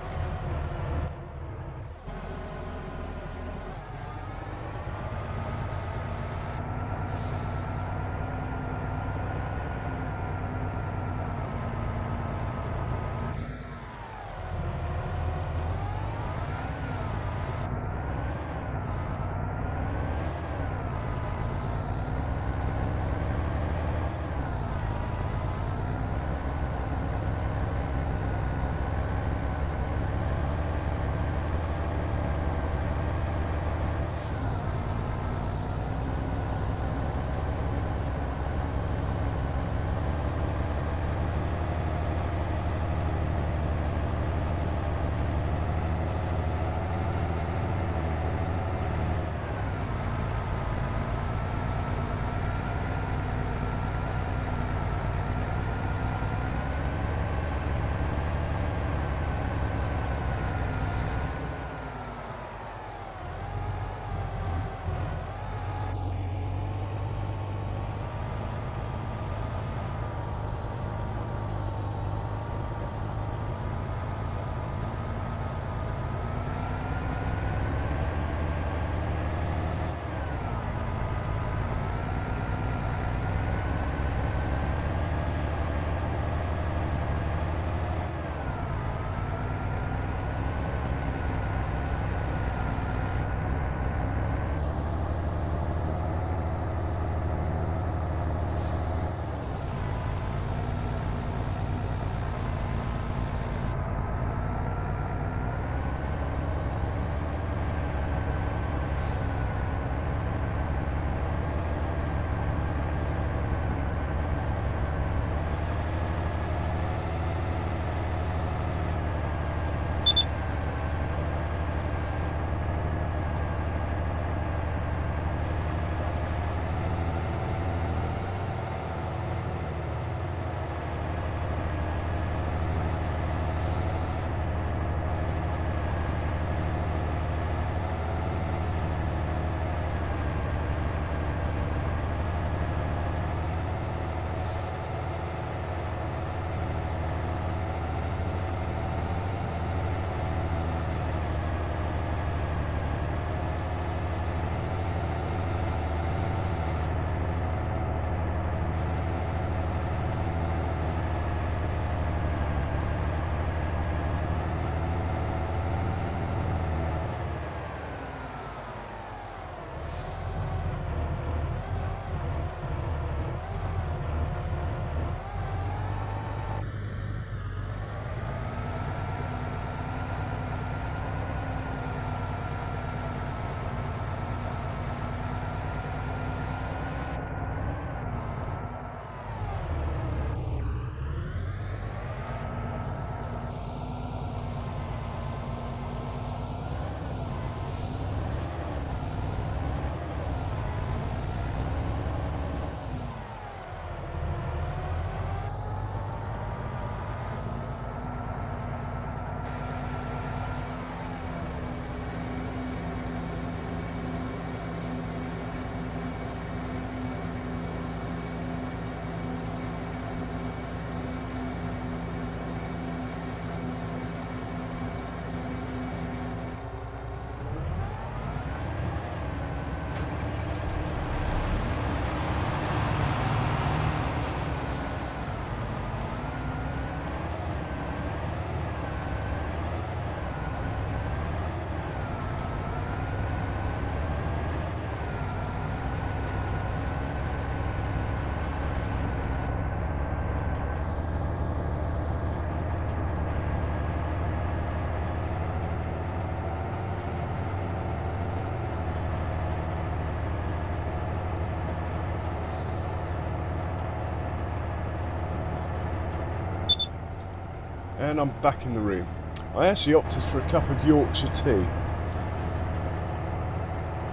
And I'm back in the room. I actually opted for a cup of Yorkshire tea.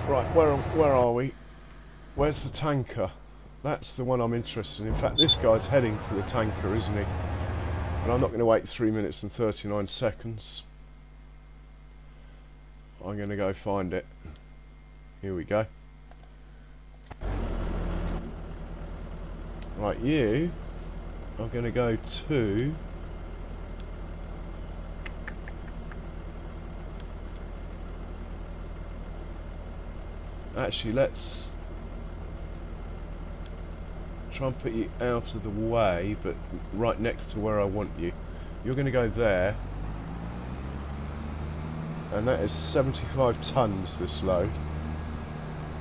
Right, where are we? Where's the tanker? That's the one I'm interested in. In fact, this guy's heading for the tanker, isn't he? And I'm not going to wait 3 minutes and 39 seconds. I'm going to go find it. Here we go. Right, you are going to go to... Actually, let's try and put you out of the way, but right next to where I want you. You're going to go there. And that is 75 tons, this load.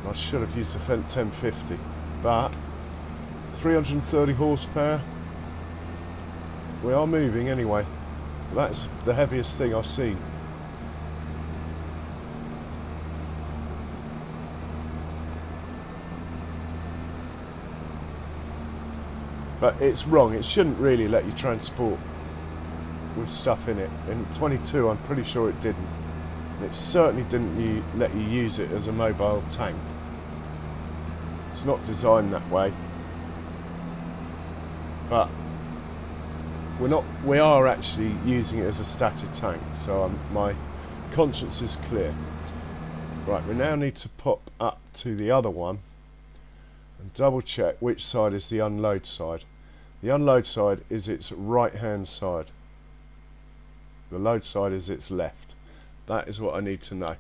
I should have used the 1050, but 330 horsepower. We are moving anyway. That's the heaviest thing I've seen. But it's wrong. It shouldn't really let you transport with stuff in it. In 22, I'm pretty sure it didn't. It certainly didn't let you use it as a mobile tank. It's not designed that way. But we are actually using it as a static tank, so my conscience is clear. Right, we now need to pop up to the other one and double check which side is the unload side. The unload side is its right hand side. The load side is its left. That is what I need to know.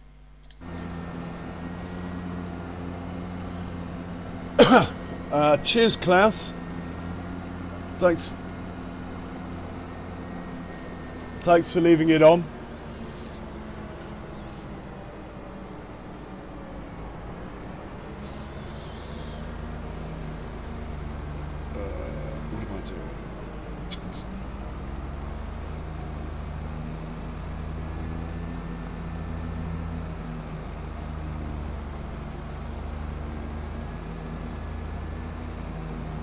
Cheers, Klaus. Thanks for leaving it on. What am I doing?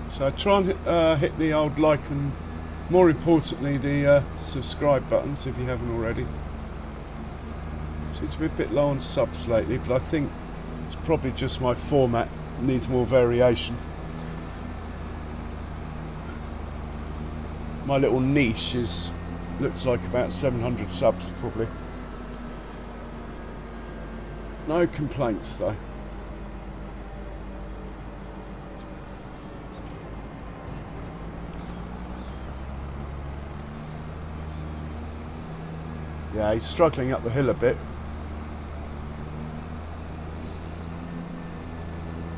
So try and hit the old like and, more importantly, the subscribe buttons if you haven't already. Seems to be a bit low on subs lately, but I think it's probably just my format needs more variation. My little niche looks like about 700 subs probably. No complaints though. Yeah, he's struggling up the hill a bit.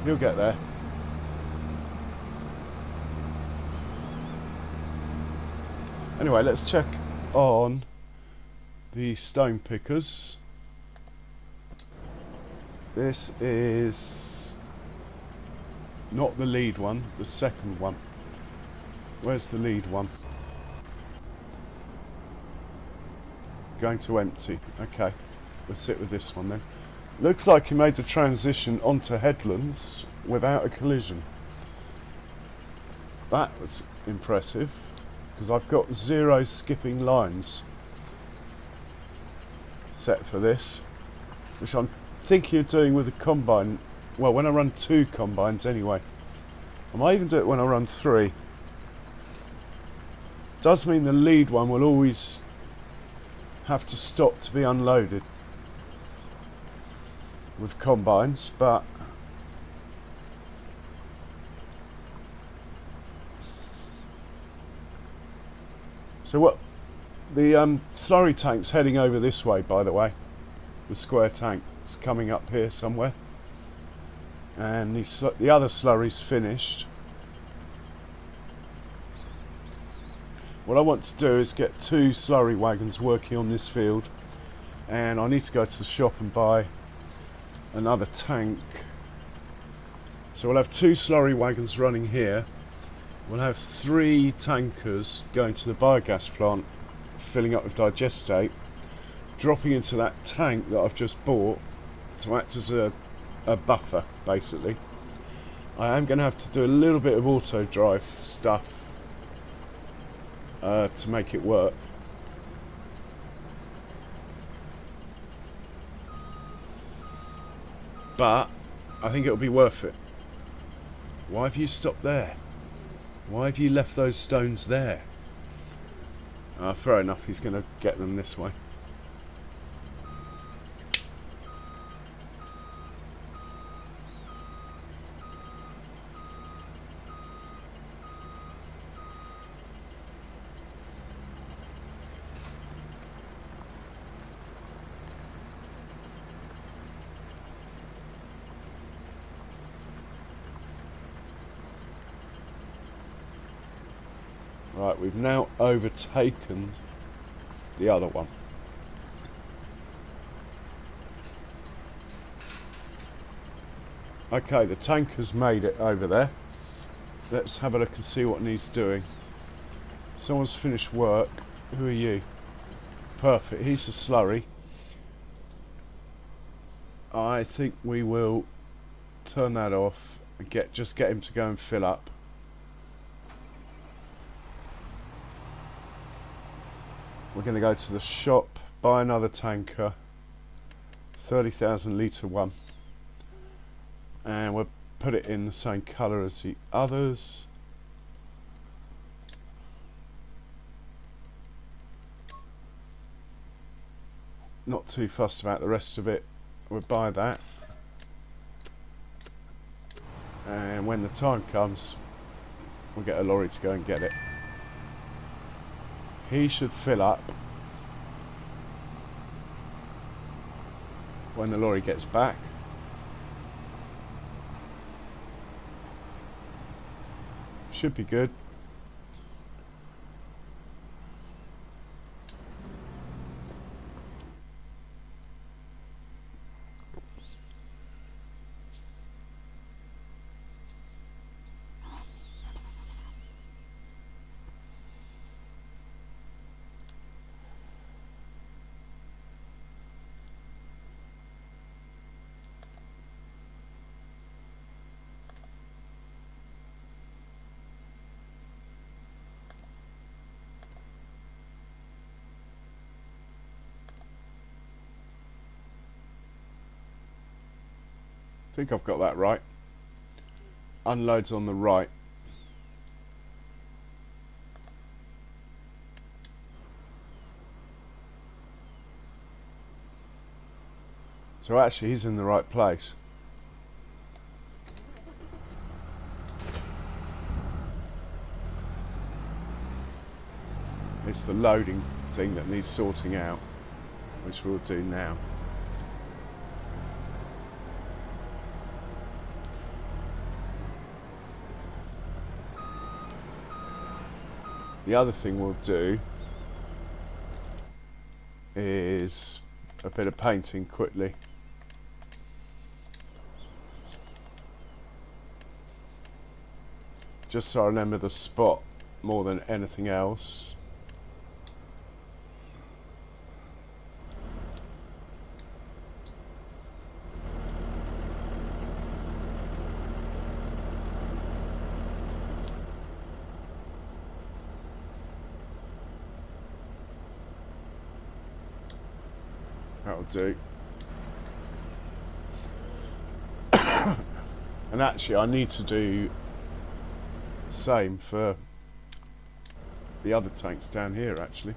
He'll get there. Anyway, let's check on the stone pickers. This is not the lead one, the second one. Where's the lead one? Going to empty. Okay, we'll sit with this one then. Looks like he made the transition onto headlands without a collision. That was impressive, because I've got 0 skipping lines set for this, which I'm thinking of doing with a combine. Well, when I run 2 combines anyway. I might even do it when I run 3. Does mean the lead one will always have to stop to be unloaded with combines, but so what the slurry tank's heading over this way, by the way. The square tank's coming up here somewhere, and the other slurry's finished. What I want to do is get 2 slurry wagons working on this field, and I need to go to the shop and buy another tank. So we'll have 2 slurry wagons running here. We'll have 3 tankers going to the biogas plant, filling up with digestate, dropping into that tank that I've just bought to act as a buffer, basically. I am going to have to do a little bit of auto drive stuff to make it work, But I think it'll be worth it. Why have you stopped there? Why have you left those stones there? Fair enough, he's going to get them this way. Right, we've now overtaken the other one. Okay, the tanker's made it over there. Let's have a look and see what needs doing. Someone's finished work. Who are you? Perfect, he's a slurry. I think we will turn that off and just get him to go and fill up. We're going to go to the shop, buy another tanker, 30,000 litre one, and we'll put it in the same colour as the others. Not too fussed about the rest of it. We'll buy that, and when the time comes, we'll get a lorry to go and get it. He should fill up when the lorry gets back. Should be good. I think I've got that right. Unloads on the right. So actually he's in the right place. It's the loading thing that needs sorting out, which we'll do now. The other thing we'll do is a bit of painting quickly. Just so I remember the spot more than anything else. That'll do. And actually I need to do the same for the other tanks down here actually.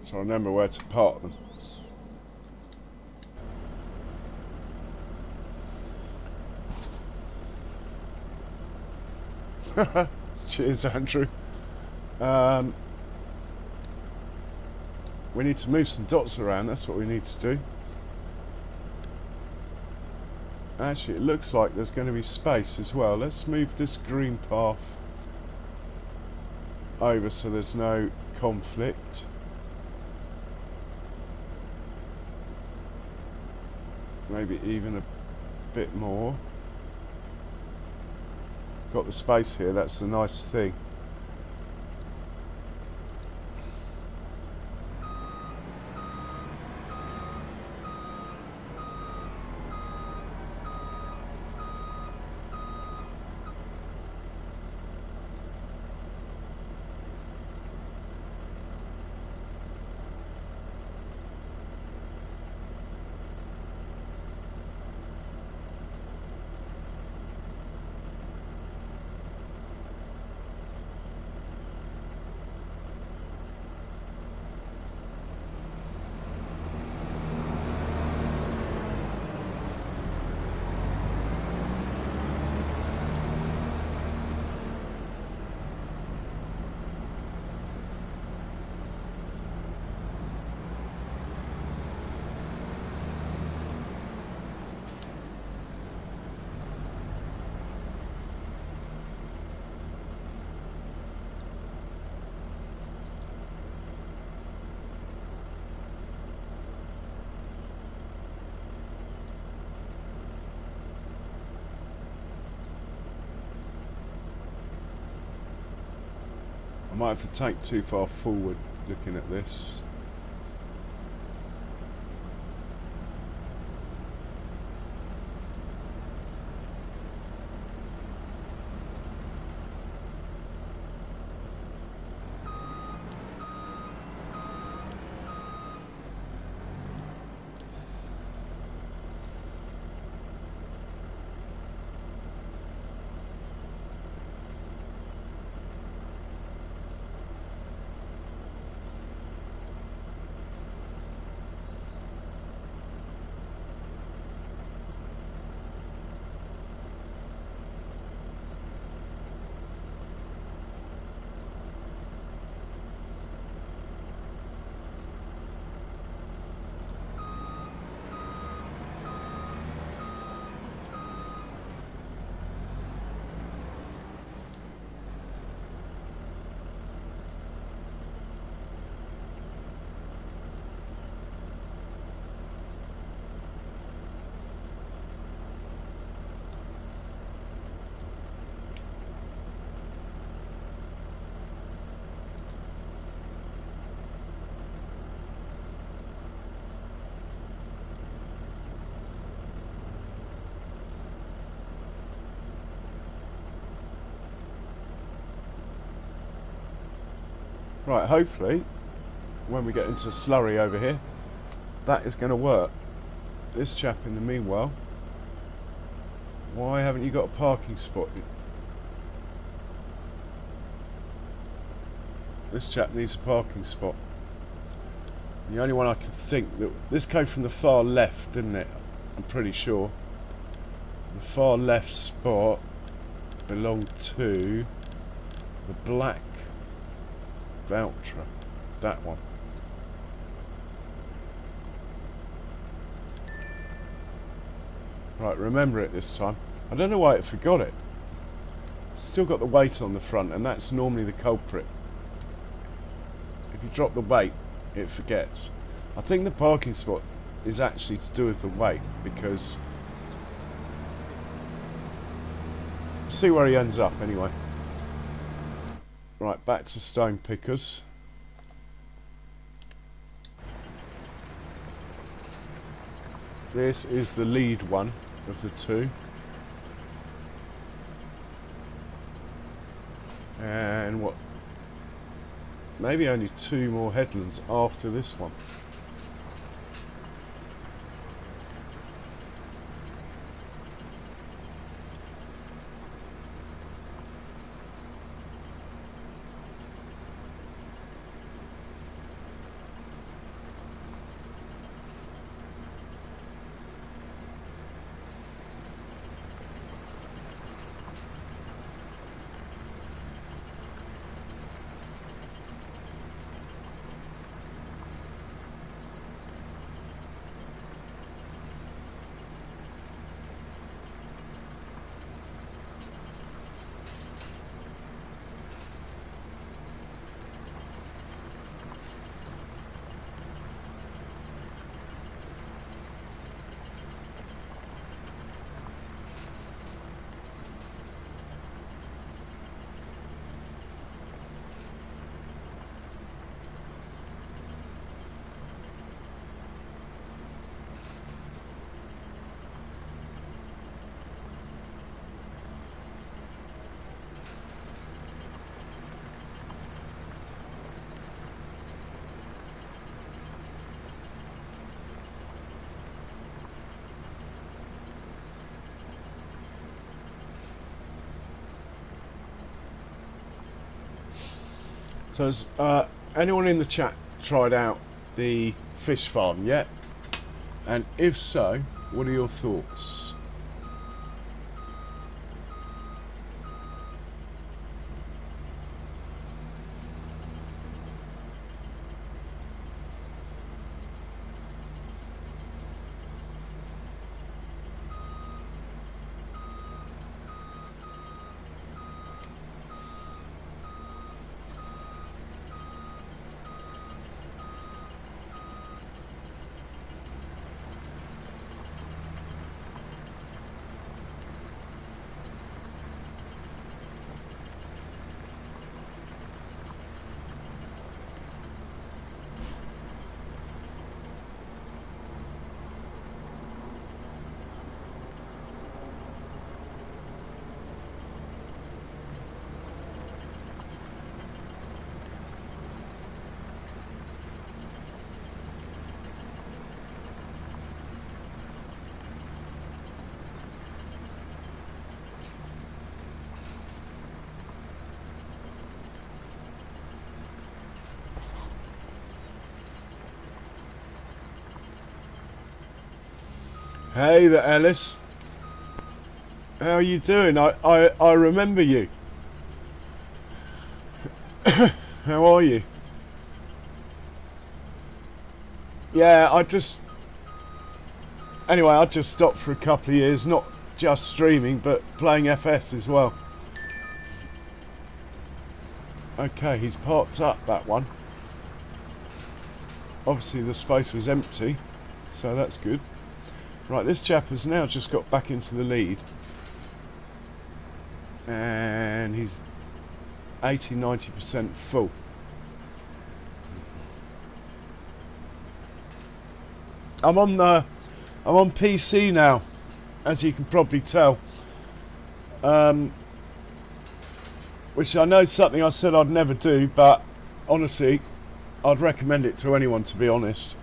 So I remember where to park them. Cheers, Andrew. We need to move some dots around, that's what we need to do. Actually, it looks like there's going to be space as well. Let's move this green path over so there's no conflict. maybe even a bit more. Got the space here, that's the nice thing. I might have to take too far forward looking at this. Right, hopefully when we get into slurry over here, that is going to work. This chap in the meanwhile, why haven't you got a parking spot? This chap needs a parking spot. The only one I can think that this came from the far left, didn't it? I'm pretty sure. The far left spot belonged to the black Valtra, that one. Right, remember it this time. I don't know why it forgot it. Still got the weight on the front, and that's normally the culprit. If you drop the weight, it forgets. I think the parking spot is actually to do with the weight, because see where he ends up anyway. Right, back to stone pickers. This is the lead one of the two. And what? Maybe only 2 more headlands after this one. So has anyone in the chat tried out the fish farm yet? And if so, what are your thoughts? Hey there, Ellis. How are you doing? I remember you. How are you? Yeah, anyway, I just stopped for a couple of years, not just streaming, but playing FS as well. Okay, he's parked up, that one. Obviously the space was empty, so that's good. Right, this chap has now just got back into the lead. And he's 80–90% full. I'm on PC now, as you can probably tell. Which I know is something I said I'd never do, but honestly, I'd recommend it to anyone, to be honest.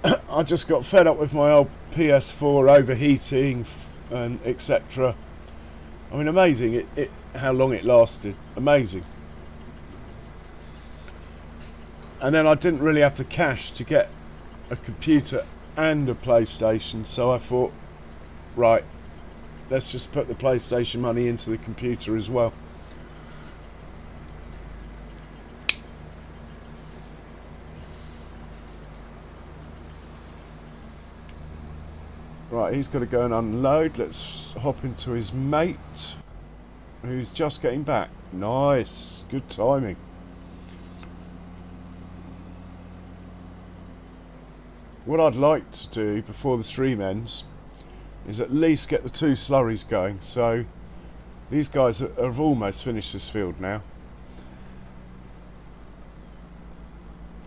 I just got fed up with my old PS4 overheating and etc. I mean, amazing how long it lasted. Amazing. And then I didn't really have the cash to get a computer and a PlayStation, so I thought, right, let's just put the PlayStation money into the computer as well. Right, he's got to go and unload. Let's hop into his mate, who's just getting back. Nice, good timing. What I'd like to do before the stream ends is at least get the 2 slurries going. So these guys have almost finished this field now.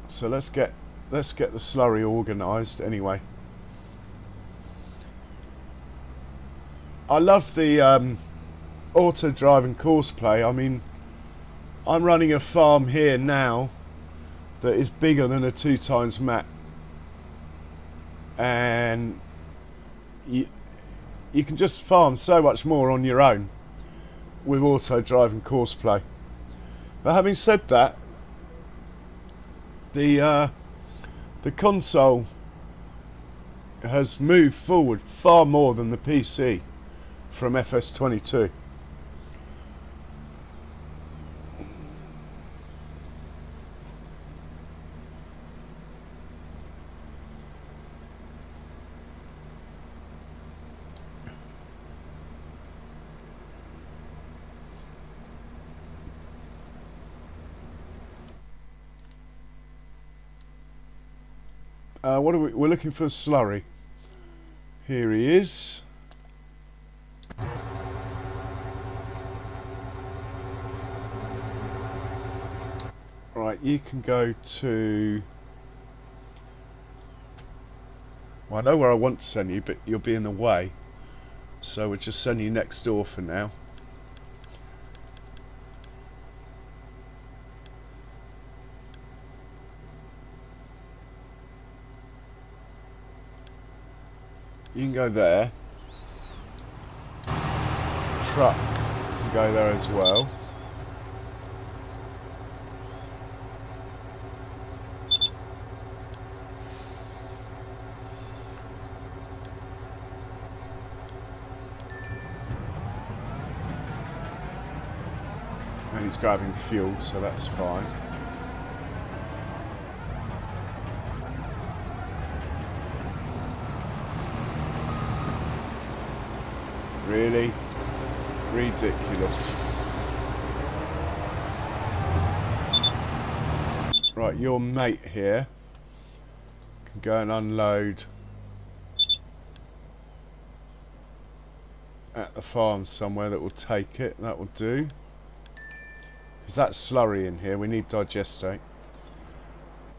So let's get the slurry organised anyway. I love the auto driving course play. I mean, I'm running a farm here now that is bigger than a 2x map, and you can just farm so much more on your own with auto driving course play. But having said that, the console has moved forward far more than the PC from FS22. What are we're looking for a slurry. Here he is. Right, you can go to... Well, I know where I want to send you, but you'll be in the way. So we'll just send you next door for now. You can go there. Truck can go there as well. And he's grabbing fuel, so that's fine. Really? Ridiculous. Right, your mate here can go and unload at the farm somewhere that will take it. That will do. Because that's slurry in here. We need digestate.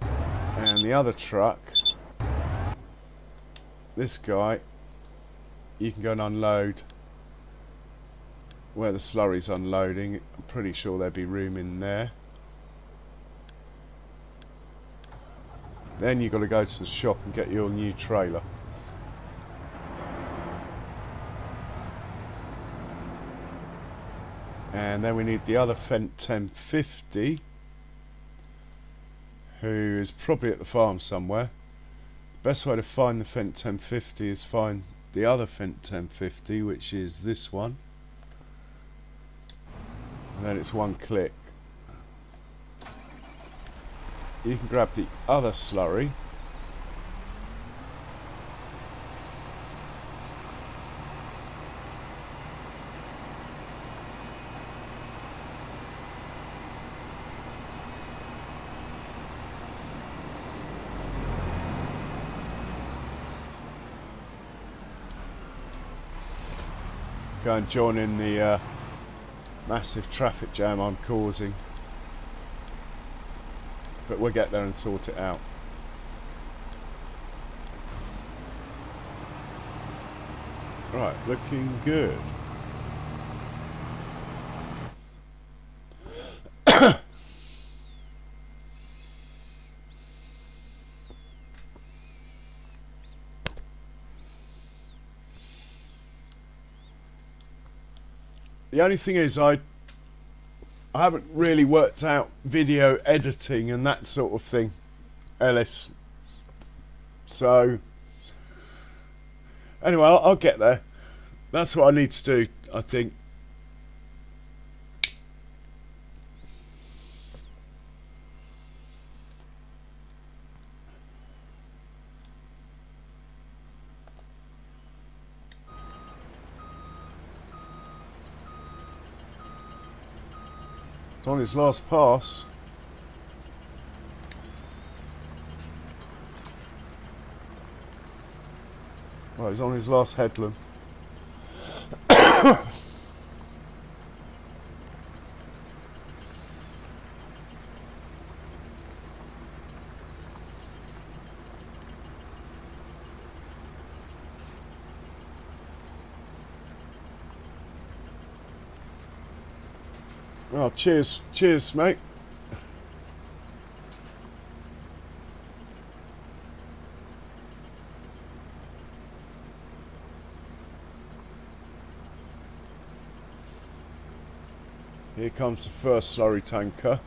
And the other truck, this guy, you can go and unload where the slurry's unloading. I'm pretty sure there'd be room in there. Then you've got to go to the shop and get your new trailer. And then we need the other Fent 1050, who is probably at the farm somewhere. Best way to find the Fent 1050 is find the other Fent 1050, which is this one. And then it's one click. You can grab the other slurry. Go and join in the massive traffic jam I'm causing. But we'll get there and sort it out. Right, looking good. The only thing is I haven't really worked out video editing and that sort of thing, Ellis. So, anyway, I'll get there. That's what I need to do, I think. It's on his last pass. Well, he's on his last headland. Well, cheers, mate. Here comes the first slurry tanker.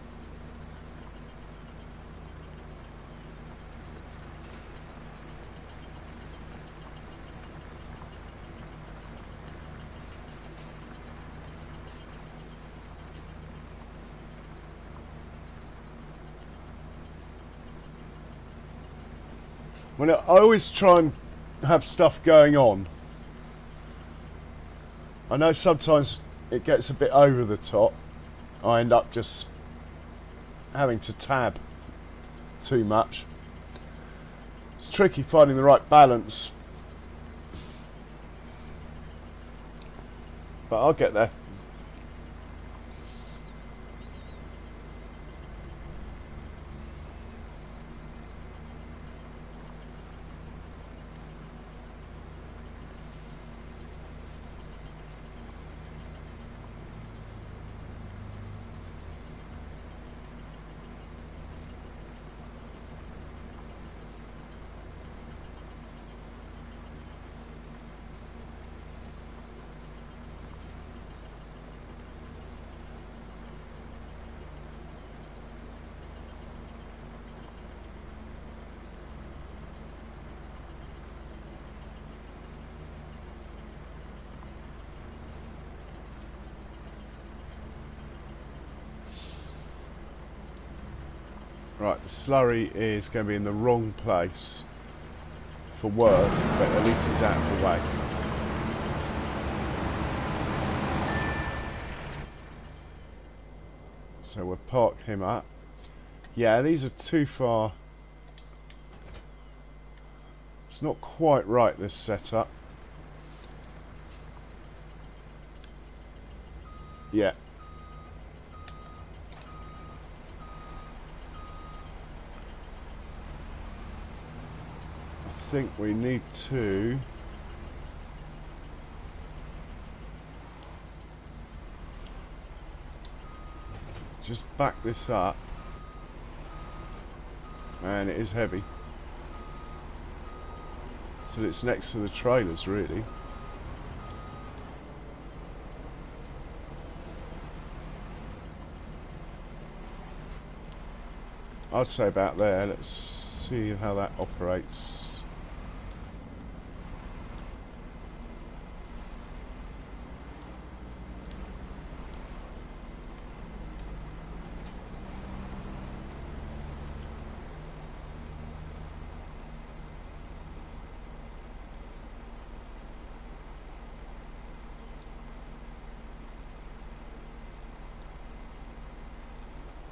Well, I always try and have stuff going on. I know sometimes it gets a bit over the top. I end up just having to tab too much. It's tricky finding the right balance. But I'll get there. Right, the slurry is going to be in the wrong place for work, but at least he's out of the way. So we'll park him up. Yeah, these are too far. It's not quite right, this setup. Yeah. I think we need to just back this up. And it is heavy. So it's next to the trailers, really. I'd say about there. Let's see how that operates.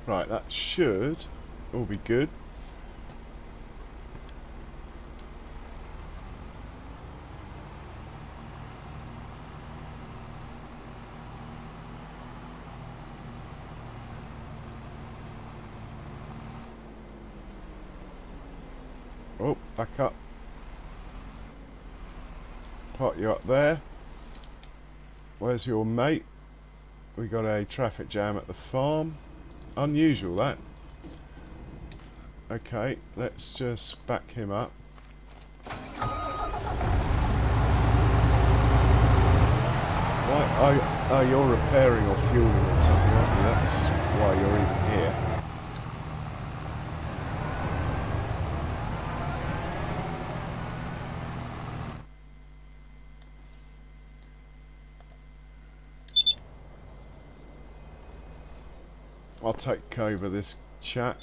Right, that should all be good. Oh, back up. Park you up there. Where's your mate? We got a traffic jam at the farm. Unusual, that. Okay, let's just back him up. Why? Oh, you're repairing or fueling or something, aren't you? That's why you're even here. I'll take over this chat.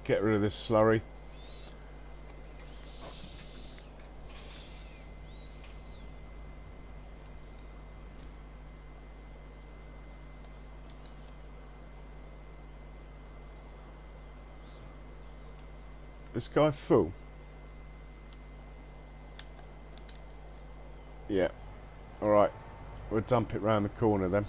Get rid of this slurry. This guy full? Yeah. Alright. We'll dump it round the corner then.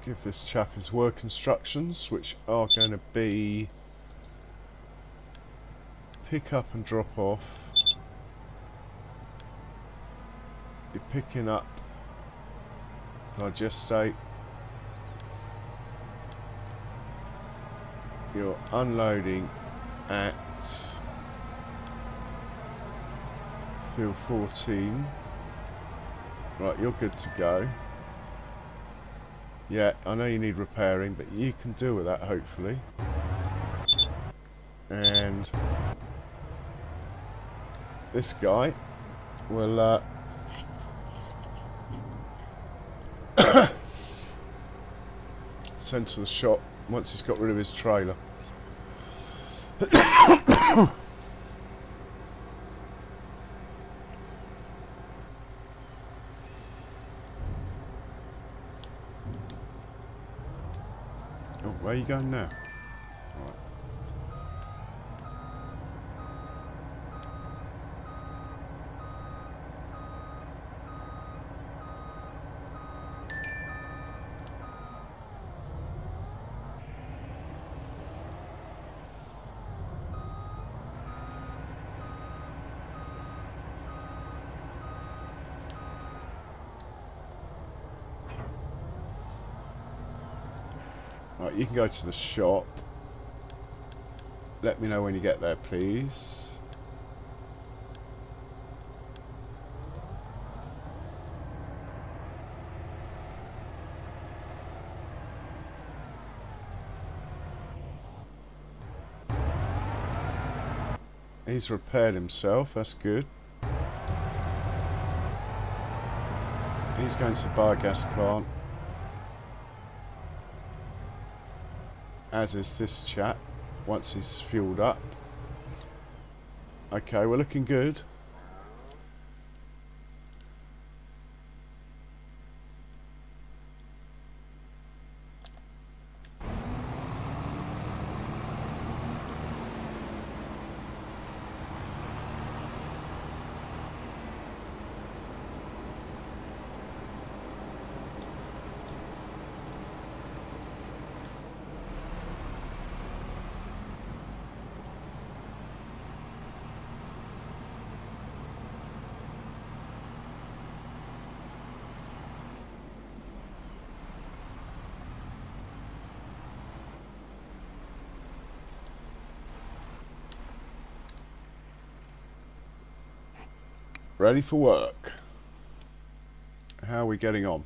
Give this chap his work instructions, which are going to be pick up and drop off. You're picking up digestate. You're unloading at field 14. Right, you're good to go. Yeah, I know you need repairing, but you can deal with that, hopefully. And this guy will send to the shop once he's got rid of his trailer. Oh, where are you going now? Right. Right, you can go to the shop. Let me know when you get there, please. He's repaired himself, that's good. He's going to the biogas plant. As is this chap, once he's fueled up. Okay, we're looking good. Ready for work. How are we getting on?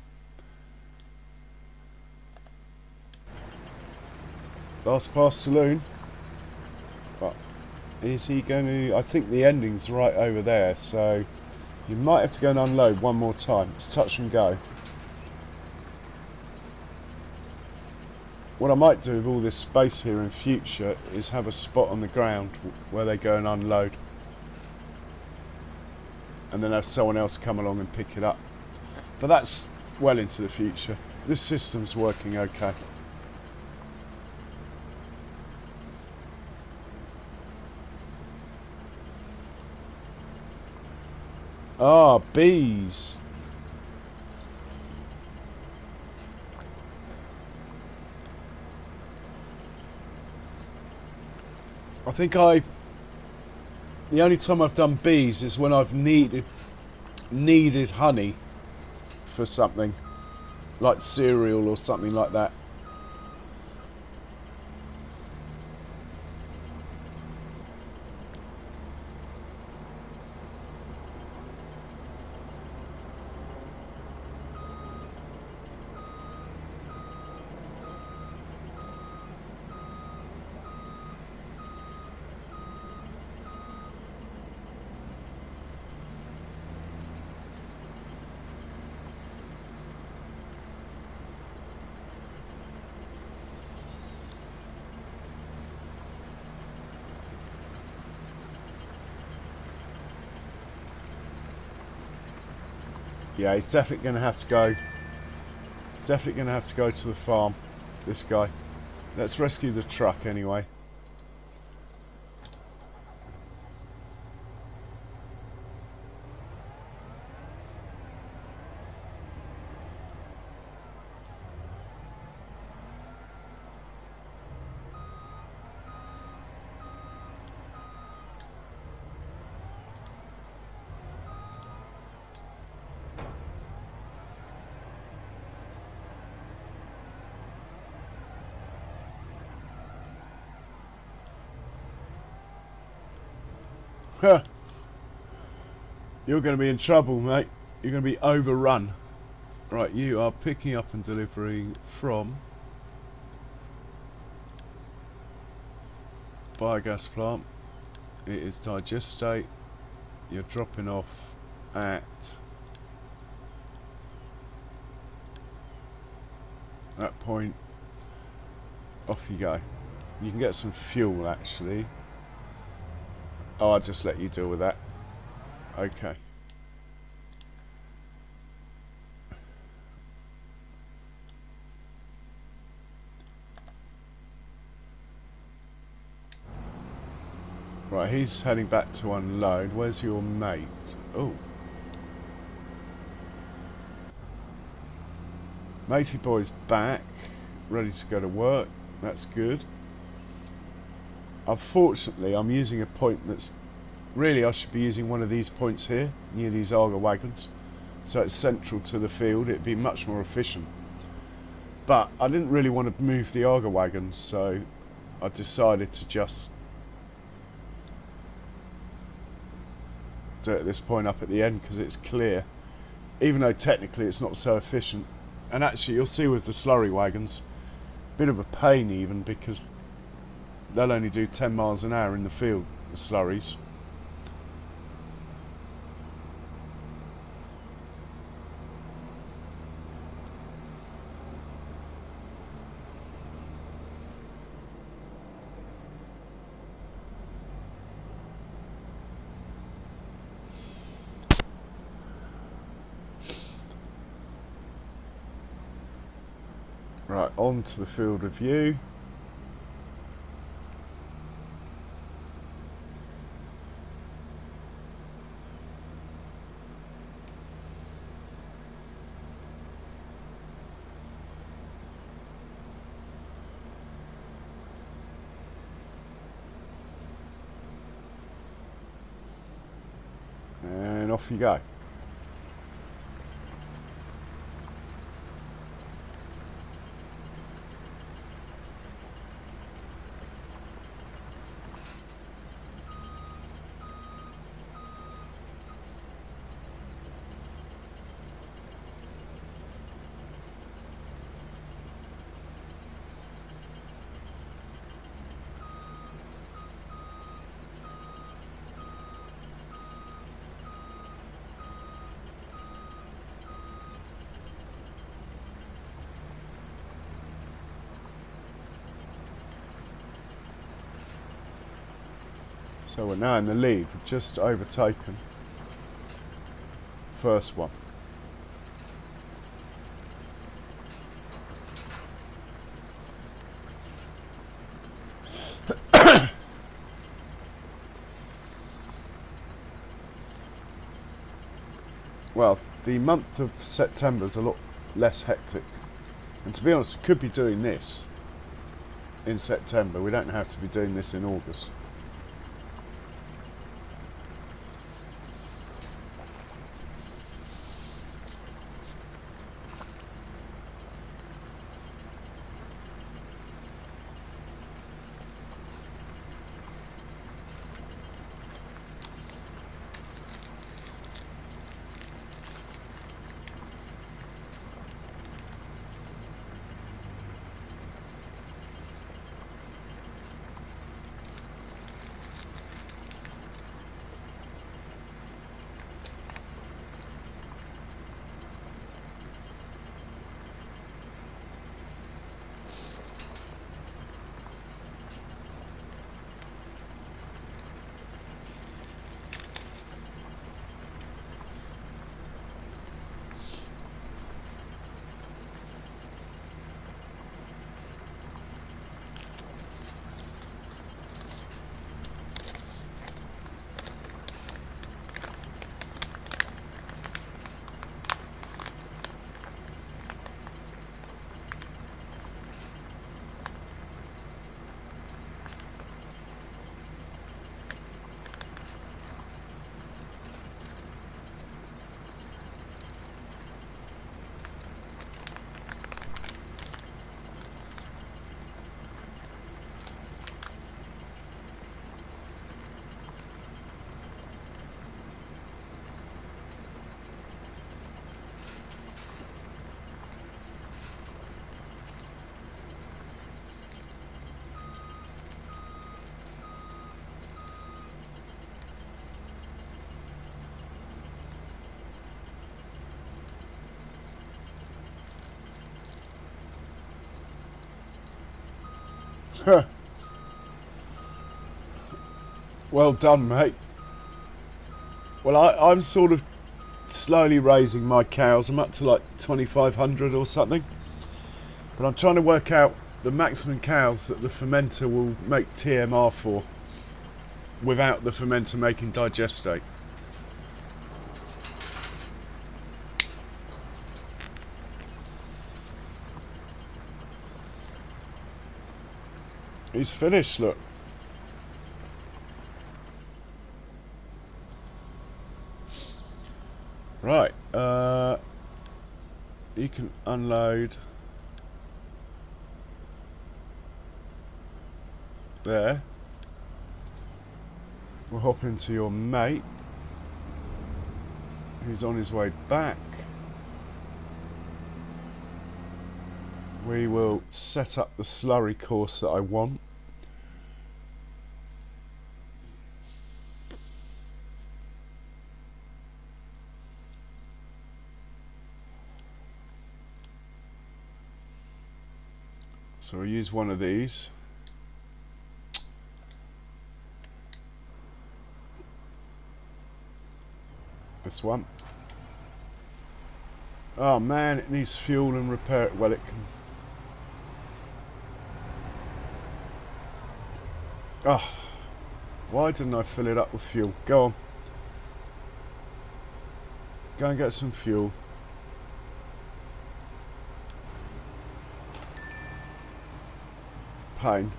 Last pass saloon. But is he going to... I think the ending's right over there, so you might have to go and unload one more time. It's touch and go. What I might do with all this space here in future is have a spot on the ground where they go and unload. And then have someone else come along and pick it up. But that's well into the future. This system's working okay. Ah, bees. I think the only time I've done bees is when I've needed honey for something, like cereal or something like that. Yeah, he's definitely going to have to go. He's definitely going to have to go to the farm, this guy. Let's rescue the truck anyway. You're going to be in trouble, mate. You're going to be overrun. Right, you are picking up and delivering from biogas plant. It is digestate. You're dropping off at that point. Off you go. You can get some fuel actually. Oh, I'll just let you deal with that. Okay. Right, he's heading back to unload. Where's your mate? Oh. Matey boy's back, ready to go to work. That's good. Unfortunately, I'm using a point that's... Really, I should be using one of these points here, near these Arga wagons. So it's central to the field. It'd be much more efficient. But I didn't really want to move the auger wagon, so I decided to just do it at this point up at the end because it's clear, even though technically it's not so efficient. And actually you'll see with the slurry wagons, bit of a pain even, because they'll only do 10 miles an hour in the field, the slurries. Right, on to the field of view. And off you go. So we're now in the lead. We've just overtaken first one. Well, the month of September is a lot less hectic, and to be honest, we could be doing this in September. We don't have to be doing this in August. Well done, mate. Well, I'm sort of slowly raising my cows. I'm up to like 2,500 or something. But I'm trying to work out the maximum cows that the fermenter will make TMR for without the fermenter making digestate. He's finished, look. Right, you can unload there. We'll hop into your mate, who's on his way back. We will set up the slurry course that I want. So we'll use one of these. This one. Oh man, it needs fuel and repair it. Well, it can. Oh, why didn't I fill it up with fuel? Go on. Go and get some fuel. Pain.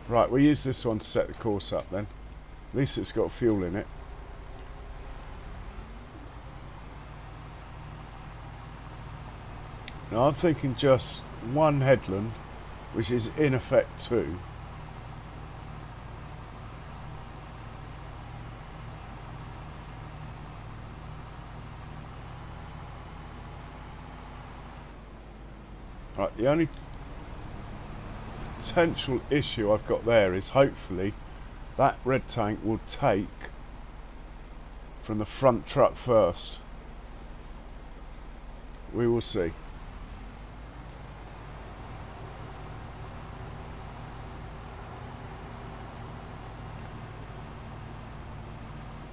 Right, we'll use this one to set the course up then. At least it's got fuel in it. Now I'm thinking just one headland, which is in effect two. Right, the only potential issue I've got there is hopefully that red tank will take from the front truck first. We will see.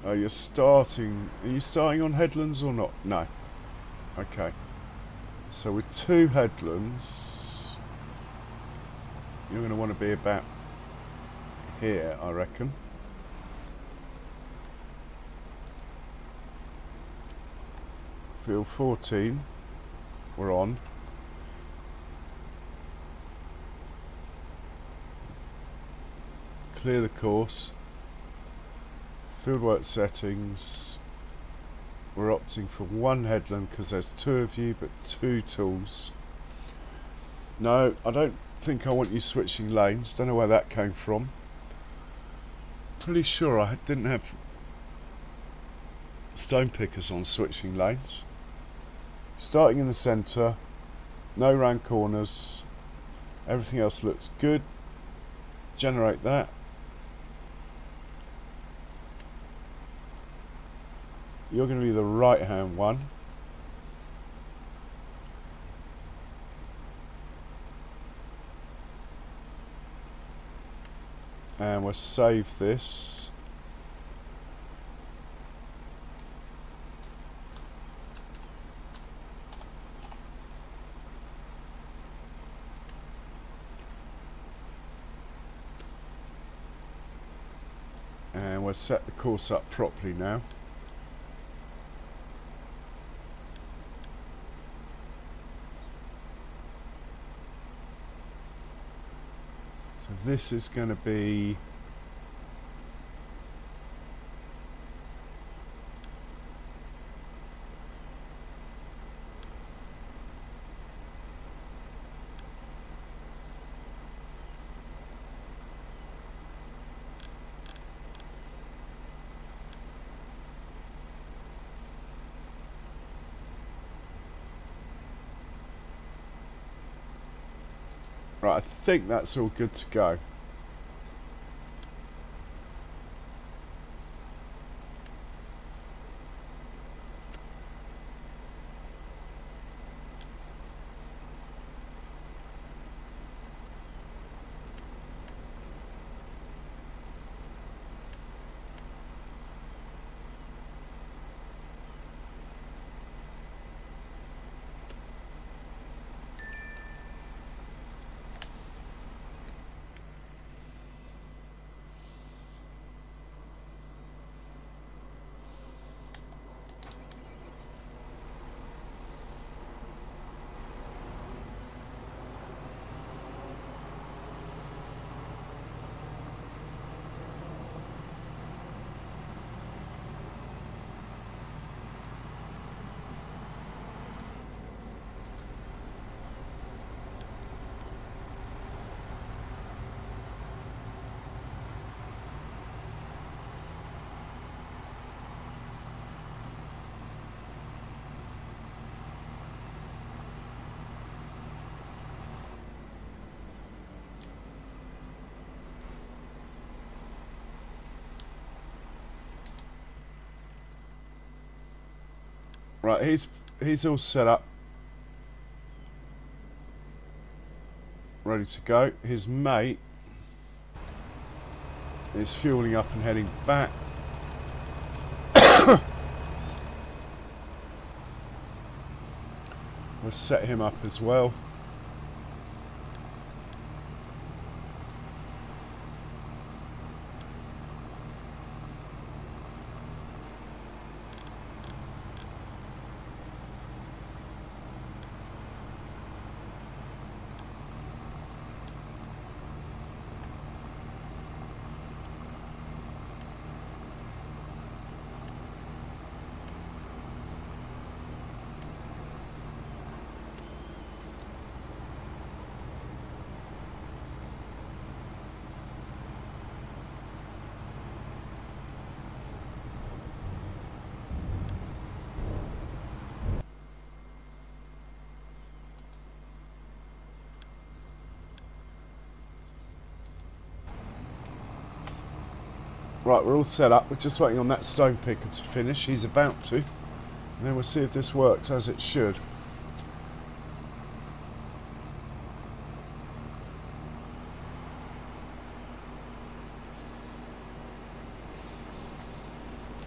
Are you starting on headlands or not? No. Okay. So with two headlands, you're going to want to be about here, I reckon. Field 14, we're on. Clear the course. Fieldwork settings. We're opting for one headland because there's two of you, but two tools. No, I don't think I want you switching lanes. Don't know where that came from. Pretty sure I didn't have stone pickers on switching lanes. Starting in the centre, no round corners. Everything else looks good. Generate that. You're going to be the right hand one. And we'll save this. And we'll set the course up properly now. So this is going to be right, I think that's all good to go. Right, he's all set up, ready to go. His mate is fueling up and heading back. We'll set him up as well. Right, we're all set up. We're just waiting on that stone picker to finish. He's about to. And then we'll see if this works as it should.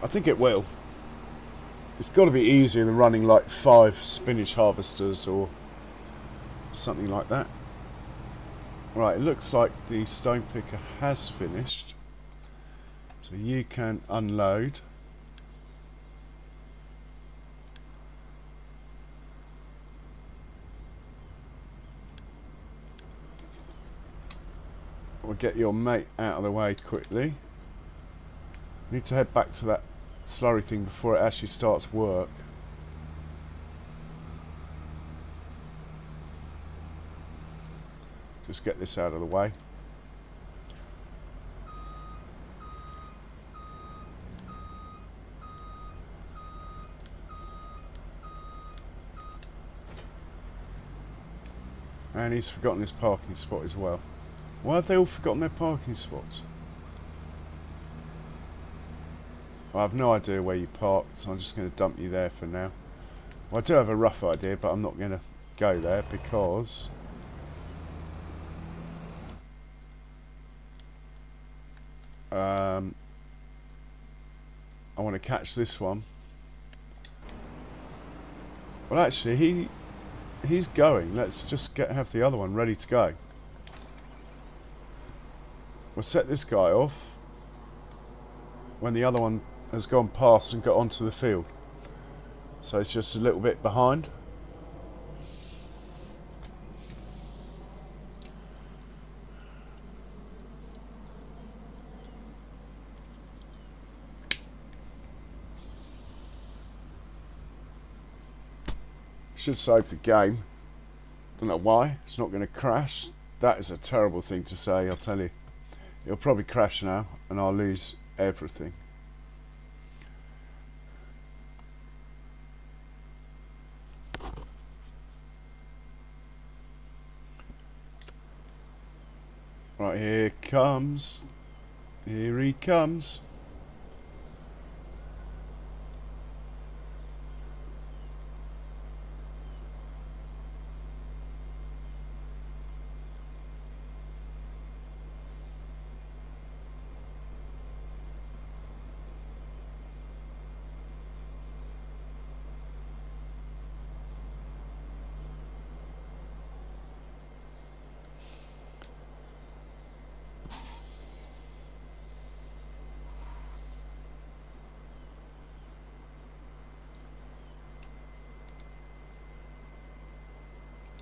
I think it will. It's got to be easier than running like 5 spinach harvesters or something like that. Right, it looks like the stone picker has finished. So you can unload. We'll get your mate out of the way quickly. Need to head back to that slurry thing before it actually starts work. Just get this out of the way. And he's forgotten his parking spot as well. Why have they all forgotten their parking spots? I have no idea where you parked, so I'm just going to dump you there for now. Well, I do have a rough idea, but I'm not going to go there because I want to catch this one. Well, actually, he's going. Let's just have the other one ready to go. We'll set this guy off when the other one has gone past and got onto the field. So it's just a little bit behind. Should save the game. Don't know why. It's not going to crash. That is a terrible thing to say, I'll tell you. It'll probably crash now and I'll lose everything. Right, here comes. Here he comes.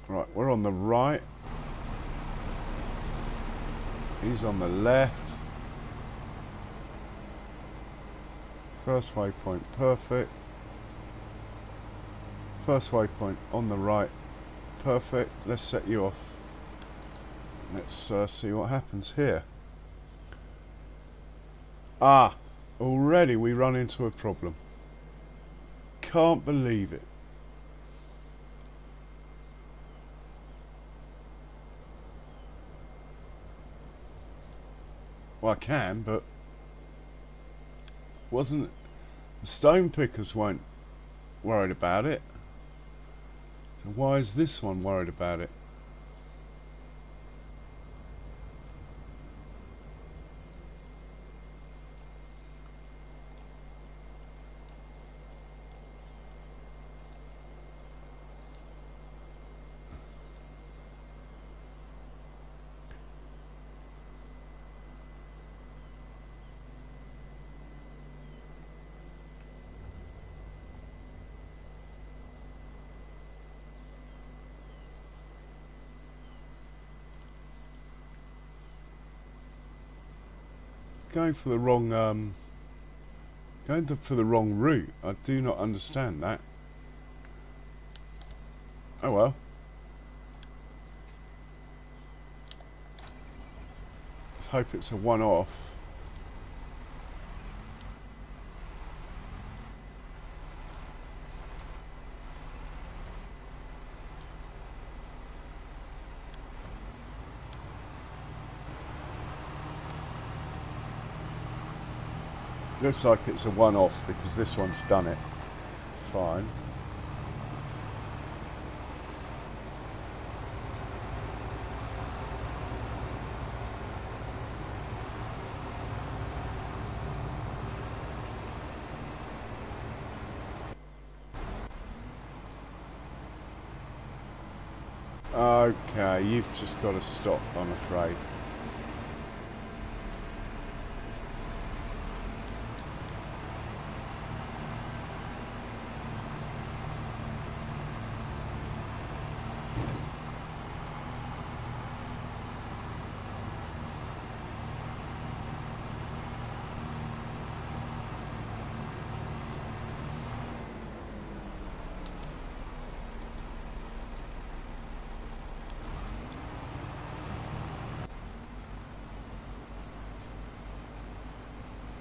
Right, we're on the right. He's on the left. First waypoint perfect. First waypoint on the right. Perfect. Let's set you off. Let's see what happens here. Ah, already we run into a problem. Can't believe it. Well, I can, but wasn't the stone pickers won't worried about it. So why is this one worried about it? Going for the wrong for the wrong route. I do not understand that. Oh well. Let's hope it's a one-off. Looks like it's a one-off because this one's done it. Fine. Okay, you've just got to stop, I'm afraid.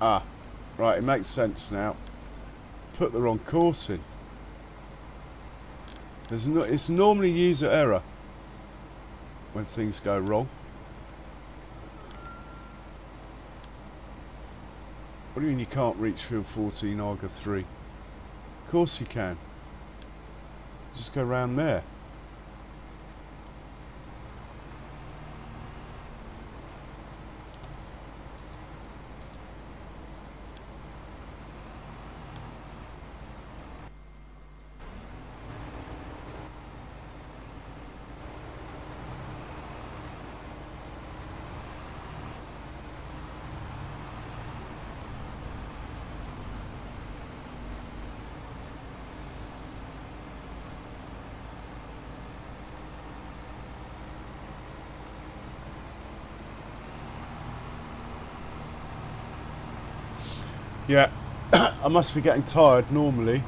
Ah, right, it makes sense now. Put the wrong course in. It's normally user error when things go wrong. What do you mean you can't reach field 14 Arga 3? Of course you can. Just go round there. Yeah, I must be getting tired normally.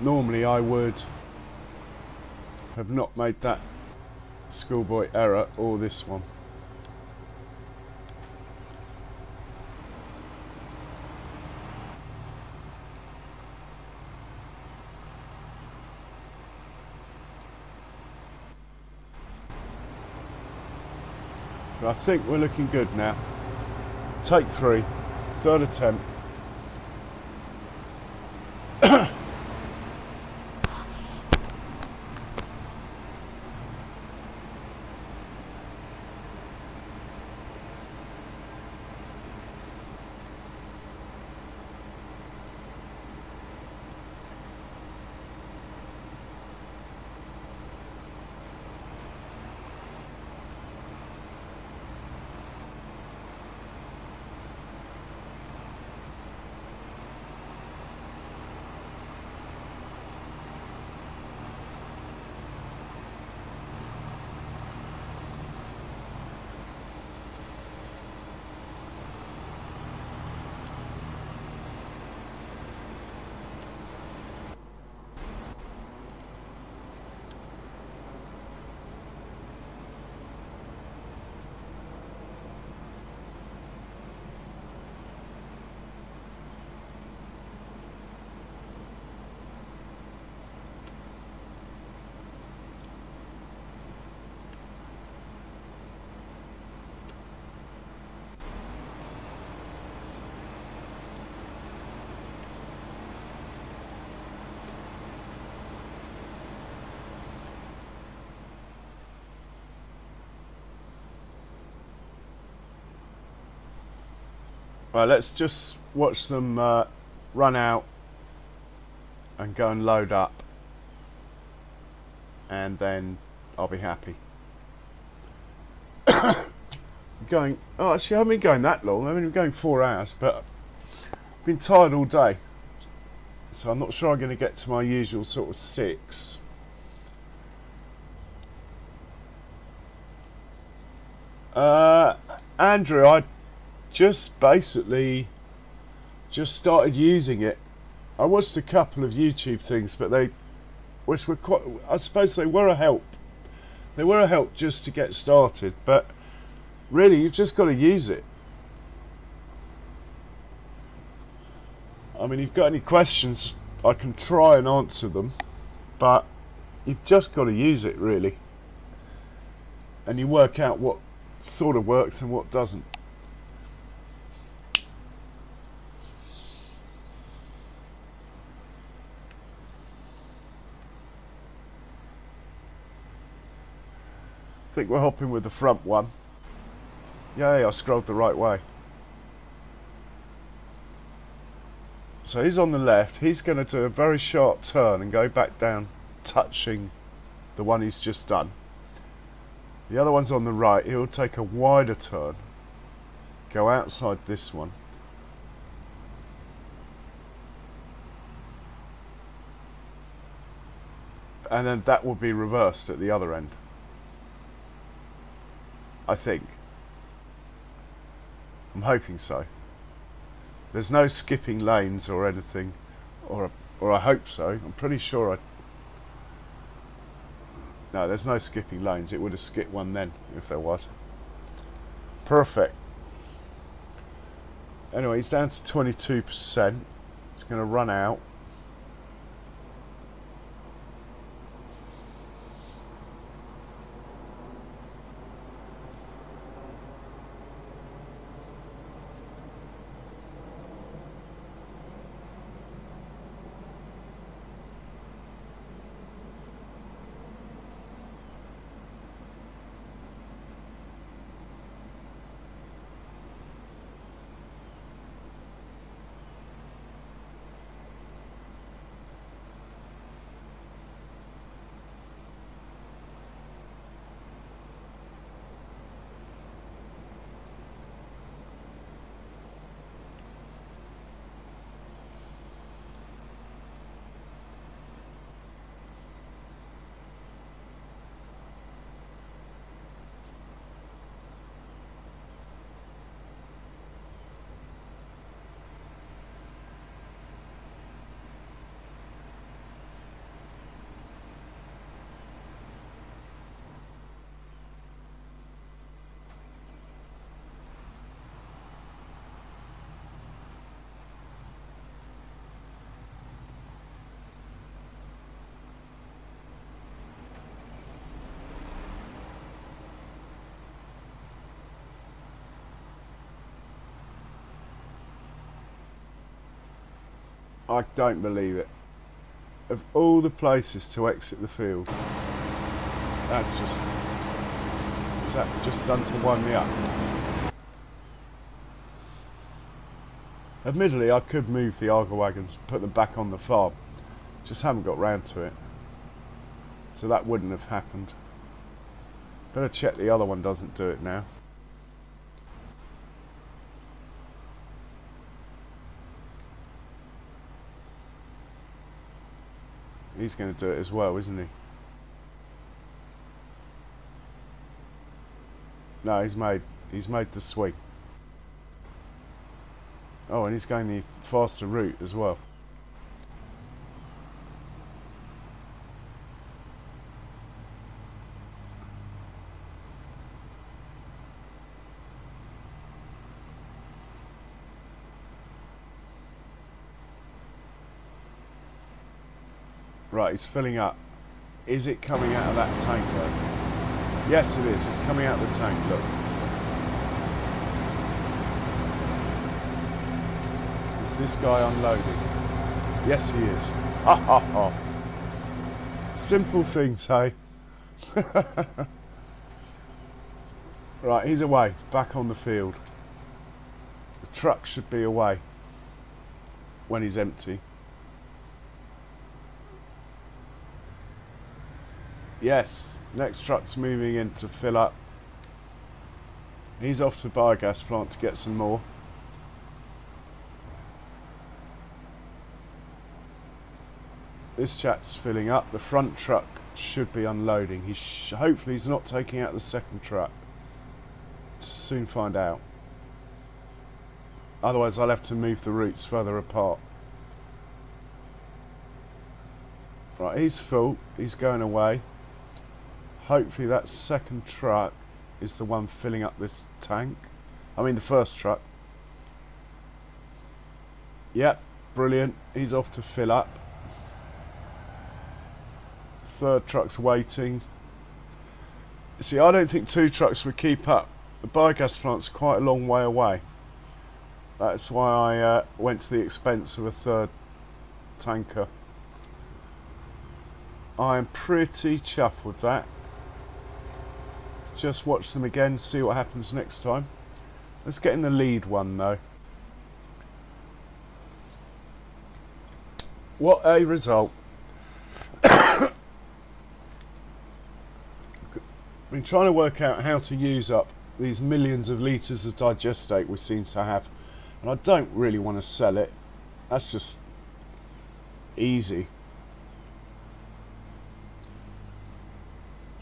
Normally I would have not made that schoolboy error or this one. But I think we're looking good now. Take 3, third attempt. Right, let's just watch them run out and go and load up, and then I'll be happy. Going, oh, actually I haven't been going that long. I've been going 4 hours, but I've been tired all day, so I'm not sure I'm going to get to my usual sort of 6. Andrew, I just basically just started using it. I watched a couple of YouTube things, but which were quite, I suppose they were a help. They were a help just to get started, but really you've just got to use it. I mean, if you've got any questions, I can try and answer them, but you've just got to use it, really. And you work out what sort of works and what doesn't. I think we're hopping with the front one. Yay, I scrolled the right way. So he's on the left. He's going to do a very sharp turn and go back down, touching the one he's just done. The other one's on the right. He'll take a wider turn, go outside this one, and then that will be reversed at the other end, I think. I'm hoping so. There's no skipping lanes or anything, or I hope so. I'm pretty sure no, there's no skipping lanes. It would have skipped one then if there was. Perfect. Anyway, he's down to 22%. It's going to run out. I don't believe it. Of all the places to exit the field, that's just... is that just done to wind me up? Admittedly, I could move the Argo wagons and put them back on the farm. Just haven't got round to it. So that wouldn't have happened. Better check the other one doesn't do it now. He's going to do it as well, isn't he? No, he's made the swing. Oh, and he's going the faster route as well. Right, he's filling up. Is it coming out of that tank though? Yes, it is. It's coming out of the tank, look. Is this guy unloading? Yes, he is. Ha ha ha. Simple things, hey? Right, he's away. Back on the field. The truck should be away when he's empty. Yes, next truck's moving in to fill up. He's off to the biogas plant to get some more. This chap's filling up. The front truck should be unloading. Hopefully he's not taking out the second truck. Soon find out. Otherwise I'll have to move the routes further apart. Right, he's full. He's going away. Hopefully that second truck is the one filling up this tank. I mean the first truck. Yep, brilliant. He's off to fill up. Third truck's waiting. See, I don't think two trucks would keep up. The biogas plant's quite a long way away. That's why I went to the expense of a third tanker. I am pretty chuffed with that. Just watch them again, see what happens next time. Let's get in the lead one though. What a result. Been trying to work out how to use up these millions of litres of digestate we seem to have, and I don't really want to sell it. That's just easy.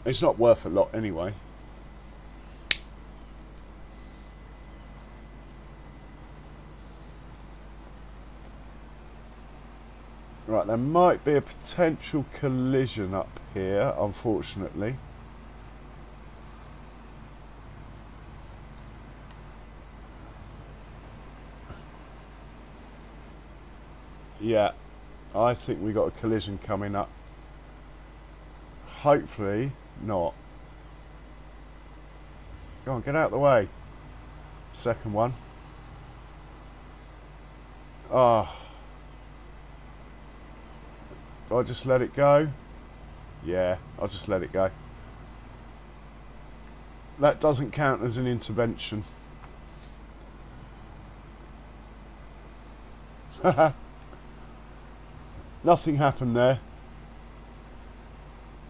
It's not worth a lot anyway. Right, there might be a potential collision up here, unfortunately. Yeah, I think we got a collision coming up. Hopefully not. Go on, get out of the way. Second one. Ah. Do I just let it go? Yeah, I'll just let it go. That doesn't count as an intervention. Haha. Nothing happened there.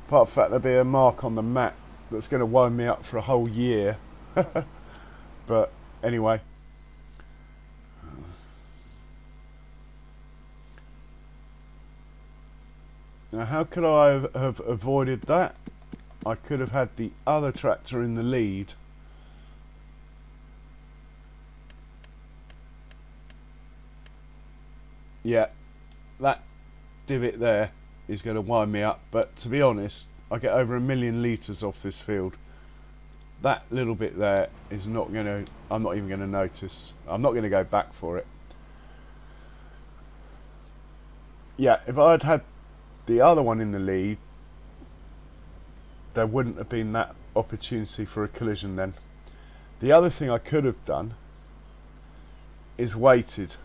Apart from the fact there'll be a mark on the map that's going to wind me up for a whole year. But anyway. Now how could I have avoided that? I could have had the other tractor in the lead. Yeah, that divot there is going to wind me up, but to be honest, I get over 1 million litres off this field. That little bit there is not going to, I'm not even going to notice. I'm not going to go back for it. Yeah, if I'd had the other one in the lead, there wouldn't have been that opportunity for a collision then. The other thing I could have done is waited.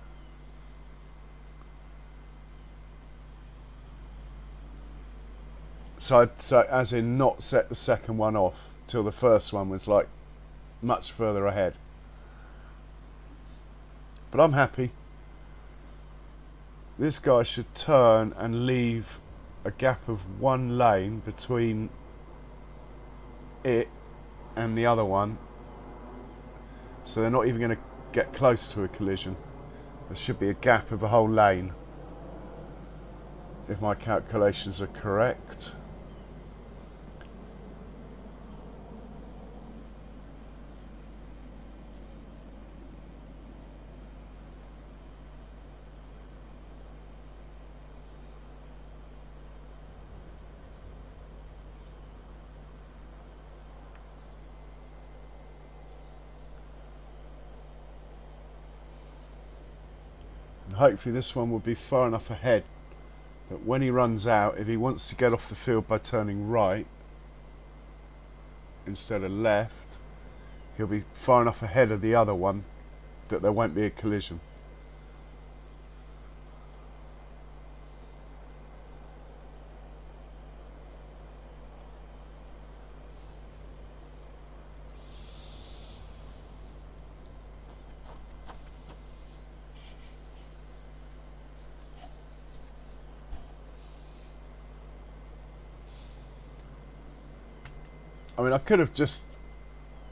So as in not set the second one off till the first one was like much further ahead. But I'm happy. This guy should turn and leave a gap of 1 lane between it and the other one, so they're not even going to get close to a collision. There should be a gap of a whole lane, if my calculations are correct. Hopefully this one will be far enough ahead that when he runs out, if he wants to get off the field by turning right instead of left, he'll be far enough ahead of the other one that there won't be a collision. I mean, I could have just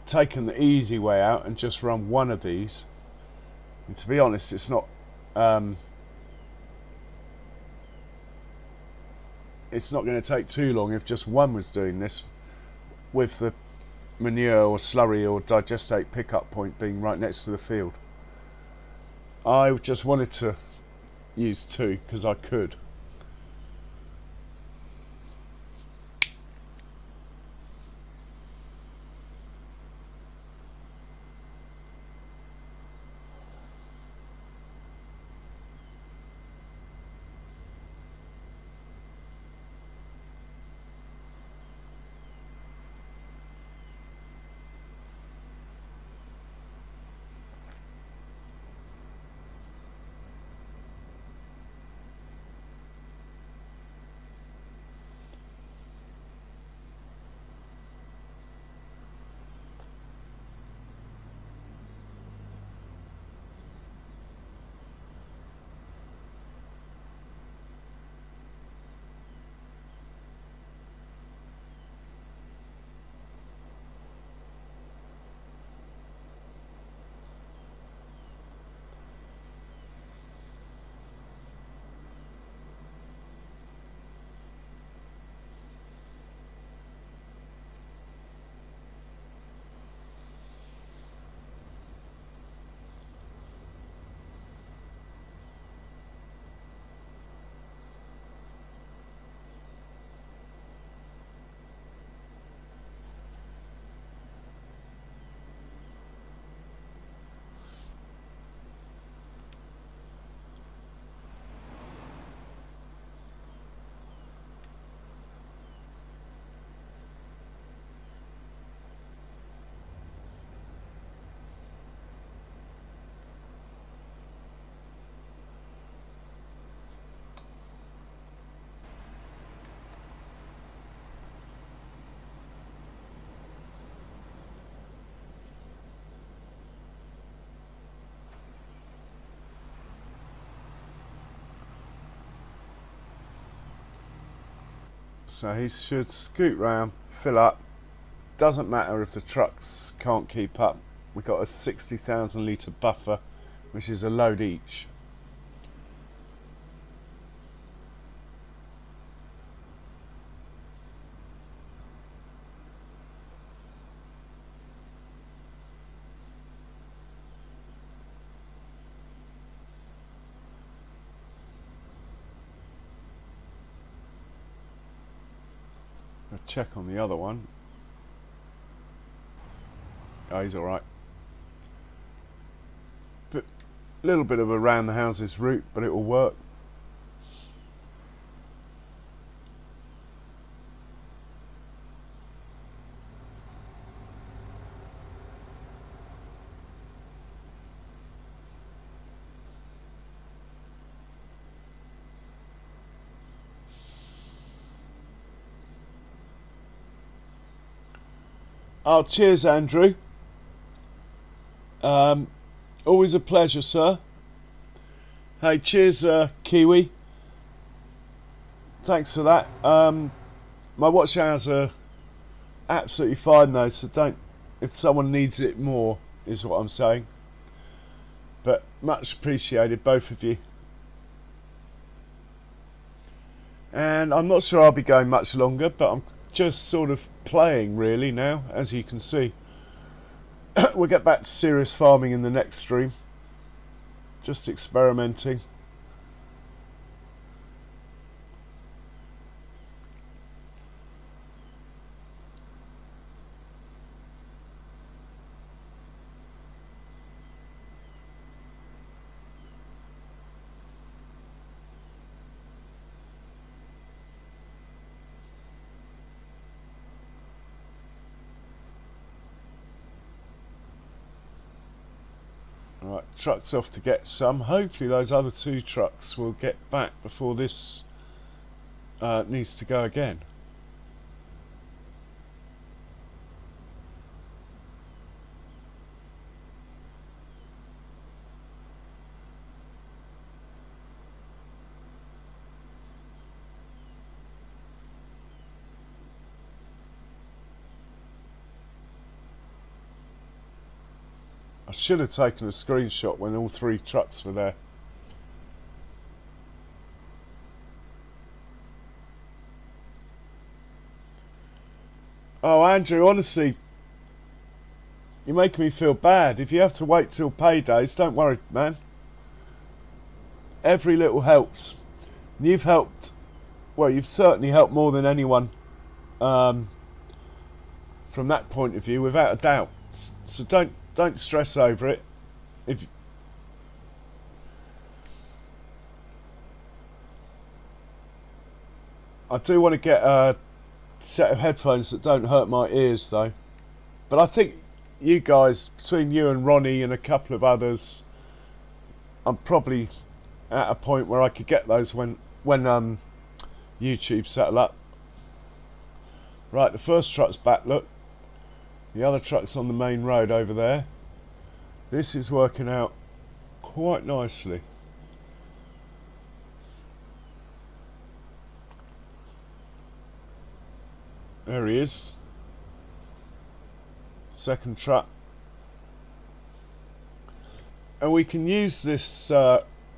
taken the easy way out and just run one of these. And to be honest, it's not going to take too long if just one was doing this, with the manure or slurry or digestate pickup point being right next to the field. I just wanted to use two because I could. So he should scoot round, fill up. Doesn't matter if the trucks can't keep up. We've got a 60,000 litre buffer, which is a load each. I'll check on the other one. Oh, he's alright. But a little bit of a round the houses route, but it will work. Oh, cheers, Andrew. Always a pleasure, sir. Hey, cheers, Kiwi. Thanks for that. My watch hours are absolutely fine though, so don't. If someone needs it more, is what I'm saying. But much appreciated, both of you. And I'm not sure I'll be going much longer, but I'm just sort of playing really now, as you can see. We'll get back to serious farming in the next stream. Just experimenting. Right, truck's off to get some. Hopefully those other two trucks will get back before this needs to go again. I should have taken a screenshot when all 3 trucks were there. Oh, Andrew, honestly, you're making me feel bad. If you have to wait till paydays, don't worry, man. Every little helps. And you've helped, well, you've certainly helped more than anyone from that point of view, without a doubt. So don't stress over it. If I do want to get a set of headphones that don't hurt my ears though, but I think you guys, between you and Ronnie and a couple of others, I'm probably at a point where I could get those when YouTube settle up. Right, the first truck's back, look. The other truck's on the main road over there. This is working out quite nicely. There he is. Second truck. And we can use this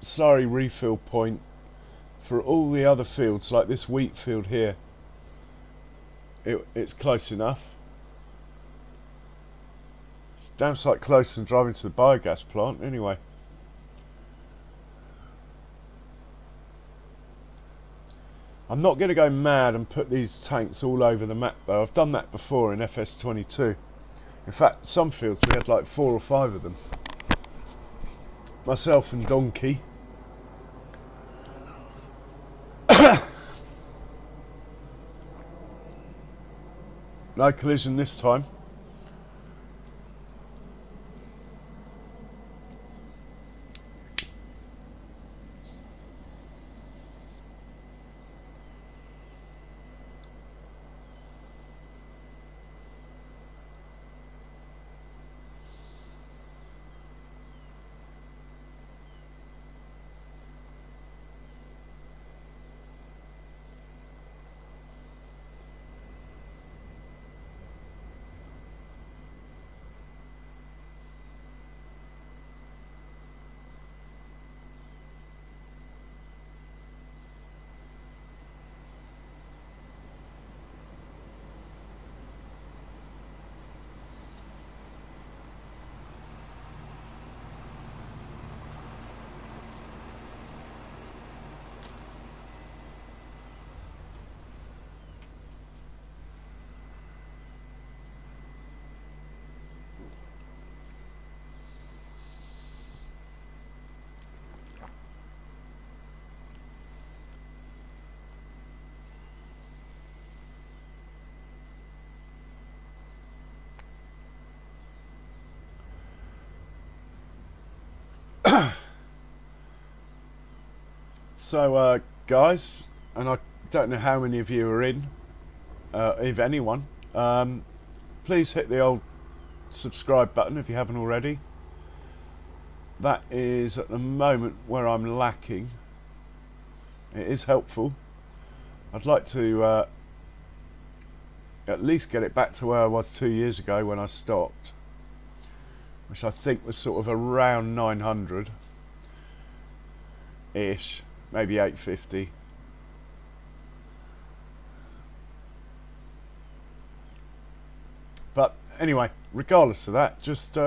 slurry refill point for all the other fields, like this wheat field here. It's close enough. It's damn sight closer than driving to the biogas plant anyway. I'm not going to go mad and put these tanks all over the map though. I've done that before in FS22. In fact, some fields we had like 4 or 5 of them. Myself and Donkey. No collision this time. So guys, and I don't know how many of you are in, if anyone, please hit the old subscribe button if you haven't already. That is at the moment where I'm lacking. It is helpful. I'd like to at least get it back to where I was 2 years ago when I stopped, which I think was sort of around 900 ish, maybe 850. But anyway, regardless of that, just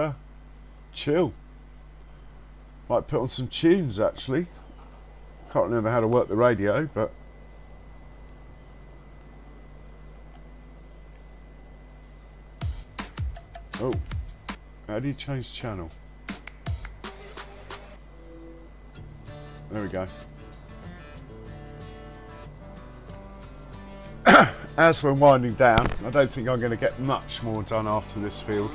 chill. Might put on some tunes actually. Can't remember how to work the radio, but oh, how do you change channel? There we go. As we're winding down, I don't think I'm going to get much more done after this field.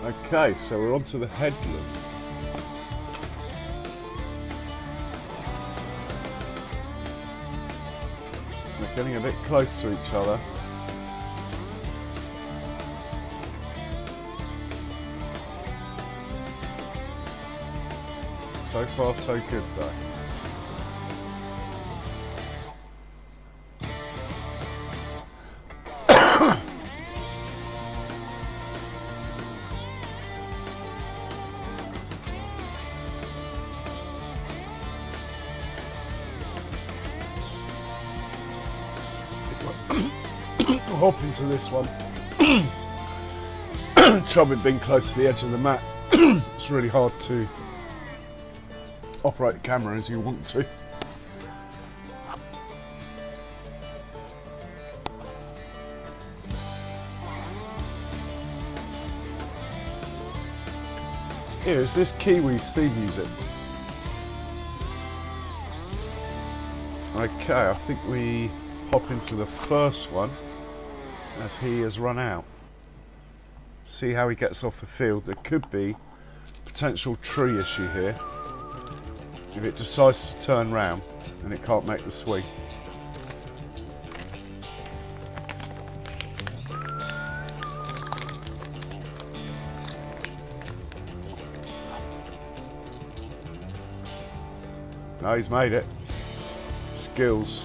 Okay, so we're onto the headland. We're getting a bit close to each other. So far so good though. Hop into this one. Trouble with being close to the edge of the mat. It's really hard to operate the camera as you want to. Here is this Kiwi's theme music. Okay, I think we hop into the first one as he has run out. See how he gets off the field. There could be a potential tree issue here if it decides to turn round and it can't make the swing. No, he's made it. Skills.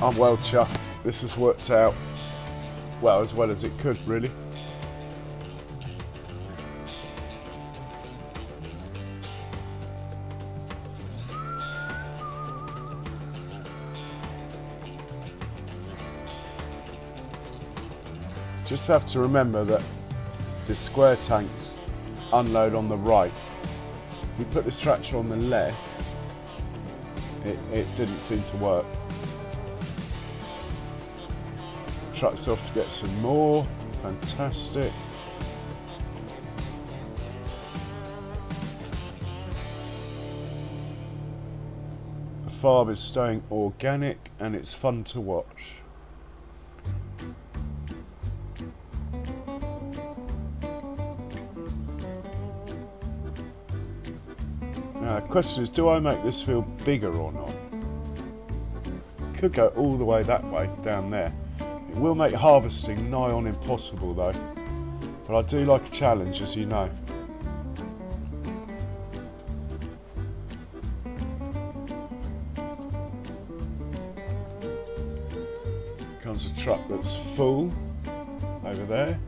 I'm well chuffed. This has worked out well as it could, really. Just have to remember that the square tanks unload on the right. If we put this tractor on the left, it didn't seem to work. Truck's off to get some more. Fantastic. The farm is staying organic and it's fun to watch. Now the question is, do I make this field bigger or not? Could go all the way that way, down there. It will make harvesting nigh on impossible though, but I do like a challenge, as you know. Comes a truck that's full over there.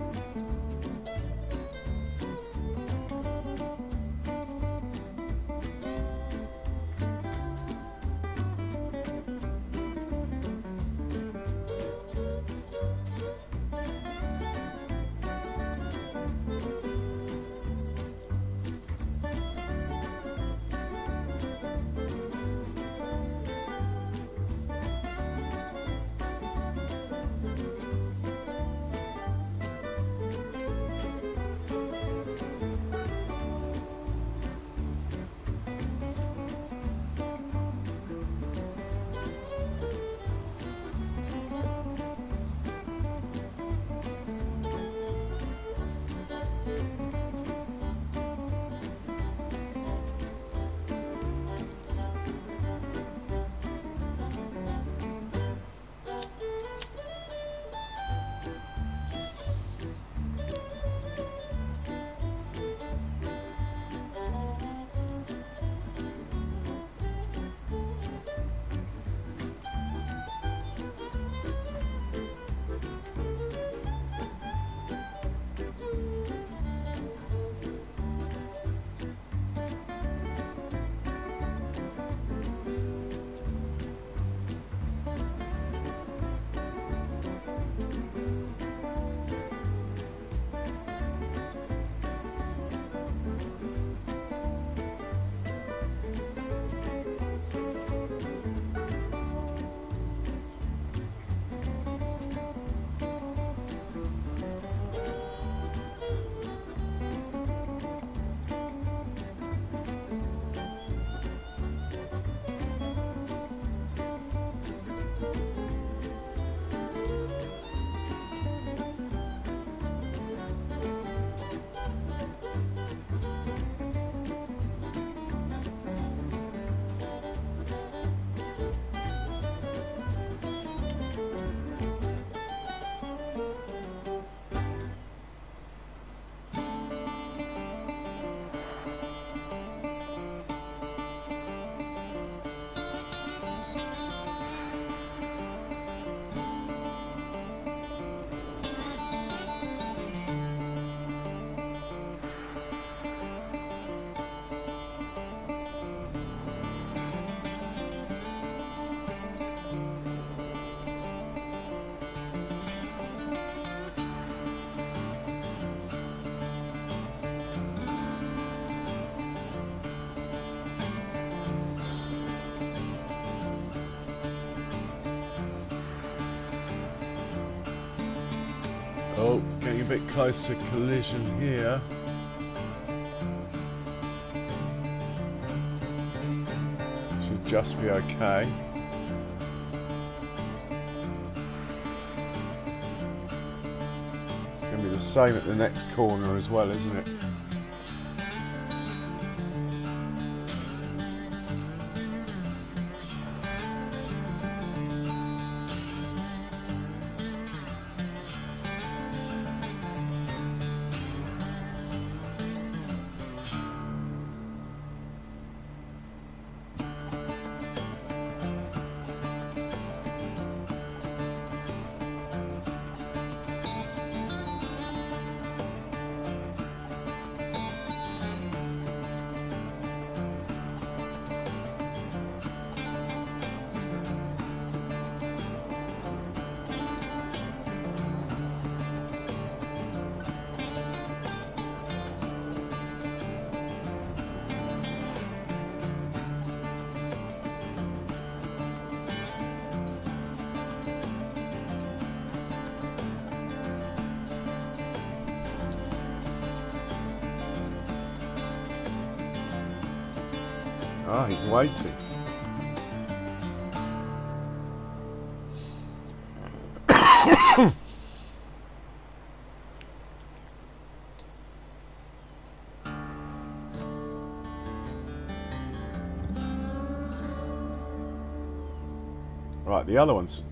Oh, getting a bit close to collision here. Should just be okay. It's going to be the same at the next corner as well, isn't it? Ah, he's waiting. Right, the other one's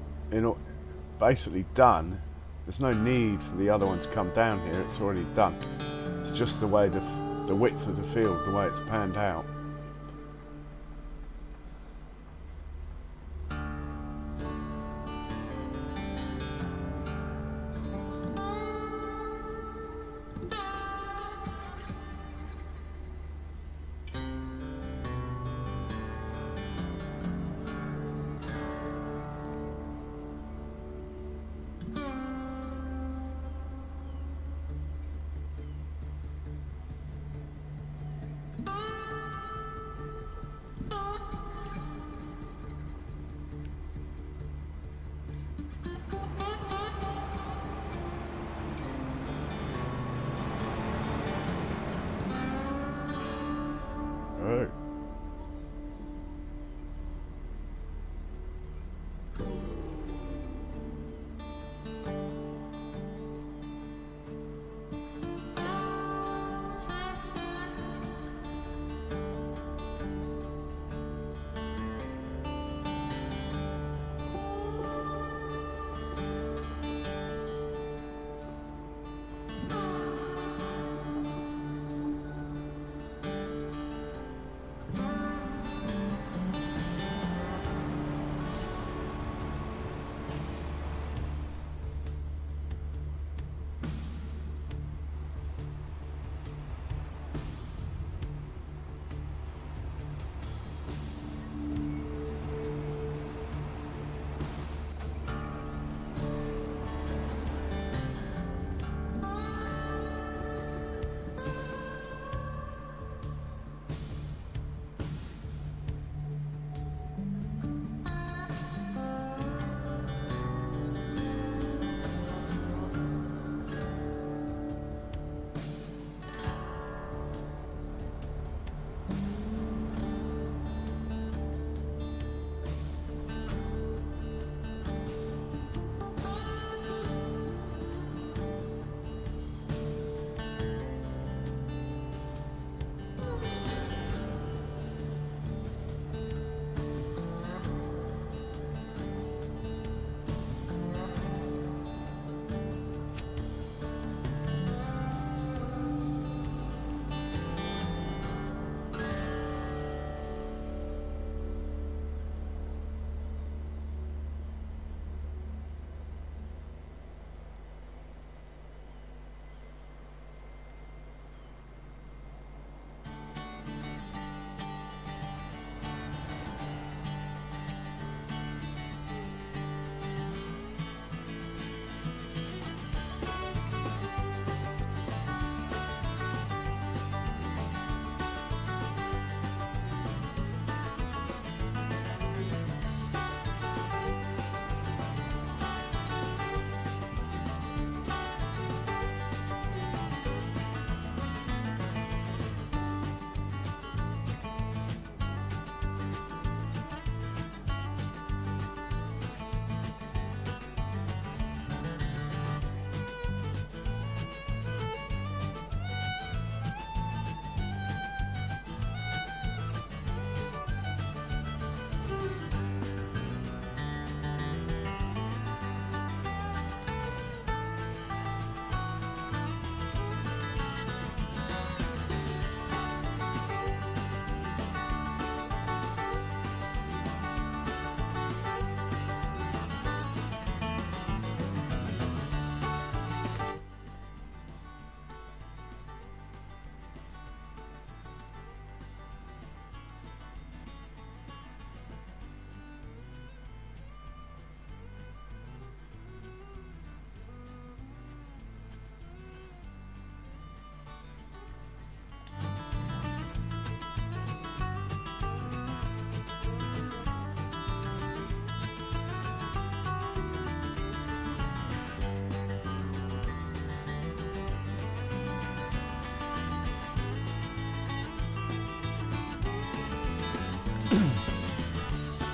basically done. There's no need for the other one to come down here. It's already done. It's just the way the width of the field, the way it's panned out.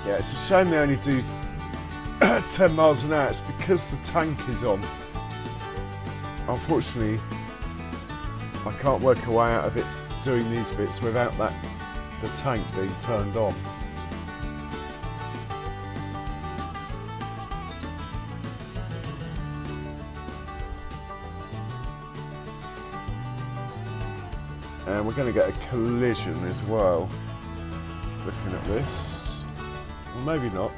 Yeah, it's a shame they only do 10 miles an hour. It's because the tank is on. Unfortunately, I can't work a way out of it doing these bits without the tank being turned on. And we're going to get a collision as well, looking at this. Well, maybe not.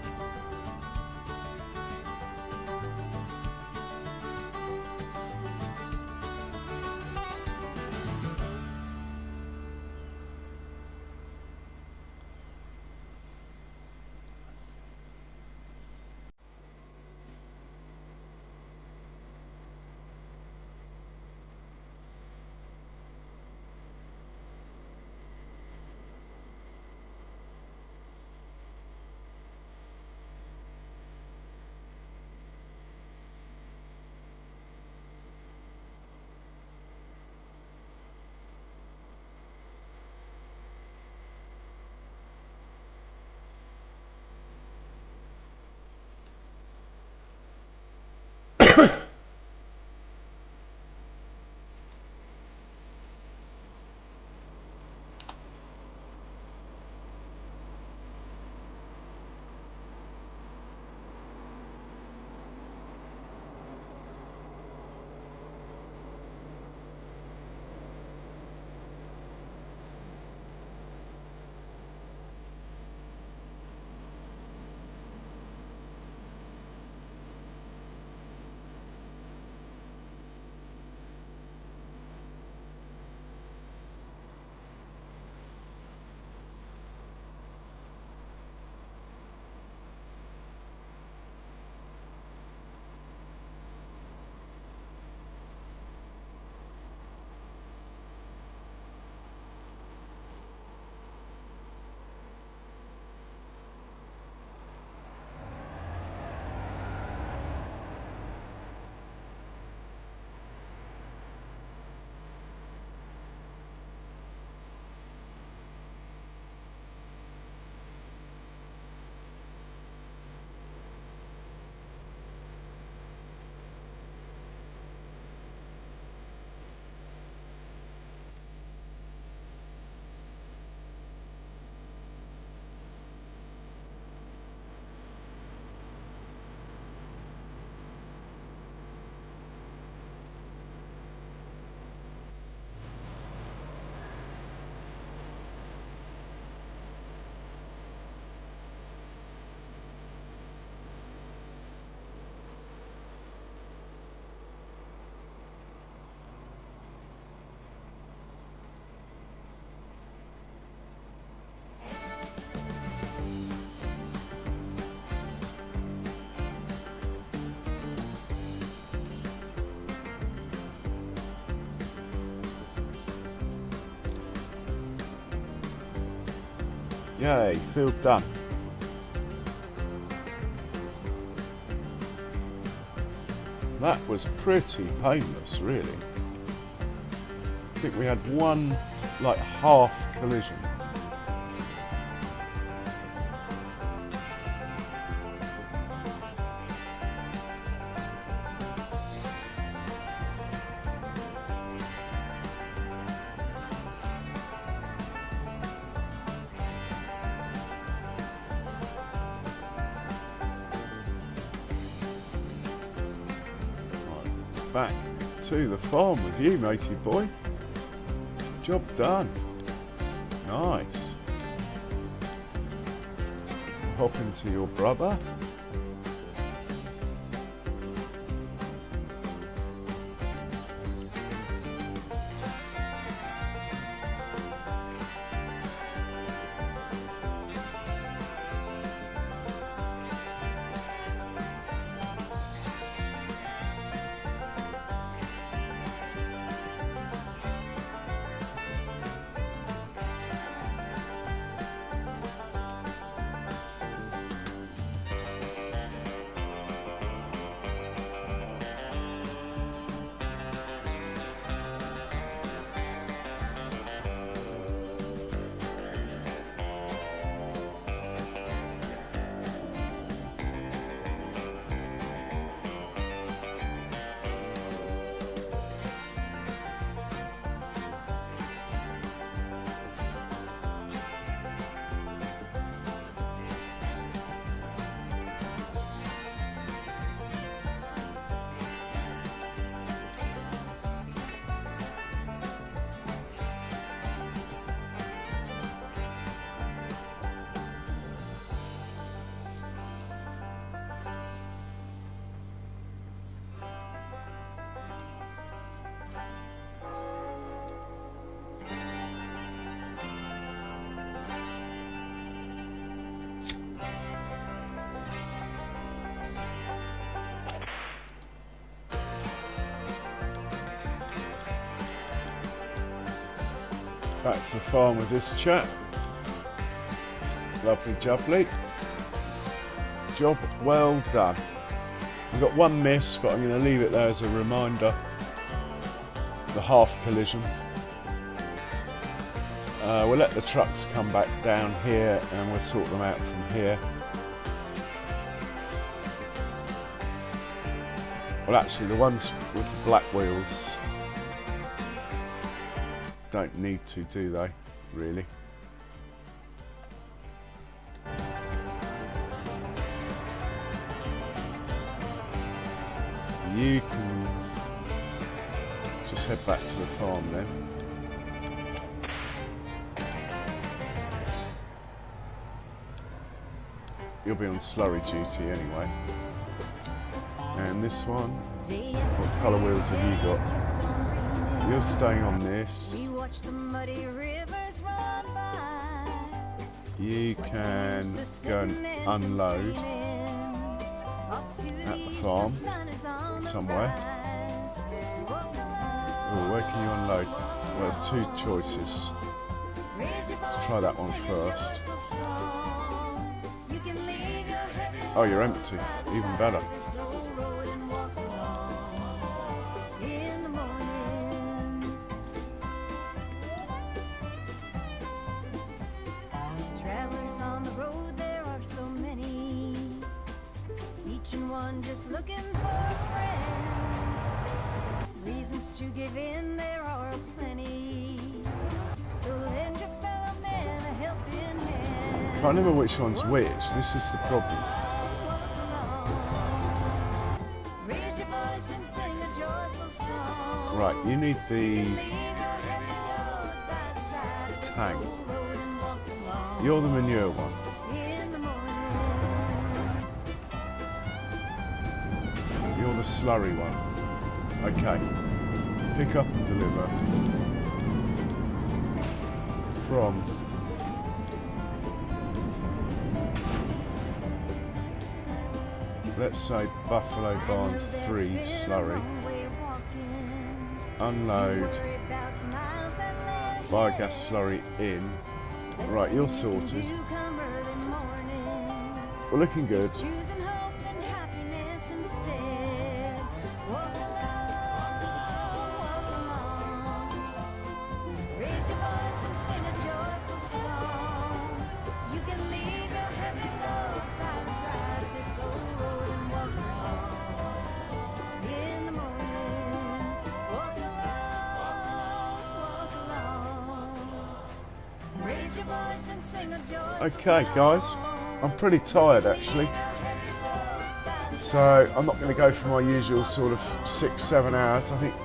Yay, field done. That was pretty painless, really. I think we had one, like, half collision. Back to the farm with you, matey boy. Job done. Nice. Hop into your brother. Back to the farm with this chap. Lovely jubbly. Job well done. We've got one miss, but I'm going to leave it there as a reminder. The half collision. We'll let the trucks come back down here and we'll sort them out from here. Well, actually the ones with the black wheels don't need to, do they, really? You can just head back to the farm then. You'll be on slurry duty anyway. And this one, what colour wheels have you got? You're staying on this. You can go and unload at the farm somewhere. Oh, where can you unload? Well, there's two choices. Let's try that one first. Oh, you're empty. Even better. Travelers on the road, there are so many. Each and one just looking for a friend. Reasons to give in, there are plenty. So lend your fellow man a helping hand. Can't remember which one's which. This is the problem. Raise your voice and sing a joyful song. Right, you need the tank. You're the manure one. You're the slurry one. Okay. Pick up and deliver from let's say Buffalo Barn 3 slurry. Unload biogas slurry in. Right, you're sorted. We're looking good. Okay guys, I'm pretty tired actually, so I'm not going to go for my usual sort of 6-7 hours. I think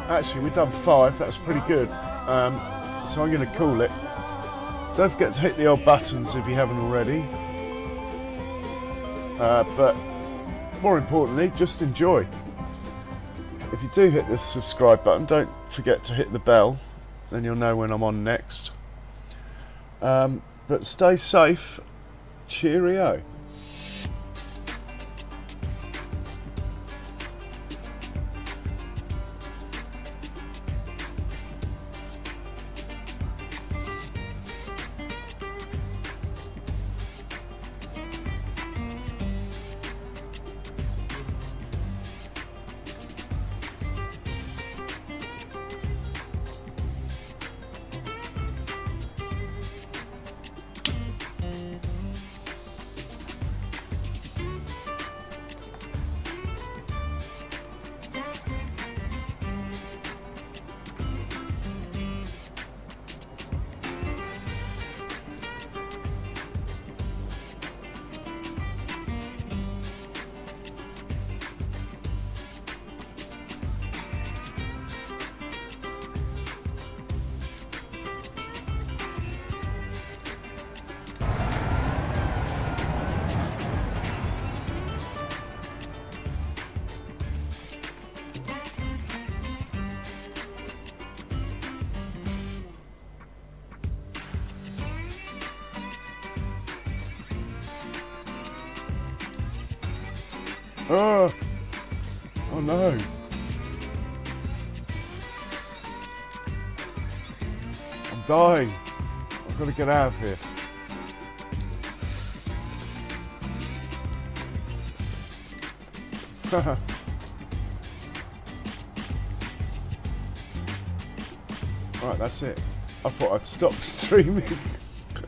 actually we've done 5, that's pretty good, so I'm going to call it. Don't forget to hit the old buttons if you haven't already, but more importantly just enjoy. If you do hit the subscribe button, don't forget to hit the bell, then you'll know when I'm on next. But stay safe. Cheerio. Oh no. I'm dying. I've got to get out of here. Right, that's it. I thought I'd stop streaming.